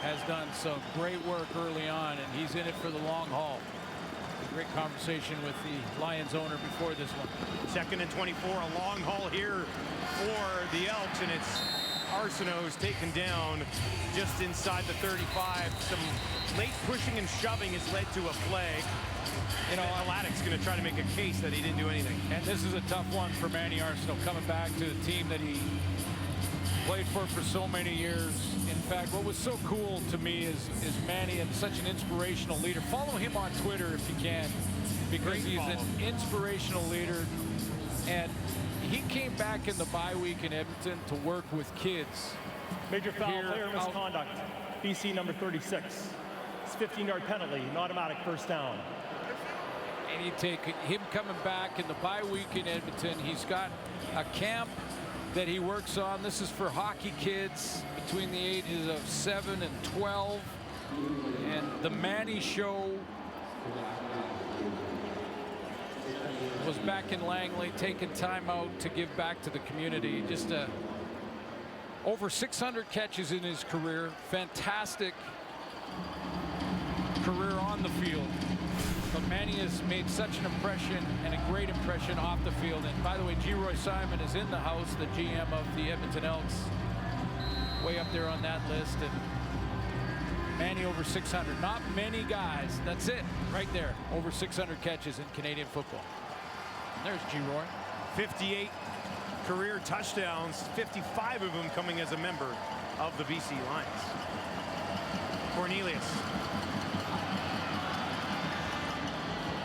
Speaker 6: has done some great work early on, and he's in it for the long haul. A great conversation with the Lions owner before this one.
Speaker 5: 2nd and 24, a long haul here for the Elks, and it's Arsenault's taken down just inside the 35. Some late pushing and shoving has led to a flag. You know, Aladic's going to try to make a case that he didn't do anything.
Speaker 6: And this is a tough one for Manny Arsenault, coming back to the team that he played for so many years in fact, what was so cool to me is Manny and such an inspirational leader. Follow him on Twitter if you can, because he's an inspirational leader. And he came back in the bye week in Edmonton to work with kids.
Speaker 13: Major foul, player misconduct. BC number 36. It's 15-yard penalty, an automatic first down.
Speaker 6: And you take him coming back in the bye week in Edmonton. He's got a camp that he works on. This is for hockey kids between the ages of 7 and 12. And the Manny Show was back in Langley, taking time out to give back to the community. Just over 600 catches in his career. Fantastic career on the field. But Manny has made such an impression, and a great impression off the field. And by the way, G. Roy Simon is in the house, the GM of the Edmonton Elks, way up there on that list. And Manny over 600. Not many guys. That's it, right there. Over 600 catches in Canadian football. And there's G. Roy.
Speaker 5: 58 career touchdowns, 55 of them coming as a member of the BC Lions. Cornelius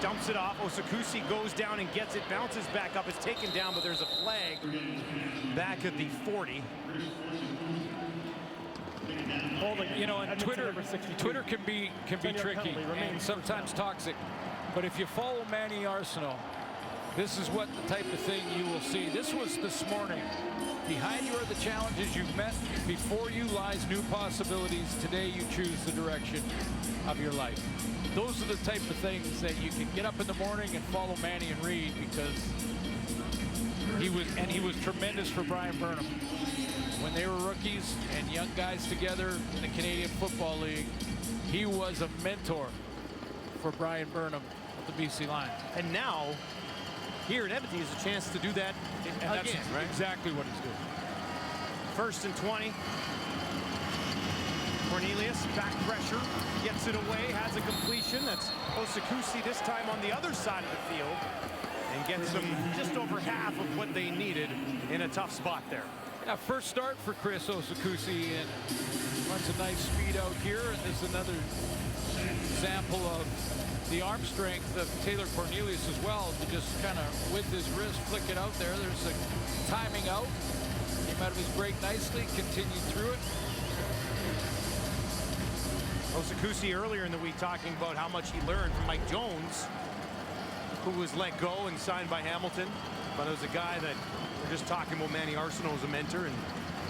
Speaker 5: dumps it off. Osikusi goes down and gets it, bounces back up. It's taken down, but there's a flag back at the 40.
Speaker 6: You know, and Twitter can be tricky and sometimes toxic. But if you follow Manny Arsenault, this is what the type of thing you will see. This was this morning. Behind you are the challenges you've met. Before you lies new possibilities. Today you choose the direction of your life. Those are the type of things that you can get up in the morning and follow Manny and read, because he was tremendous for Brian Burnham. When they were rookies and young guys together in the Canadian Football League, he was a mentor for Brian Burnham of the BC Lions.
Speaker 5: And now, here in Edmonton, he has a chance to do that again,
Speaker 6: that's
Speaker 5: right?
Speaker 6: Exactly what he's doing.
Speaker 5: 1st and 20. Cornelius, back pressure, gets it away, has a completion. That's Osikusi this time on the other side of the field, and gets them just over half of what they needed in a tough spot there.
Speaker 6: Yeah, first start for Chris Osikusi, and runs a nice speed out here. And there's another example of the arm strength of Taylor Cornelius as well, to just kind of with his wrist flick it out there. There's a timing out. Came out of his break nicely, continued through it.
Speaker 5: Osikusi earlier in the week talking about how much he learned from Mike Jones, who was let go and signed by Hamilton. But it was a guy that we're just talking about. Manny Arsenault as a mentor, and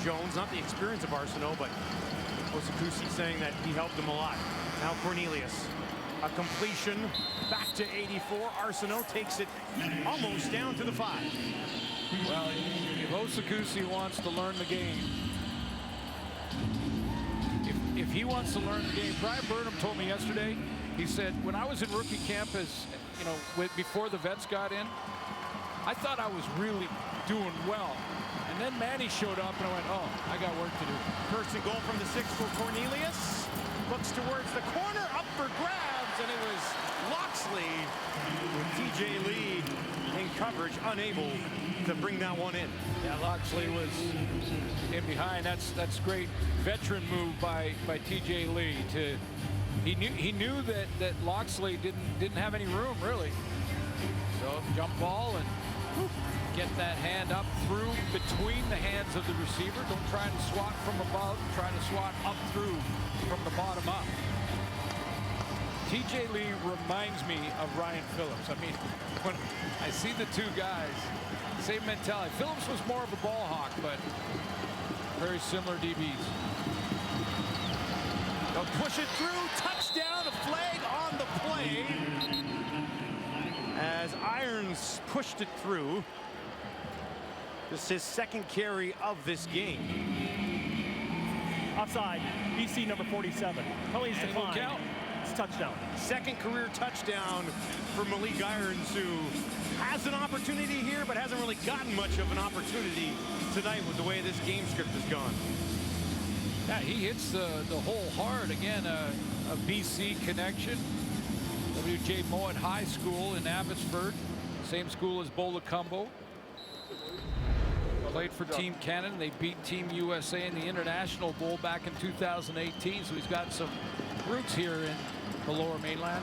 Speaker 5: Jones, not the experience of Arsenault, but Osikusi saying that he helped him a lot. Now Cornelius, a completion back to 84. Arsenault takes it almost down to the 5.
Speaker 6: Well, if Osikusi wants to learn the game, if he wants to learn the game, Brian Burnham told me yesterday, he said, when I was in rookie camp, as you know, before the vets got in, I thought I was really doing well. And then Manny showed up and I went, oh, I got work to do.
Speaker 5: First and goal from the 6 for Cornelius. Looks towards the corner, up for grabs, and it was Loxley with TJ Lee in coverage, unable to bring that one in.
Speaker 6: Yeah, Loxley was in behind. That's great veteran move by TJ Lee. He knew that Loxley didn't have any room really. So jump ball and get that hand up through between the hands of the receiver. Don't try to swat from above. Try to swat up through from the bottom up. TJ Lee reminds me of Ryan Phillips. I mean, when I see the two guys, same mentality. Phillips was more of a ball hawk, but very similar DBs.
Speaker 5: They'll push it through. Touchdown, a flag on the play. As Irons pushed it through. This is his second carry of this game.
Speaker 13: Offside, BC number 47. Penalties declined.
Speaker 5: Count.
Speaker 13: It's touchdown.
Speaker 5: Second career touchdown for Malik Irons, who has an opportunity here, but hasn't really gotten much of an opportunity tonight with the way this game script has gone.
Speaker 6: Yeah, he hits the hole hard. Again, a BC connection. W.J. Mowat High School in Abbotsford. Same school as Bolacumbo. played for Team Canada. They beat Team USA in the International Bowl back in 2018. So he's got some roots here in the Lower Mainland.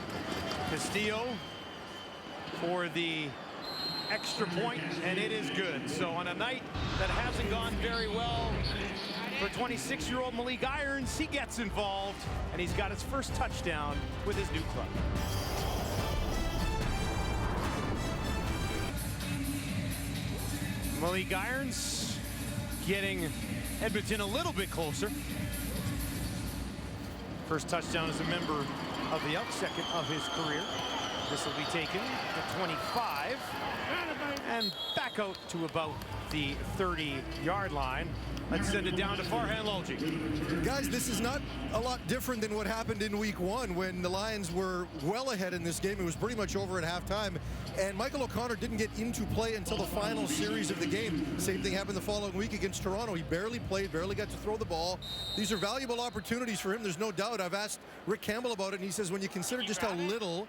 Speaker 5: Castillo for the extra point, and it is good. So on a night that hasn't gone very well for 26-year-old Malik Irons, he gets involved, and he's got his first touchdown with his new club. Malik Irons getting Edmonton a little bit closer. First touchdown as a member of the Elks, second of his career. This will be taken to 25 and back out to about the 30-yard line. Let's send it down to Farhan Lalji.
Speaker 9: Guys, this is not a lot different than what happened in week 1 when the Lions were well ahead in this game. It was pretty much over at halftime, and Michael O'Connor didn't get into play until the final series of the game. Same thing happened the following week against Toronto. He barely played, barely got to throw the ball. These are valuable opportunities for him. There's no doubt. I've asked Rick Campbell about it, and he says when you consider just how little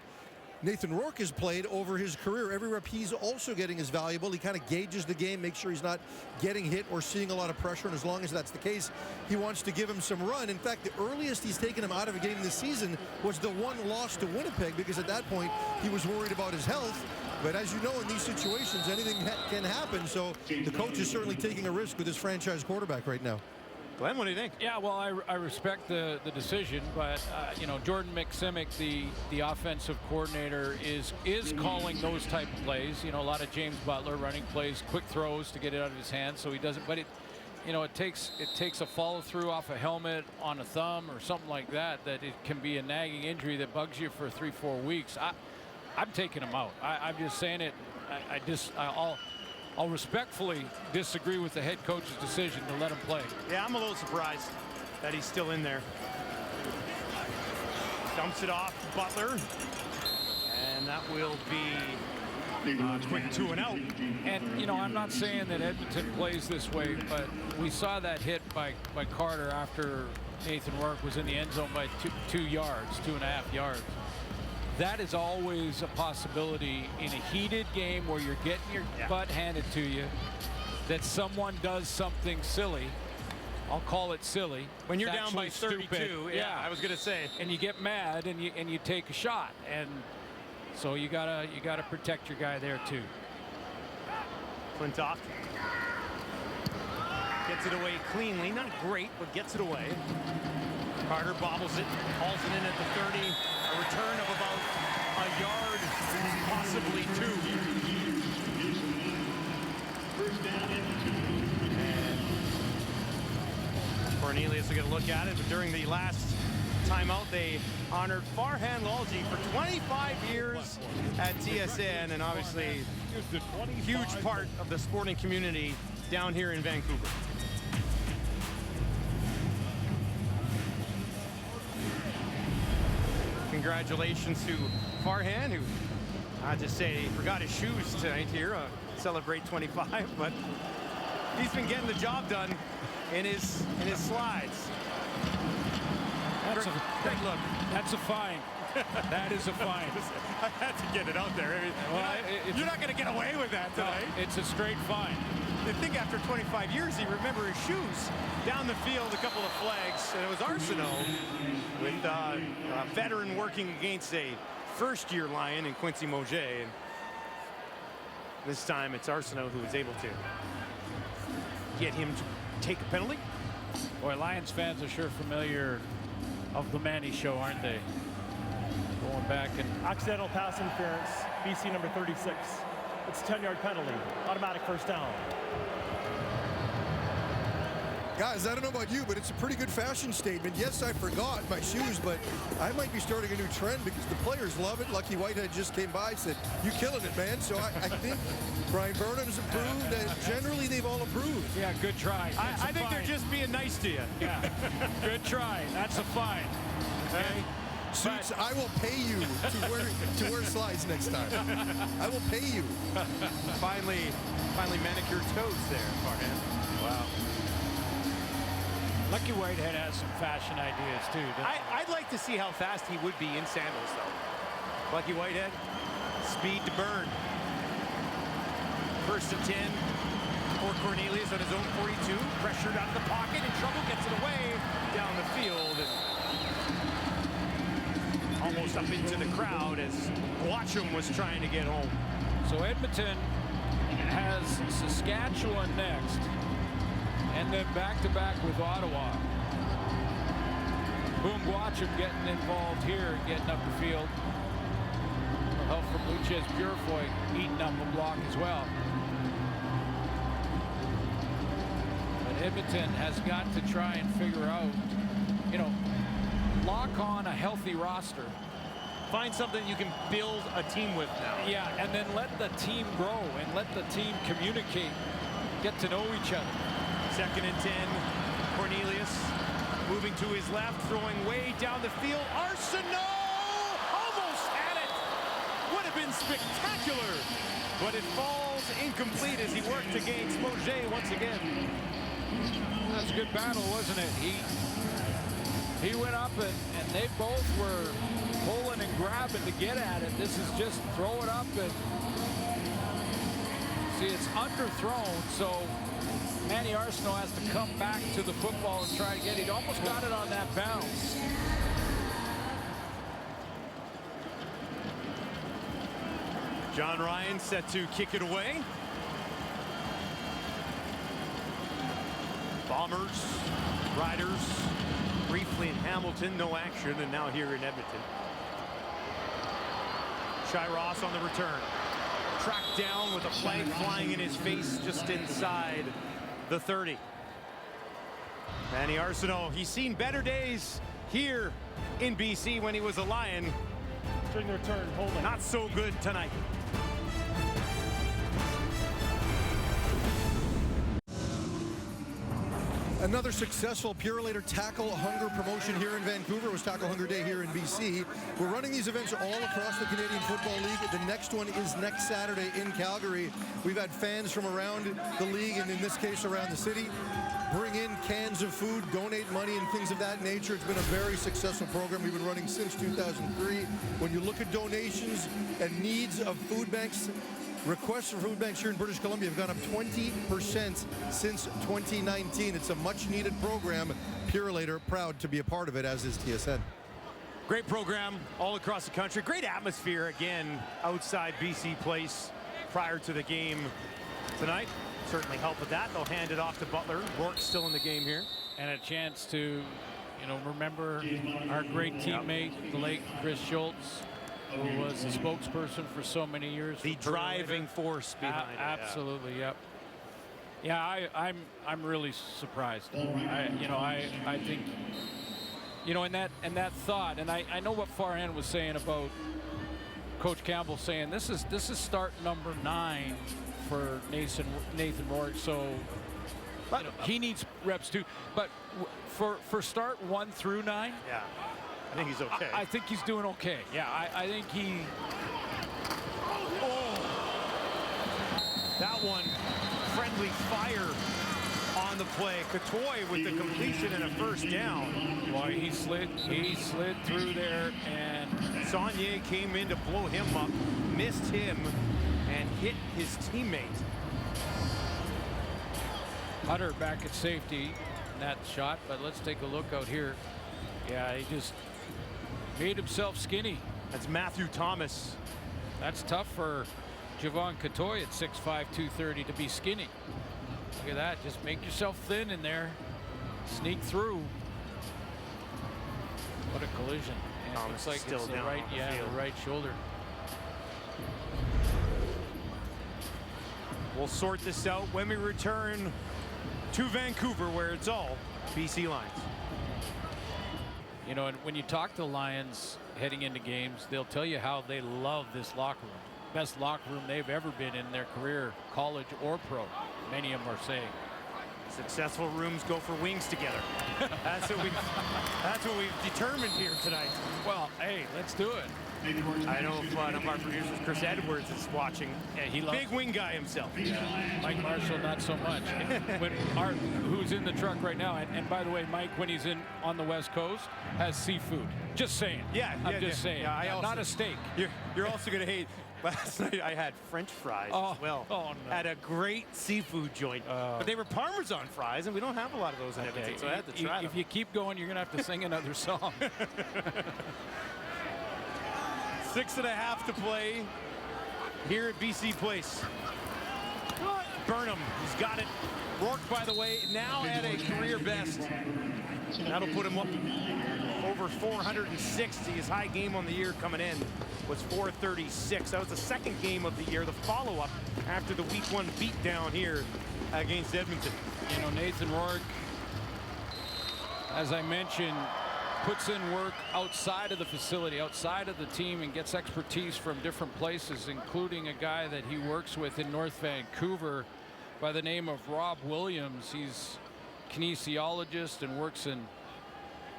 Speaker 9: Nathan Rourke has played over his career, every rep he's also getting is valuable. He kind of gauges the game, makes sure he's not getting hit or seeing a lot of pressure, and as long as that's the case, he wants to give him some run. In fact, the earliest he's taken him out of a game this season was the one loss to Winnipeg, because at that point he was worried about his health. But as you know, in these situations, anything can happen, so the coach is certainly taking a risk with his franchise quarterback right now.
Speaker 5: Glenn, what do you think?
Speaker 6: Yeah, well, I respect the decision, but you know, Jordan McSimic, the offensive coordinator, is calling those type of plays. You know, a lot of James Butler running plays, quick throws to get it out of his hands, so he doesn't. But it takes a follow through off a helmet on a thumb or something like that it can be a nagging injury that bugs you for 3-4 weeks. I'm taking him out. I'm just saying it. I'll respectfully disagree with the head coach's decision to let him play.
Speaker 5: Yeah, I'm a little surprised that he's still in there. Dumps it off Butler, and that will be quick 2 and out.
Speaker 6: And you know, I'm not saying that Edmonton plays this way, but we saw that hit by Carter after Nathan Rourke was in the end zone by 2 yards, 2.5 yards. That is always a possibility in a heated game where you're getting your butt handed to you, that someone does something silly. I'll call it silly.
Speaker 5: When you're down by 32, yeah, I was going to say.
Speaker 6: And you get mad and you take a shot, and so you gotta protect your guy there too.
Speaker 5: Flintoff gets it away cleanly, not great, but gets it away. Carter bobbles it, hauls it in at the 30. A return of about a yard, possibly 2. And Cornelius will get a look at it, but during the last timeout, they honored Farhan Lalji for 25 years at TSN, and obviously a huge part of the sporting community down here in Vancouver. Congratulations to Farhan, who I just say he forgot his shoes tonight here, celebrate 25, but he's been getting the job done in his slides.
Speaker 6: That's great look. That's a fine. That is a fine.
Speaker 5: I had to get it out there. You're not going to get away with that tonight.
Speaker 6: No, it's a straight fine.
Speaker 5: I think after 25 years, he remembered his shoes. Down the field, a couple of flags, and it was Arsenault with a veteran working against a first-year Lion in Quincy Mauger. And this time, it's Arsenault who was able to get him to take a penalty.
Speaker 6: Boy, Lions fans are sure familiar of the Manny Show, aren't they? Going back and
Speaker 13: accidental pass interference, BC number 36. It's a 10-yard penalty, automatic first down.
Speaker 9: Guys, I don't know about you, but it's a pretty good fashion statement. Yes, I forgot my shoes, but I might be starting a new trend because the players love it. Lucky Whitehead just came by and said, "You killing it, man." So I think Brian Burnham's approved, and generally they've all approved.
Speaker 6: Yeah, good try.
Speaker 5: I think they're just being nice to you.
Speaker 6: Yeah, good try. That's a fine. Okay.
Speaker 9: Suits, I will pay you to wear slides next time. I will pay you.
Speaker 5: Finally manicured toes there, Farhan.
Speaker 6: Wow. Lucky Whitehead has some fashion ideas too.
Speaker 5: I'd like to see how fast he would be in sandals, though. Lucky Whitehead, speed to burn. First and 10 for Cornelius on his own 42. Pressured out of the pocket, in trouble, gets it away down the field. And almost up into the crowd as Watcham was trying to get home.
Speaker 6: So Edmonton has Saskatchewan next, and then back-to-back with Ottawa. Boom Watcham getting involved here, getting up the field. Help from Lucas Purifoy eating up a block as well. But Edmonton has got to try and figure out, lock on a healthy roster.
Speaker 5: Find something you can build a team with now.
Speaker 6: Yeah, and then let the team grow and let the team communicate, get to know each other.
Speaker 5: 2nd and 10, Cornelius moving to his left, throwing way down the field. Arsenault almost had it. Would have been spectacular, but it falls incomplete as he worked against Moget once again.
Speaker 6: That's a good battle, wasn't it? He went up and they both were pulling and grabbing to get at it. This is just throw it up and see, it's underthrown, so Manny Arsenault has to come back to the football and try to get it. He almost got it on that bounce.
Speaker 5: John Ryan set to kick it away. Bombers, Riders, briefly in Hamilton, no action, and now here in Edmonton. Shai Ross on the return. Tracked down with a flag flying in his face just inside the 30. Manny Arsenault, he's seen better days here in BC when he was a Lion.
Speaker 13: During the return, holding.
Speaker 5: Not so good tonight.
Speaker 9: Another successful Purolator Tackle Hunger promotion here in Vancouver. It was Tackle Hunger Day here in BC. We're running these events all across the Canadian Football League. The next one is next Saturday in Calgary. We've had fans from around the league, and in this case around the city, bring in cans of food, donate money, and things of that nature. It's been a very successful program we've been running since 2003. When you look at donations and needs of food banks, requests for food banks here in British Columbia have gone up 20% since 2019. It's a much-needed program. Purolator proud to be a part of it, as is TSN.
Speaker 5: Great program all across the country. Great atmosphere again outside BC Place prior to the game tonight. Certainly help with that. They'll hand it off to Butler. Rourke's still in the game here.
Speaker 6: And a chance to, remember our great teammate, the late Chris Schultz, who was the spokesperson for so many years.
Speaker 5: The driving force behind it.
Speaker 6: Absolutely, yep. Yeah, I'm really surprised. I think, in that thought, and I know what Farhan was saying about Coach Campbell saying this is start number 9 for Nathan Rourke, so he needs reps too. But for start 1 through 9,
Speaker 5: yeah. I think he's okay.
Speaker 6: I think he's doing okay. Yeah, I think he...
Speaker 5: Oh! That one, friendly fire on the play. Katoy with the completion and a first down.
Speaker 6: Boy, he slid through there, and
Speaker 5: Saunier came in to blow him up, missed him, and hit his teammate.
Speaker 6: Hutter back at safety in that shot, but let's take a look out here. Yeah, he just made himself skinny.
Speaker 5: That's Matthew Thomas.
Speaker 6: That's tough for Javon Katoy at 6'5", 230 to be skinny. Look at that. Just make yourself thin in there. Sneak through. What a collision. And it looks like
Speaker 5: still
Speaker 6: it's the
Speaker 5: down
Speaker 6: right,
Speaker 5: on the field.
Speaker 6: the right shoulder.
Speaker 5: We'll sort this out when we return to Vancouver, where it's all BC Lions.
Speaker 6: And when you talk to the Lions heading into games, they'll tell you how they love this locker room. Best locker room they've ever been in their career, college or pro. Many of them are saying.
Speaker 5: Successful rooms go for wings together. That's what we've determined here tonight.
Speaker 6: Well, hey, let's do it.
Speaker 5: I know if one of our producers, Chris Edwards, is watching.
Speaker 6: Yeah, he loves
Speaker 5: big wing guy himself.
Speaker 6: Yeah. Mike Marshall, not so much. When Art, who's in the truck right now, and by the way, Mike, when he's on the West Coast, has seafood. Just saying.
Speaker 5: Yeah,
Speaker 6: I'm just saying.
Speaker 5: Yeah,
Speaker 6: not a steak.
Speaker 5: You're also going to hate Last night I had French fries as well.
Speaker 6: No.
Speaker 5: At a great seafood joint. But they were Parmesan fries, and we don't have a lot of those in Edmonton, so I had to try them.
Speaker 6: If you keep going, you're going to have to sing another song.
Speaker 5: 6.5 to play here at BC Place. Burnham, he's got it. Rourke, by the way, now at a career best. That'll put him up over 460. His high game on the year coming in was 436. That was the second game of the year, the follow-up after the week 1 beatdown here against Edmonton.
Speaker 6: You know, Nathan Rourke, as I mentioned, puts in work outside of the facility, outside of the team, and gets expertise from different places, including a guy that he works with in North Vancouver by the name of Rob Williams. He's a kinesiologist and works in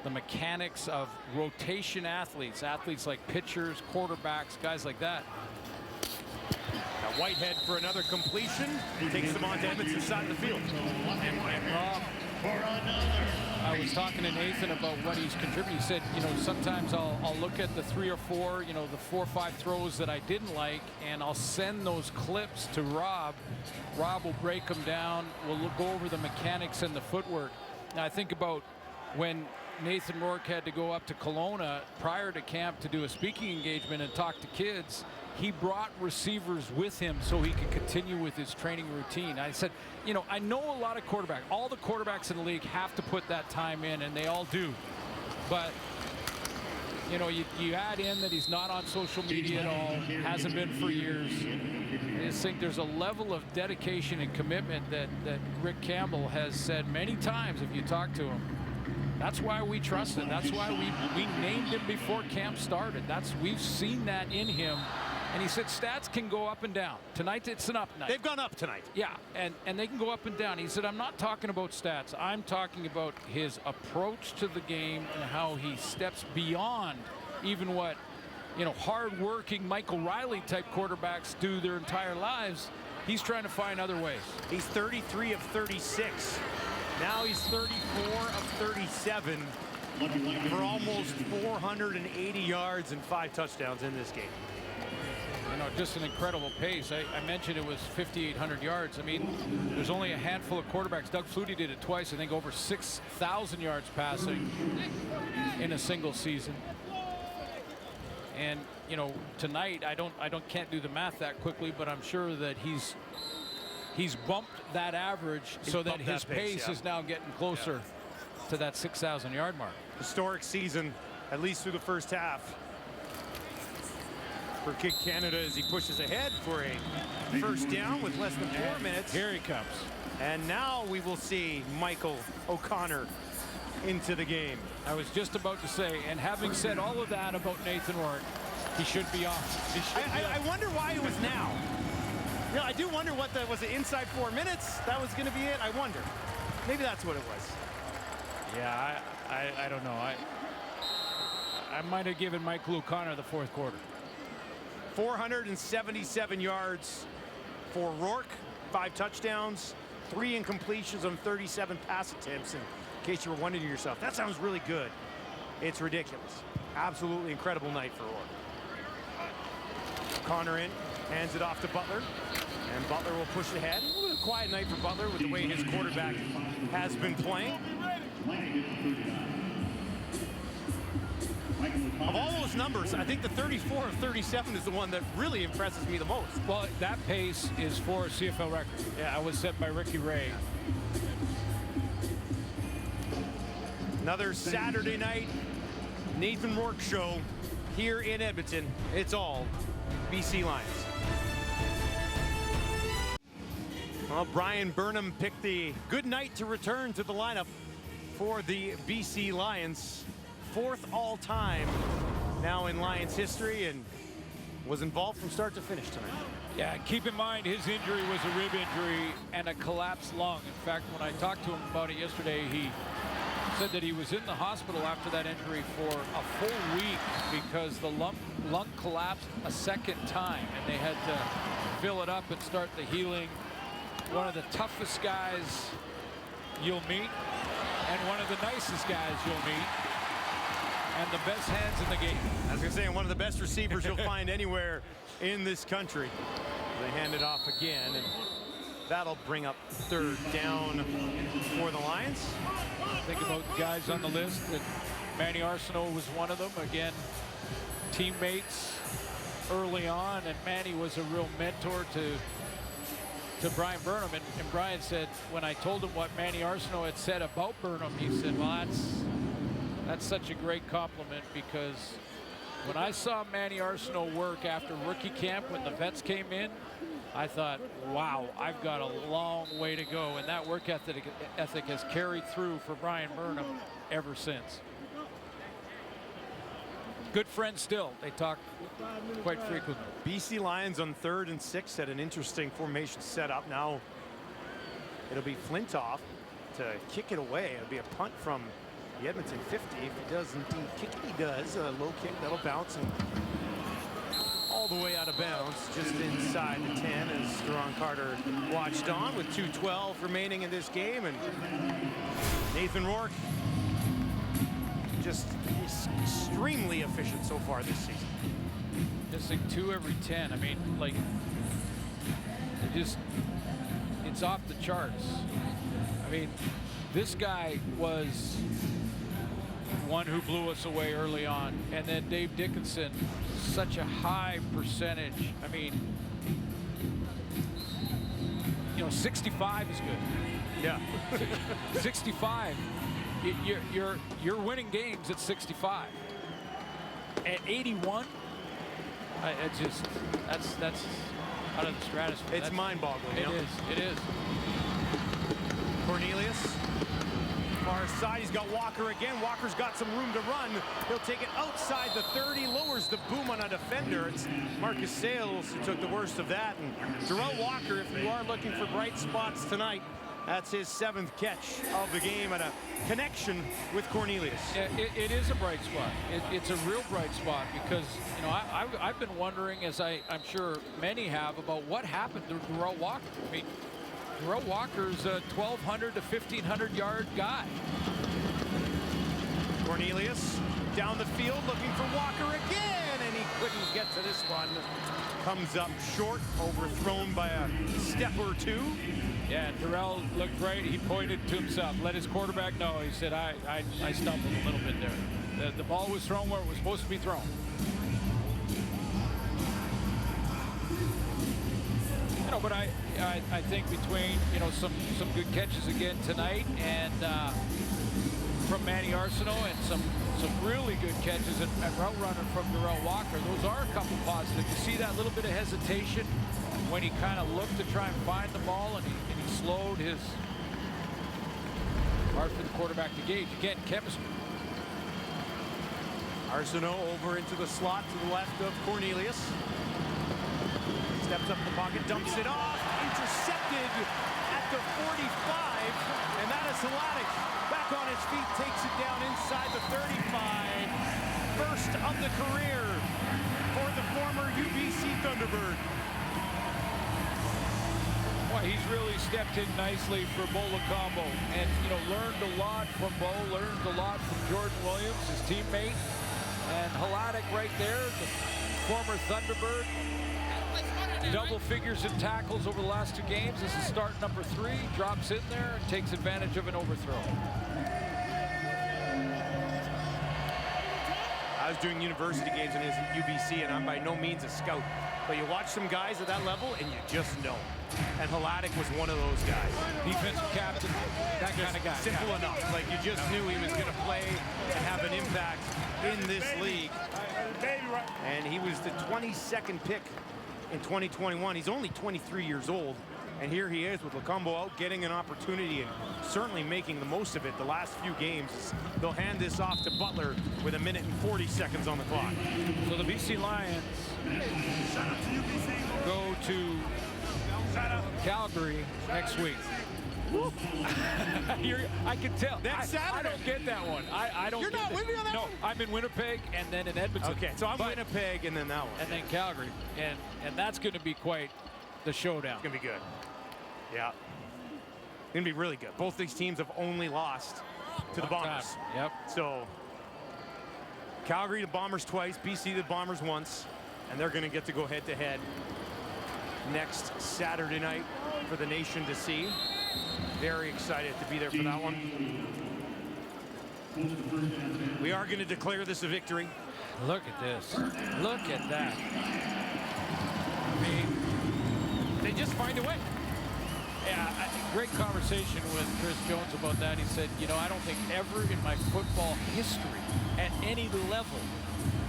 Speaker 6: the mechanics of rotation athletes like pitchers, quarterbacks, guys like that.
Speaker 5: Now Whitehead for another completion. Takes them on to Edmonton's side of the field.
Speaker 6: And Rob, I was talking to Nathan about what he's contributing. He said, you know, sometimes I'll look at the 3 or 4, you know, the 4 or 5 throws that I didn't like, and I'll send those clips to Rob. Rob will break them down. We'll go over the mechanics and the footwork. Now I think about when Nathan Rourke had to go up to Kelowna prior to camp to do a speaking engagement and talk to kids. He brought receivers with him so he could continue with his training routine. I said, you know, I know a lot of quarterbacks. All the quarterbacks in the league have to put that time in, and they all do. But, you know, you add in that he's not on social media at all, hasn't been for years. I just think there's a level of dedication and commitment that Rick Campbell has said many times if you talk to him. That's why we trust him. That's why we named him before camp started. We've seen that in him. And he said stats can go up and down. Tonight it's an up night.
Speaker 5: They've gone up tonight.
Speaker 6: Yeah, and they can go up and down. He said, I'm not talking about stats. I'm talking about his approach to the game and how he steps beyond even what, you know, hard-working Michael Riley type quarterbacks do their entire lives. He's trying to find other ways.
Speaker 5: He's 33 of 36. Now he's 34 of 37 for almost 480 yards and 5 touchdowns in this game.
Speaker 6: You know, just an incredible pace. I mentioned it was 5,800 yards. I mean, there's only a handful of quarterbacks. Doug Flutie did it twice. I think over 6,000 yards passing in a single season. And you know, tonight can't do the math that quickly, but I'm sure that he's bumped that average so that his pace is now getting closer to that 6,000 yard mark.
Speaker 5: Historic season, at least through the first half for Kick Canada as he pushes ahead for a first down with less than 4 minutes.
Speaker 6: Here he comes.
Speaker 5: And now we will see Michael O'Connor into the game.
Speaker 6: I was just about to say, and having said all of that about Nathan Rourke, he should be off.
Speaker 5: I wonder why it was now. You know, I do wonder what that was. It inside 4 minutes? That was going to be it? I wonder. Maybe that's what it was.
Speaker 6: Yeah, I don't know. I might have given Michael O'Connor the fourth quarter.
Speaker 5: 477 yards for Rourke, 5 touchdowns, 3 incompletions on 37 pass attempts. And in case you were wondering to yourself, that sounds really good. It's ridiculous. Absolutely incredible night for Rourke. O'Connor in, hands it off to Butler. And Butler will push ahead. A little quiet night for Butler with the way his quarterback has been playing. Of all those numbers, I think the 34 of 37 is the one that really impresses me the most.
Speaker 6: Well, that pace is for a CFL record. Yeah, that was set by Ricky Ray.
Speaker 5: Another Saturday night Nathan Rourke show here in Edmonton. It's all BC Lions. Well, Brian Burnham picked the good night to return to the lineup for the BC Lions. 4th all-time now in Lions history, and was involved from start to finish tonight.
Speaker 6: Yeah, keep in mind his injury was a rib injury and a collapsed lung. In fact, when I talked to him about it yesterday, he said that he was in the hospital after that injury for a full week because the lung collapsed a second time, and they had to fill it up and start the healing. One of the toughest guys you'll meet, and one of the nicest guys you'll meet, and the best hands in the game.
Speaker 5: I was going to say, one of the best receivers you'll find anywhere in this country. They hand it off again, and that'll bring up third down for the Lions.
Speaker 6: Think about the guys on the list, that Manny Arsenault was one of them. Again, teammates early on, and Manny was a real mentor to Brian Burnham. And Brian said, when I told him what Manny Arsenault had said about Burnham, he said, well, that's such a great compliment, because when I saw Manny Arsenault work after rookie camp when the vets came in, I thought, wow, I've got a long way to go. And that work ethic has carried through for Brian Burnham ever since. Good friends still. They talk quite frequently.
Speaker 5: BC Lions on 3rd and 6 at an interesting formation setup. Now it'll be Flintoff to kick it away. It'll be a punt from the Edmonton 50. If he does indeed kick it, he does. A low kick that'll bounce and all the way out of bounds, just inside the 10, as Steron Carter watched on with 2:12 remaining in this game. And Nathan Rourke just extremely efficient so far this season.
Speaker 6: Missing 2 every 10. I mean, like, it's off the charts. I mean, this guy was one who blew us away early on, and then Dave Dickinson, such a high percentage. I mean, 65 is good.
Speaker 5: Yeah.
Speaker 6: 65. You're winning games at 65. At 81, that's out of the stratosphere.
Speaker 5: It's mind-boggling.
Speaker 6: It is.
Speaker 5: Cornelius, far side, he's got Walker again. Walker's got some room to run. He'll take it outside the 30, lowers the boom on a defender. It's Marcus Sales who took the worst of that. And Darrell Walker, if you are looking for bright spots tonight, that's his 7th catch of the game and a connection with Cornelius.
Speaker 6: It is a bright spot. It's a real bright spot, because I've been wondering, as I'm sure many have, about what happened to Darrell Walker. I mean, Darrell Walker's a 1,200 to 1,500 yard guy.
Speaker 5: Cornelius down the field looking for Walker again, and he couldn't get to this one. Comes up short, overthrown by a step or two.
Speaker 6: Yeah, Darrell looked right. He pointed to himself, let his quarterback know. He said, I stumbled a little bit there. The ball was thrown where it was supposed to be thrown. But I think between some good catches again tonight, and from Manny Arsenault, and some really good catches and route running from Darrell Walker, those are a couple positives. You see that little bit of hesitation when he kind of looked to try and find the ball, and he slowed his, hard for the quarterback to gauge. Again, chemistry.
Speaker 5: Arsenault over into the slot to the left of Cornelius. Steps up in the pocket, dumps it off, intercepted at the 45, and that is Hladek. Back on his feet, takes it down inside the 35. First of the career for the former UBC Thunderbird.
Speaker 6: Boy, he's really stepped in nicely for Bo Lacombo, and learned a lot from Bo, learned a lot from Jordan Williams, his teammate, and Hladek right there, the former Thunderbird. Double figures in tackles over the last 2 games. This is start number 3. Drops in there and takes advantage of an overthrow.
Speaker 5: I was doing university games when I was at UBC, and I'm by no means a scout. But you watch some guys at that level, and you just know. And Hladek was one of those guys.
Speaker 6: Defensive captain, that kind of guy.
Speaker 5: Simple enough. Like, you just knew he was going to play and have an impact in this league. And he was the 22nd pick in 2021. He's only 23 years old, and here he is with Lacombo out getting an opportunity and certainly making the most of it the last few games. They'll hand this off to Butler with 1 minute and 40 seconds on the clock.
Speaker 6: So the BC Lions go to Calgary next week. I can tell. I don't get that one. I don't.
Speaker 5: You're
Speaker 6: get
Speaker 5: not with me on that
Speaker 6: No,
Speaker 5: one?
Speaker 6: I'm in Winnipeg and then in Edmonton.
Speaker 5: Okay, so I'm Winnipeg and then that one.
Speaker 6: And then Calgary. And that's going to be quite the showdown.
Speaker 5: It's going to be good. Yeah. Going to be really good. Both these teams have only lost to the Bombers.
Speaker 6: Time. Yep.
Speaker 5: So Calgary the Bombers twice, BC the Bombers once. And they're going to get to go head-to-head next Saturday night for the nation to see. Very excited to be there for that one. We are going to declare this a victory.
Speaker 6: Look at this. Look at that. I mean,
Speaker 5: they just find a way.
Speaker 6: Yeah, great conversation with Chris Jones about that. He said, you know, I don't think ever in my football history at any level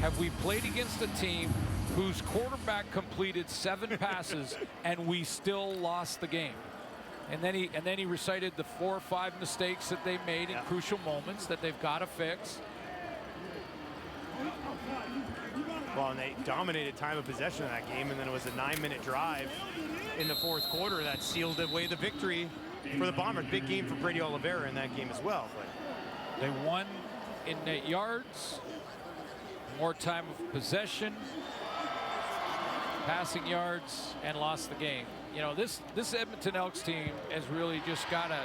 Speaker 6: have we played against a team whose quarterback completed 7 passes and we still lost the game. And then he recited the 4 or 5 mistakes that they made in crucial moments that they've got to fix.
Speaker 5: Well, and they dominated time of possession in that game, and then it was a 9-minute drive in the 4th quarter that sealed away the victory for the Bombers. Big game for Brady Oliveira in that game as well. But
Speaker 6: they won in net yards, more time of possession, passing yards, and lost the game. You know, this Edmonton Elks team has really just got to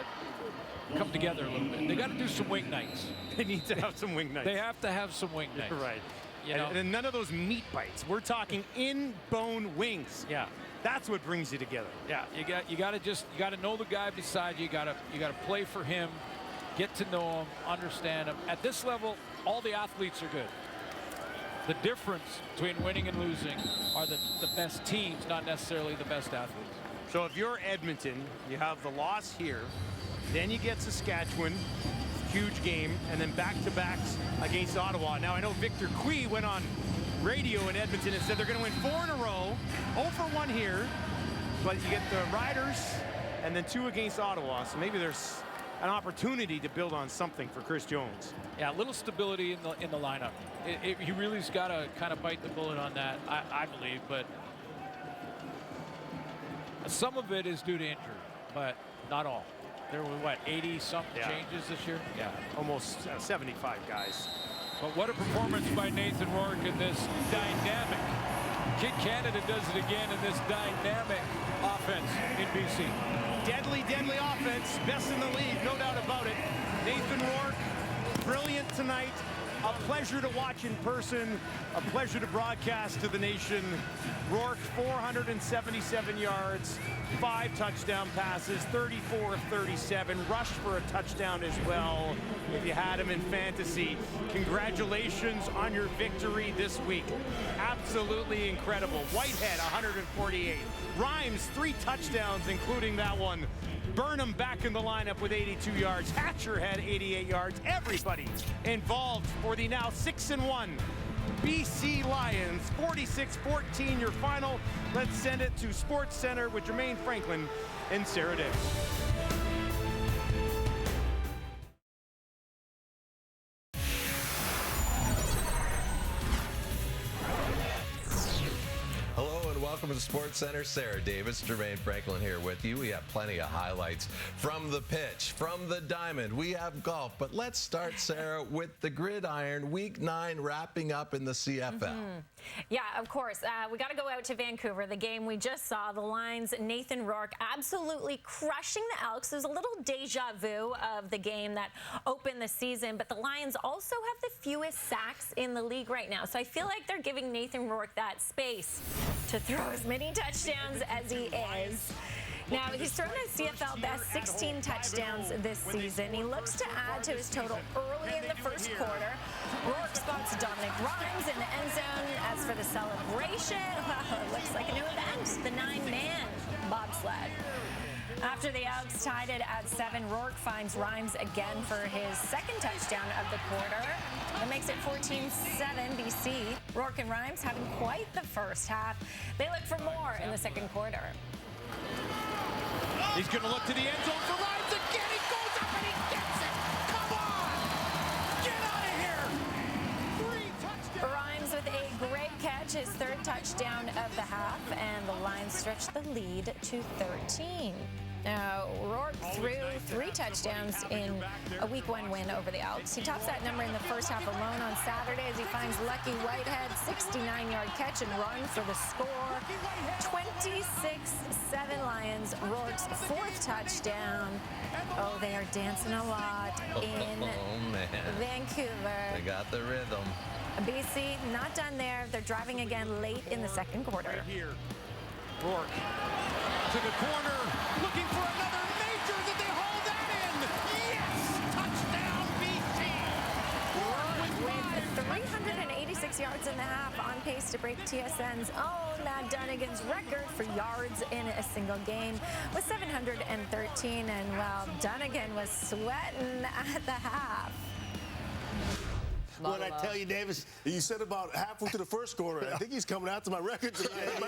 Speaker 6: come together a little bit. They got to do some wing nights.
Speaker 5: They need to have some wing nights.
Speaker 6: They have to have some wing nights.
Speaker 5: Right.
Speaker 6: You know?
Speaker 5: And none of those meat bites. We're talking in-bone wings.
Speaker 6: Yeah.
Speaker 5: That's what brings you together.
Speaker 6: Yeah. You got to know the guy beside you. You got to play for him, get to know him, understand him. At this level, all the athletes are good. The difference between winning and losing are the best teams, not necessarily the best athletes.
Speaker 5: So if you're Edmonton, you have the loss here, then you get Saskatchewan, huge game, and then back-to-backs against Ottawa. Now, I know Victor Cui went on radio in Edmonton and said they're going to win 4 in a row, 0 for 1 here, but you get the Riders and then 2 against Ottawa, so maybe there's an opportunity to build on something for Chris Jones.
Speaker 6: Yeah, a little stability in the lineup. He really's got to kind of bite the bullet on that, I believe, but some of it is due to injury, but not all. There were, what, 80-something changes this year?
Speaker 5: Yeah, almost 75 guys.
Speaker 6: But what a performance by Nathan Rourke in this dynamic. Kid Canada does it again in this dynamic offense in BC.
Speaker 5: Deadly, deadly offense. Best in the league, no doubt about it. Nathan Rourke, brilliant tonight. A pleasure to watch in person. A pleasure to broadcast to the nation. Rourke, 477 yards, 5 touchdown passes, 34 of 37, rushed for a touchdown as well. If you had him in fantasy, congratulations on your victory this week. Absolutely incredible. Whitehead, 148. Rhymes, 3 touchdowns, including that one. Burnham back in the lineup with 82 yards. Hatcher had 88 yards. Everybody involved for the now 6-1 BC Lions. 46-14 your final. Let's send it to Sports Center with Jermaine Franklin and Sarah Day.
Speaker 14: Welcome to Sports Center. Sarah Davis, Jermaine Franklin here with you. We have plenty of highlights from the pitch, from the diamond. We have golf, but let's start, Sarah, with the gridiron. Week 9 wrapping up in the CFL.
Speaker 15: Yeah, of course. We got to go out to Vancouver. The game we just saw, the Lions, Nathan Rourke absolutely crushing the Elks. There's a little deja vu of the game that opened the season, but the Lions also have the fewest sacks in the league right now. So I feel like they're giving Nathan Rourke that space to throw as many touchdowns as he is. Now, he's thrown a CFL best 16 touchdowns this season. He looks to add to his total early in the first quarter. Rourke spots Dominic Rhymes in the end zone. As for the celebration, well, it looks like a new event, the 9-man bobsled. After the Elks tied it at 7, Rourke finds Rhymes again for his second touchdown of the quarter. That makes it 14-7 BC. Rourke and Rhymes having quite the first half. They look for more in the second quarter.
Speaker 5: He's going to look to the end zone for Rhymes again. He goes up and he gets it. Come on! Get out of here! 3 touchdowns!
Speaker 15: Rhymes with a great catch, his 3rd touchdown of the half, and the Lions stretch the lead to 13. Now, Rourke threw 3 touchdowns in a Week 1 win over the Elks. He tops that number in the first half alone on Saturday as he finds Lucky Whitehead, 69-yard catch and run for the score. 26-7 Lions, Rourke's 4th touchdown. Oh, they are dancing a lot in Vancouver.
Speaker 14: They got the rhythm.
Speaker 15: BC not done there. They're driving again late in the second quarter.
Speaker 5: Right here, Rourke to the corner, looking for another major. Did they hold that in? Yes! Touchdown, BC!
Speaker 15: With 386 yards in the half, on pace to break TSN's own Matt Dunnigan's record for yards in a single game with 713. And well, Dunnigan was sweating at the half.
Speaker 2: What I tell you, Davis, you said about halfway through the first quarter. I think he's coming after my record tonight. It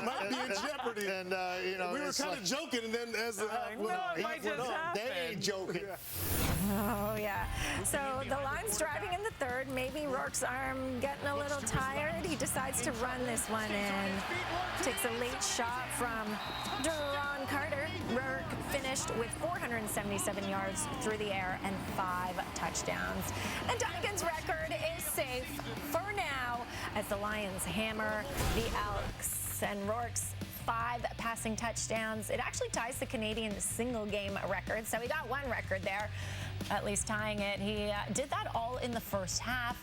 Speaker 2: might be in jeopardy.
Speaker 3: And, you know,
Speaker 2: we were kind of joking, and then as the went on,
Speaker 3: they ain't joking.
Speaker 15: Oh, yeah. So the line's driving in the third. Maybe Rourke's arm getting a little tired. He decides to run this one in. Takes a late shot from Duron Carter. Rourke finished with 477 yards through the air and 5 touchdowns. And Dunnigan's record is safe for now as the Lions hammer the Elks. And Rourke's 5 passing touchdowns. It actually ties the Canadian single game record. So he got one record there, at least tying it. He did that all in the first half.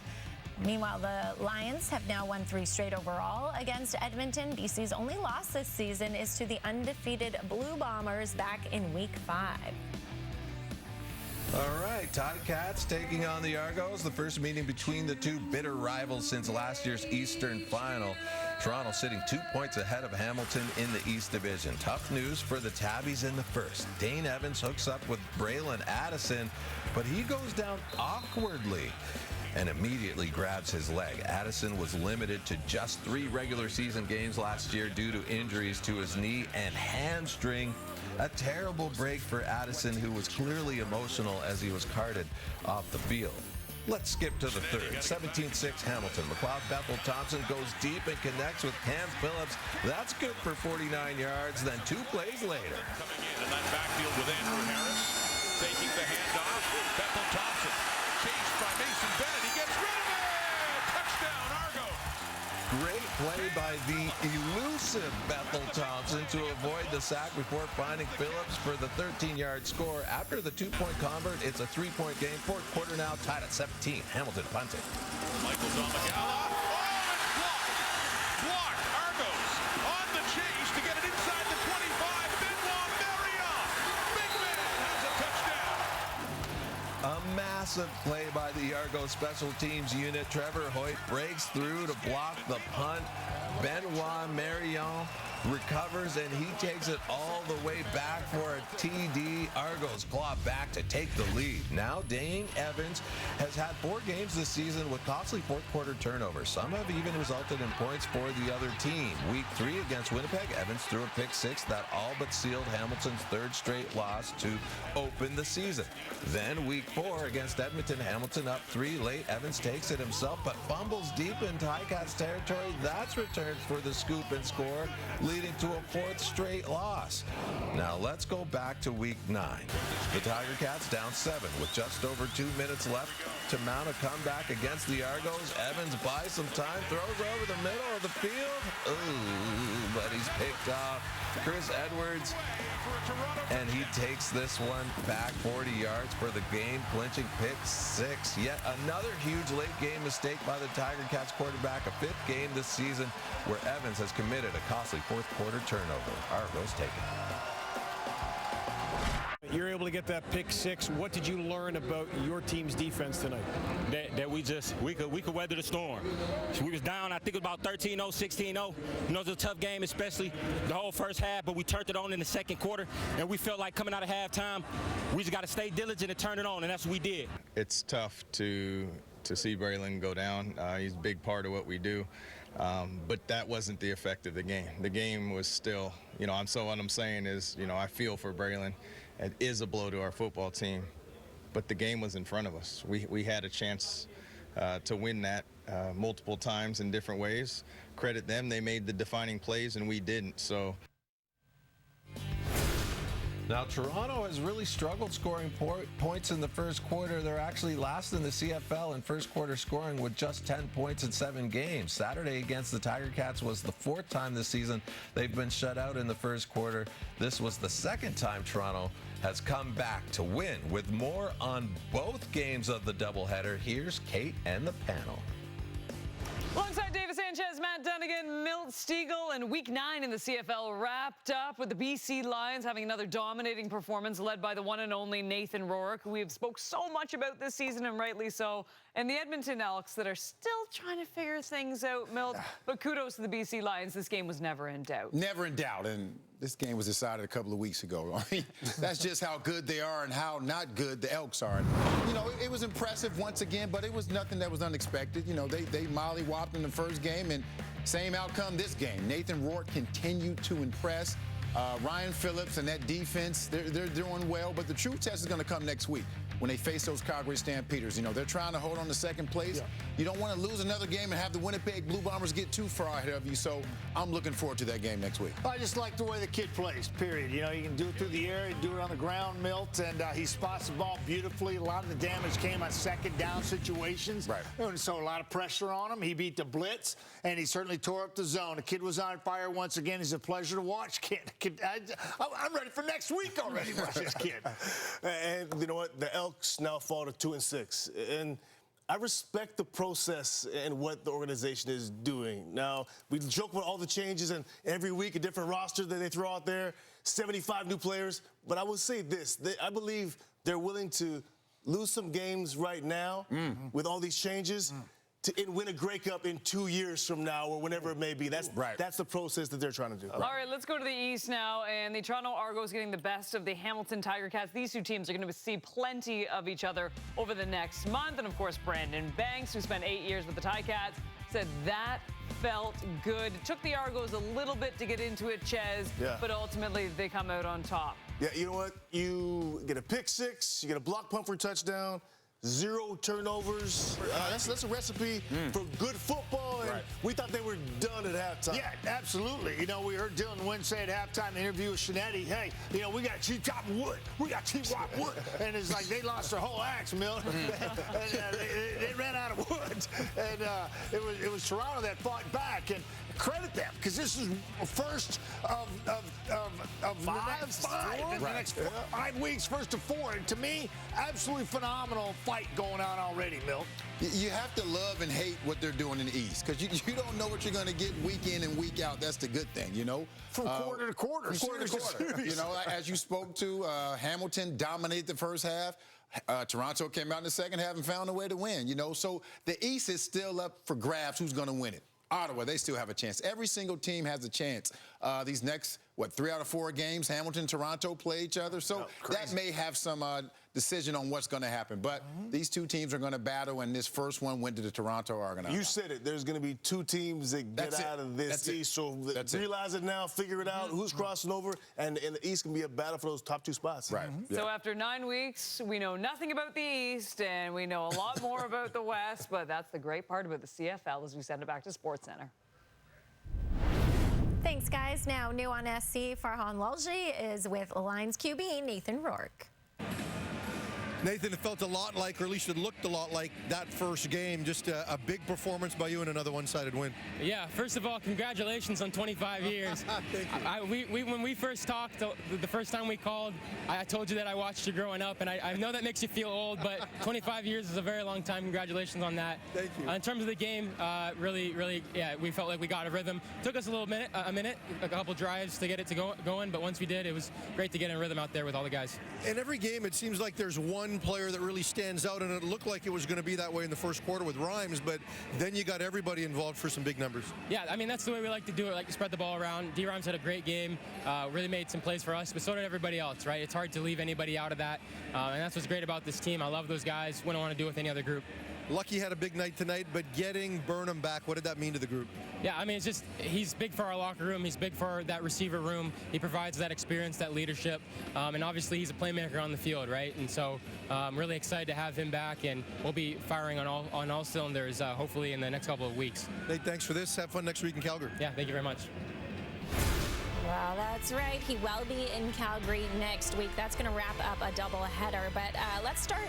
Speaker 15: Meanwhile, the Lions have now won 3 straight overall against Edmonton. BC's only loss this season is to the undefeated Blue Bombers back in Week 5.
Speaker 14: All right, Ticats taking on the Argos. The first meeting between the two bitter rivals since last year's Eastern Final. Toronto sitting 2 points ahead of Hamilton in the East Division. Tough news for the Tabbies in the first. Dane Evans hooks up with Braylon Addison, but he goes down awkwardly and immediately grabs his leg. Addison was limited to just 3 regular season games last year due to injuries to his knee and hamstring. A terrible break for Addison, who was clearly emotional as he was carted off the field. Let's skip to the third. 17-6 Hamilton. McLeod Bethel Thompson goes deep and connects with Cam Phillips. That's good for 49 yards. Then 2 plays later.
Speaker 16: Coming in that backfield with Andrew Harris. Taking the handoff. Bethel Thompson. Chased by Mason Bennett. He gets rid of it. Touchdown, Argo.
Speaker 14: Great play by the elusive Bethel Thompson to avoid the sack before finding Phillips for the 13-yard score. After the 2-point convert, it's a 3-point game. Fourth quarter now tied at 17. Hamilton punting.
Speaker 16: Michael Domagala. Oh, it's blocked. Blocked. Argos on the chase to get it inside the 25. Benoit Marriott. Big man has a touchdown.
Speaker 14: A massive play by the Argos special teams unit. Trevor Hoyt breaks through to block the punt. Benoit Marion recovers, and he takes it all the way back for a TD. Argos claw back to take the lead. Now Dane Evans has had 4 games this season with costly fourth quarter turnovers. Some have even resulted in points for the other team. Week 3 against Winnipeg, Evans threw a pick 6 that all but sealed Hamilton's 3rd straight loss to open the season. Then week 4 against Edmonton, Hamilton up 3 late. Evans takes it himself, but fumbles deep in Ticats territory. That's returned for the scoop and score, leading to a 4th straight loss. Now let's go back to week 9. The Tiger Cats down 7 with just over 2 minutes left to mount a comeback against the Argos. Evans buys some time, throws over the middle of the field. Ooh, but he's picked off. Chris Edwards, and he takes this one back 40 yards for the game-clinching pick 6. Yet another huge late-game mistake by the Tiger Cats quarterback, a 5th game this season where Evans has committed a costly fourth quarter turnover. Argos take it.
Speaker 17: You're able to get that pick 6. What did you learn about your team's defense tonight?
Speaker 18: That we could weather the storm. We was down, I think it was about 13-0, 16-0. You know, it was a tough game, especially the whole first half, but we turned it on in the second quarter, and we felt like coming out of halftime, we just got to stay diligent and turn it on, and that's what we did.
Speaker 19: It's tough to see Braylon go down. He's a big part of what we do. But that wasn't the effect of the game. The game was still, you know, what I'm saying is, you know, I feel for Braylon. It is a blow to our football team, but the game was in front of us. We had a chance to win that multiple times in different ways. Credit them, they made the defining plays and we didn't, so.
Speaker 14: Now, Toronto has really struggled scoring points in the first quarter. They're actually last in the CFL in first quarter scoring with just 10 points in 7 games. Saturday against the Tiger Cats was the 4th time this season they've been shut out in the first quarter. This was the 2nd time Toronto has come back to win. With more on both games of the doubleheader, here's Kate and the panel.
Speaker 1: Alongside David Sanchez, Matt Dunnigan, Milt Stiegel, and Week 9 in the CFL wrapped up with the BC Lions having another dominating performance led by the one and only Nathan Rourke, who we've spoke so much about this season, and rightly so, and the Edmonton Elks that are still trying to figure things out, Milt. But kudos to the BC Lions. This game was never in doubt.
Speaker 4: Never in doubt, and this game was decided a couple of weeks ago. I mean, that's just how good they are and how not good the Elks are. You know, it was impressive once again, but it was nothing that was unexpected. You know, they mollywopped in the first game, and same outcome this game. Nathan Rourke continued to impress. Ryan Phillips and that defense, they're doing well, but the true test is going to come next week when they face those Calgary Stampeders. You know, they're trying to hold on to second place. Yeah. You don't want to lose another game and have the Winnipeg Blue Bombers get too far ahead of you, so I'm looking forward to that game next week.
Speaker 3: I just like the way the kid plays, period. You know, you can do it through the air, you do it on the ground, Milt, and he spots the ball beautifully. A lot of the damage came on second down situations. Right. And so a lot of pressure on him. He beat the blitz, and he certainly tore up the zone. The kid was on fire once again. He's a pleasure to watch. I'm ready for next week already to watch this kid.
Speaker 2: And you know what? The Elks now fall to 2-6. And I respect the process and what the organization is doing. Now, we joke about all the changes and every week a different roster that they throw out there, 75 new players. But I will say this, I believe they're willing to lose some games right now with all these changes and win a Grey Cup in 2 years from now or whenever it may be. That's the process that they're trying to do.
Speaker 1: All right, let's go to the East now. And the Toronto Argos getting the best of the Hamilton Tiger Cats. These two teams are going to see plenty of each other over the next month. And, of course, Brandon Banks, who spent 8 years with the Ticats, said that felt good. It took the Argos a little bit to get into it, Ches, but ultimately they come out on top.
Speaker 2: Yeah, you know what? You get a pick six, you get a block punt for a touchdown, 0 turnovers. That's a recipe for good football, and we thought they were done at halftime.
Speaker 3: Yeah, absolutely. You know, we heard Dylan Wynn say at halftime in the interview with Shinetti, hey, you know, we got to keep chopping wood. We got to keep chopping wood. And it's like they lost their whole axe, Mill. And they ran out of wood. And it was Toronto that fought back. And credit them, because this is first of the next five. In the next 5 weeks, first of 4. And to me, absolutely phenomenal fight going on already, Milt.
Speaker 4: You have to love and hate what they're doing in the East, because you don't know what you're going to get week in and week out. That's the good thing, you know.
Speaker 3: From quarter to quarter.
Speaker 4: From quarter to quarter. You know, as you spoke to, Hamilton dominated the first half. Toronto came out in the second half and found a way to win, you know. So the East is still up for grabs. Who's going to win it? Ottawa, they still have a chance. Every single team has a chance. These next, 3 out of 4 games, Hamilton, Toronto play each other. So that may have some decision on what's going to happen. But these two teams are going to battle, and this first one went to the Toronto Argonauts.
Speaker 2: You said it. There's going to be 2 teams that get out of this East. So realize it now, figure it out, who's crossing over, and the East can be a battle for those top 2 spots.
Speaker 4: Right.
Speaker 1: So after 9 weeks, we know nothing about the East, and we know a lot more about the West, but that's the great part about the CFL as we send it back to SportsCenter.
Speaker 15: Thanks, guys. Now, new on SC, Farhan Lalji is with Lions QB Nathan Rourke.
Speaker 9: Nathan, it felt a lot like, or at least it looked a lot like that first game. Just a big performance by you and another one-sided win.
Speaker 20: Yeah, first of all, congratulations on 25 years.
Speaker 9: Thank you.
Speaker 20: When we first talked, the first time we called, I told you that I watched you growing up, and I know that makes you feel old, but 25 years is a very long time. Congratulations on that.
Speaker 9: Thank you.
Speaker 20: In terms of the game, really, yeah, we felt like we got a rhythm. Took us a couple drives to get it going, but once we did, it was great to get in a rhythm out there with all the guys.
Speaker 9: In every game, it seems like there's one player that really stands out, and it looked like it was going to be that way in the first quarter with Rhymes, but then you got everybody involved for some big numbers.
Speaker 20: Yeah, I mean, that's the way we like to do it, like to spread the ball around. D. Rhymes had a great game, really made some plays for us, but so did everybody else, right? It's hard to leave anybody out of that, and that's what's great about this team. I love those guys. Wouldn't want to do it with any other group.
Speaker 9: Lucky had a big night tonight, but getting Burnham back, what did that mean to the group?
Speaker 20: Yeah, I mean, it's just, he's big for our locker room. He's big for that receiver room. He provides that experience, that leadership, and obviously he's a playmaker on the field, right? And so I'm really excited to have him back, and we'll be firing on all cylinders, hopefully in the next couple of weeks.
Speaker 9: Nate, thanks for this. Have fun next week in Calgary.
Speaker 20: Yeah, thank you very much.
Speaker 15: Well, that's right. He will be in Calgary next week. That's going to wrap up a doubleheader. But let's start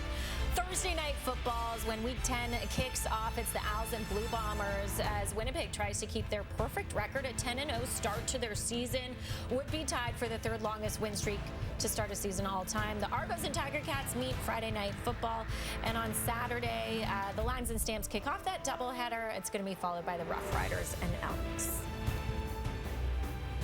Speaker 15: Thursday night footballs when Week 10 kicks off. It's the Owls and Blue Bombers as Winnipeg tries to keep their perfect record, a 10-0 start to their season. Would be tied for the third longest win streak to start a season all time. The Argos and Tiger Cats meet Friday night football, and on Saturday the Lions and Stamps kick off that doubleheader. It's going to be followed by the Rough Riders and